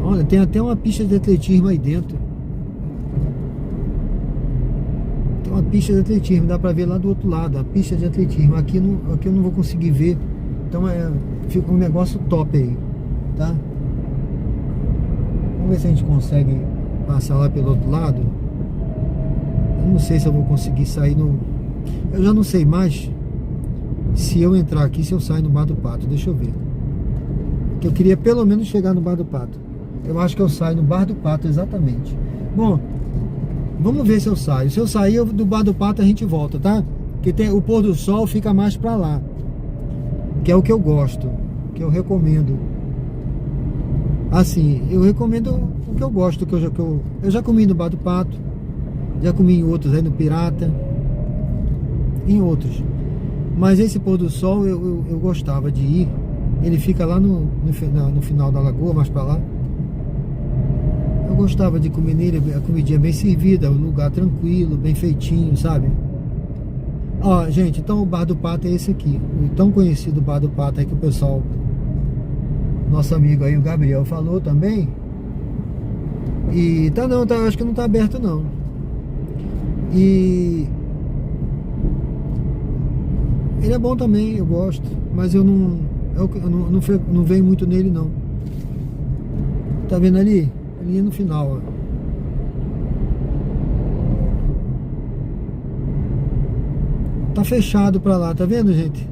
A: Olha, tem até uma pista de atletismo aí dentro. Tem uma pista de atletismo, dá pra ver lá do outro lado, a pista de atletismo. Aqui eu não vou conseguir ver, então fica um negócio top aí, tá? Vamos ver se a gente consegue passar lá pelo outro lado. Eu não sei se eu vou conseguir sair no... Eu já não sei mais se eu entrar aqui, se eu sair no Bar do Pato. Deixa eu ver. Que eu queria pelo menos chegar no Bar do Pato. Eu acho que eu saio no Bar do Pato, exatamente. Bom, vamos ver se eu saio. Se eu sair do Bar do Pato, a gente volta, tá? Porque tem, o pôr do sol fica mais pra lá, que é o que eu gosto, que eu recomendo. Assim, eu recomendo o que eu gosto, que eu já comi no Bar do Pato, já comi em outros aí, no Pirata, em outros. Mas esse pôr do sol eu gostava de ir. Ele fica lá no final da lagoa, mais pra lá. Eu gostava de comer nele, a comidinha bem servida, um lugar tranquilo, bem feitinho, sabe? Ó, gente, então o Bar do Pato é esse aqui, o tão conhecido Bar do Pato aí que o pessoal, nosso amigo aí, o Gabriel, falou também. E acho que não tá aberto não. E ele é bom também, eu gosto, mas eu não venho muito nele não. Tá vendo ali? Ali no final, ó. Tá fechado pra lá, tá vendo, gente?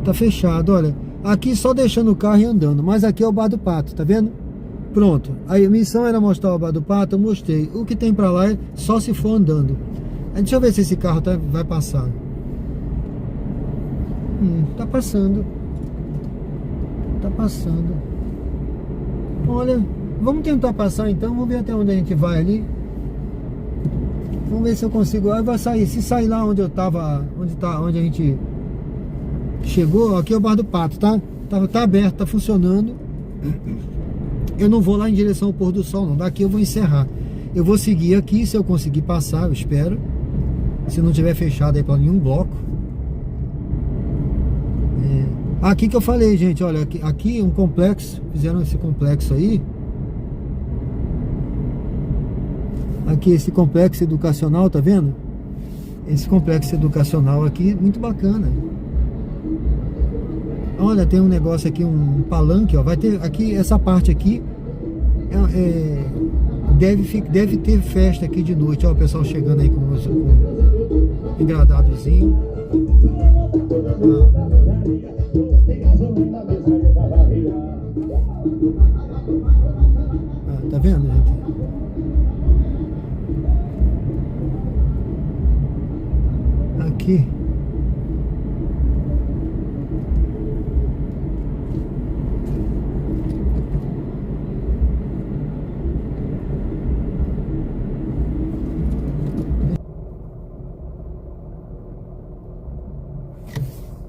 A: Tá fechado, olha. Aqui só deixando o carro e andando, mas aqui é o Bar do Pato, tá vendo? Pronto, a missão era mostrar o Bar do Pato, eu mostrei. O que tem pra lá é só se for andando. Deixa eu ver se esse carro vai passar. Tá passando. Tá passando. Olha, vamos tentar passar então. Vamos ver até onde a gente vai ali. Vamos ver se eu consigo. Aí vai sair. Se sair lá onde eu tava, onde a gente chegou, aqui é o Bar do Pato, tá? Tá aberto, tá funcionando. Eu não vou lá em direção ao pôr do sol não. Daqui eu vou encerrar. Eu vou seguir aqui, se eu conseguir passar, eu espero. Se não tiver fechado aí para nenhum bloco. Aqui que eu falei, gente, olha, aqui um complexo, fizeram esse complexo aí. Aqui esse complexo educacional, tá vendo? Esse complexo educacional aqui, muito bacana. Olha, tem um negócio aqui, um palanque, ó, vai ter aqui, essa parte aqui, deve ter festa aqui de noite, ó, o pessoal chegando aí com um engradadozinho. Tá vendo, gente? Aqui.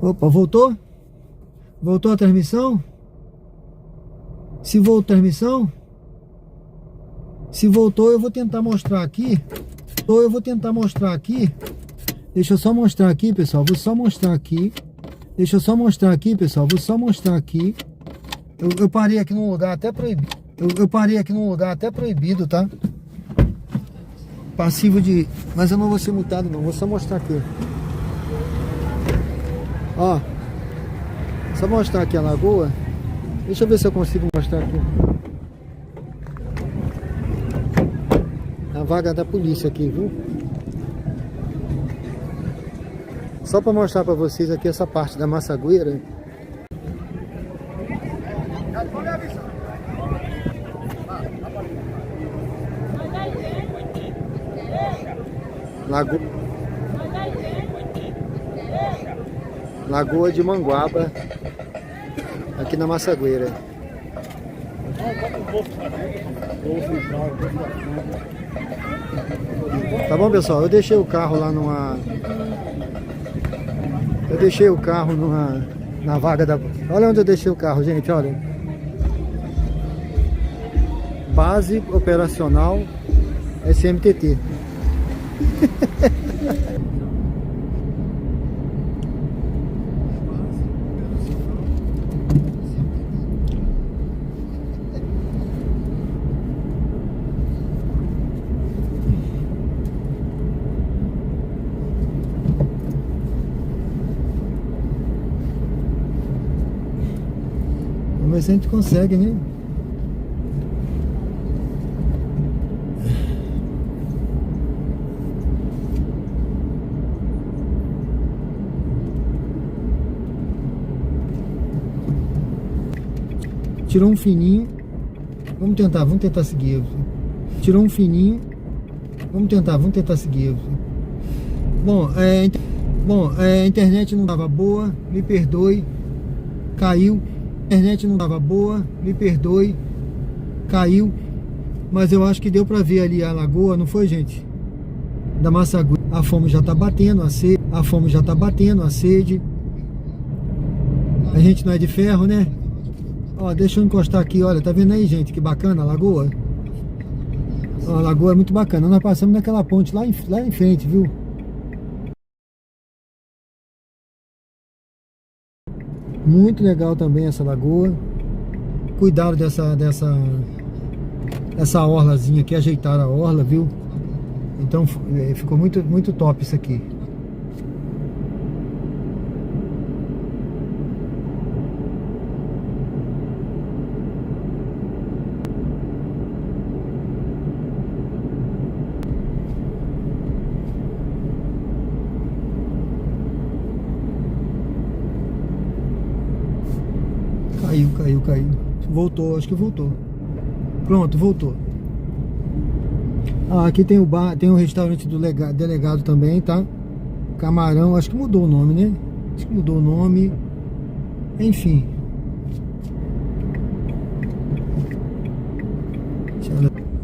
A: Opa, voltou? Voltou a transmissão? Se voltou a transmissão? Se voltou, eu vou tentar mostrar aqui. Deixa eu só mostrar aqui, pessoal. Vou só mostrar aqui. Deixa eu só mostrar aqui, pessoal. Vou só mostrar aqui. Eu parei aqui num lugar até proibido. Eu parei aqui num lugar até proibido, tá? Passivo de... Mas eu não vou ser multado, não. Vou só mostrar aqui. Ó. Só mostrar aqui a lagoa. Deixa eu ver se eu consigo mostrar aqui. A vaga da polícia aqui, viu? Só para mostrar para vocês aqui essa parte da Massagueira. Lagoa de Manguaba, aqui na Massagueira. Tá bom, pessoal? Eu deixei o carro lá numa... Eu deixei o carro na vaga da... Olha onde eu deixei o carro, gente, olha. Base operacional SMTT. Vamos ver se a gente consegue, né? Tirou um fininho. Vamos tentar seguir. Tirou um fininho. Vamos tentar seguir. Bom, a internet não estava boa, me perdoe. Caiu. A internet não estava boa, me perdoe. Caiu. Mas eu acho que deu para ver ali a lagoa, não foi, gente? Da Massagüe. A fome já tá batendo, a sede. A gente não é de ferro, né? Ó, deixa eu encostar aqui, olha, tá vendo aí, gente, que bacana a lagoa? Ó, a lagoa é muito bacana. Nós passamos naquela ponte lá em frente, viu? Muito legal também essa lagoa. Cuidaram dessa orlazinha aqui, ajeitaram a orla, viu? Então ficou muito top isso aqui. Caiu. Voltou, acho que voltou. Pronto, voltou. Ah, aqui tem o bar, tem o restaurante do delegado também, tá? Camarão, acho que mudou o nome, né? Acho que mudou o nome. Enfim.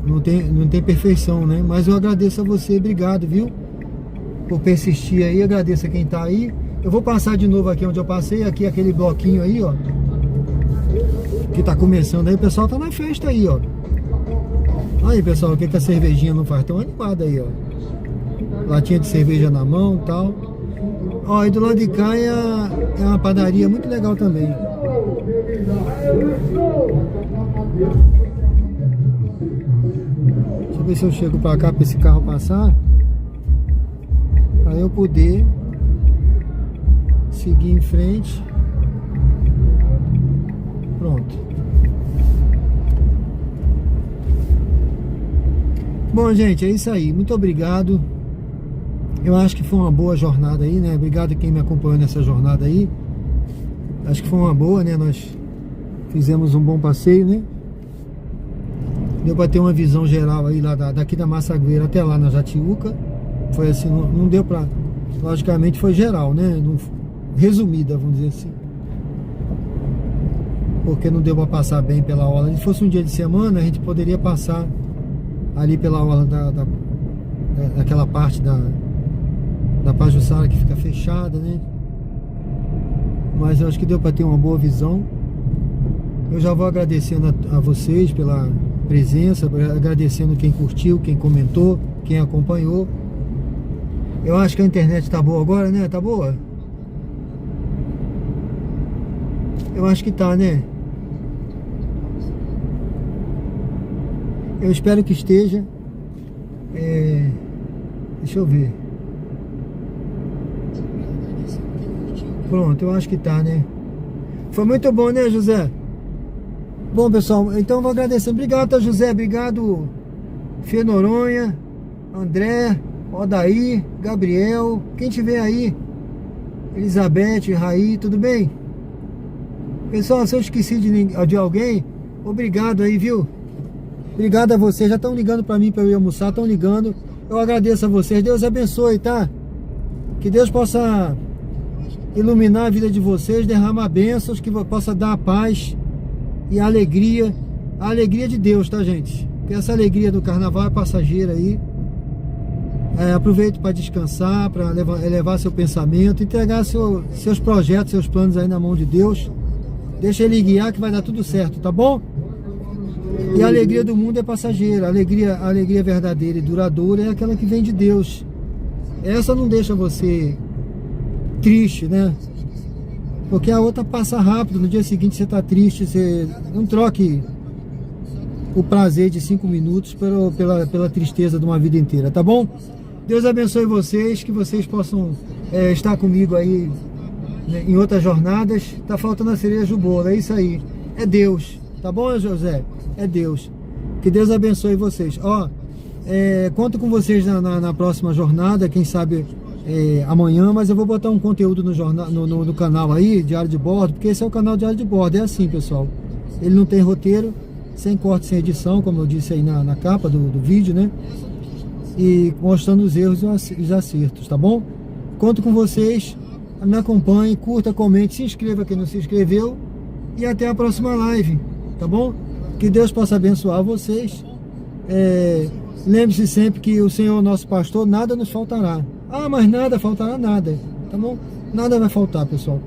A: Não tem perfeição, né? Mas eu agradeço a você, obrigado, viu? Por persistir aí, agradeço a quem tá aí. Eu vou passar de novo aqui onde eu passei, aqui aquele bloquinho aí, ó. Que tá começando aí, o pessoal tá na festa aí, ó. Aí, pessoal, o que a cervejinha não faz? Tão animada aí, ó. Latinha de cerveja na mão e tal. Ó, e do lado de cá é uma padaria muito legal também. Deixa eu ver se eu chego pra cá pra esse carro passar. Pra eu poder seguir em frente. Pronto. Bom, gente, é isso aí. Muito obrigado. Eu acho que foi uma boa jornada aí, né? Obrigado a quem me acompanhou nessa jornada aí. Acho que foi uma boa, né? Nós fizemos um bom passeio, né? Deu para ter uma visão geral aí lá daqui da Massagueira até lá na Jatiuca. Foi assim, não deu para... Logicamente foi geral, né? Resumida, vamos dizer assim. Porque não deu para passar bem pela orla. Se fosse um dia de semana, a gente poderia passar ali pela orla daquela parte da Pajuçara que fica fechada, né? Mas eu acho que deu para ter uma boa visão. Eu já vou agradecendo a vocês pela presença, agradecendo quem curtiu, quem comentou, quem acompanhou. Eu acho que a internet tá boa agora, né? Tá boa? Eu acho que tá, né? Eu espero que esteja. Deixa eu ver. Pronto, eu acho que tá, né? Foi muito bom, né, José? Bom, pessoal, então vou agradecer. Obrigado, tá, José? Obrigado, Fê Noronha, André, Odaí, Gabriel, quem tiver aí, Elizabeth, Raí, tudo bem? Pessoal, se eu esqueci de alguém, obrigado aí, viu? Obrigado a vocês, já estão ligando para mim para eu ir almoçar, estão ligando. Eu agradeço a vocês, Deus abençoe, tá? Que Deus possa iluminar a vida de vocês, derramar bênçãos, que possa dar a paz e a alegria de Deus, tá, gente? Que essa alegria do carnaval é passageira aí. Aproveite para descansar, para elevar seu pensamento, entregar seus projetos, seus planos aí na mão de Deus. Deixa Ele guiar que vai dar tudo certo, tá bom? E a alegria do mundo é passageira. A alegria verdadeira e duradoura é aquela que vem de Deus. Essa não deixa você triste, né? Porque a outra passa rápido. No dia seguinte você está triste. Você não troque o prazer de 5 minutos pela tristeza de uma vida inteira, tá bom? Deus abençoe vocês, que vocês possam estar comigo aí, né, em outras jornadas. Tá faltando a cereja do bolo, é isso aí. É Deus, tá bom, José? É Deus. Que Deus abençoe vocês. Ó, conto com vocês na próxima jornada, quem sabe amanhã, mas eu vou botar um conteúdo no canal aí, Diário de Bordo, porque esse é o canal Diário de Bordo. É assim, pessoal. Ele não tem roteiro, sem corte, sem edição, como eu disse aí na capa do vídeo, né? E mostrando os erros e os acertos, tá bom? Conto com vocês, me acompanhe, curta, comente, se inscreva quem não se inscreveu e até a próxima live, tá bom? Que Deus possa abençoar vocês. Lembre-se sempre que o Senhor, nosso pastor, nada nos faltará. Ah, mas nada, faltará nada, tá bom? Nada vai faltar, pessoal.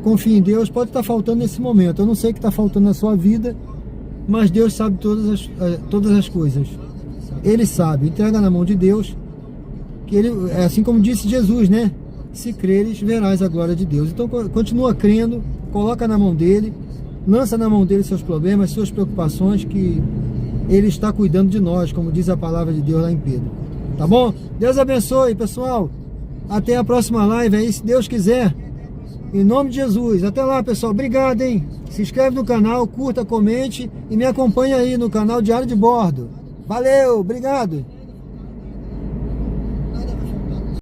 A: Confie em Deus, pode estar faltando nesse momento. Eu não sei o que está faltando na sua vida, mas Deus sabe todas as coisas. Ele sabe, entrega na mão de Deus, que ele, assim como disse Jesus, né? Se creres, verás a glória de Deus. Então continua crendo, coloca na mão dele, lança na mão dele seus problemas, suas preocupações, que ele está cuidando de nós, como diz a palavra de Deus lá em Pedro. Tá bom? Deus abençoe, pessoal. Até a próxima live aí, se Deus quiser. Em nome de Jesus. Até lá, pessoal. Obrigado, hein? Se inscreve no canal, curta, comente e me acompanha aí no canal Diário de Bordo. Valeu, obrigado!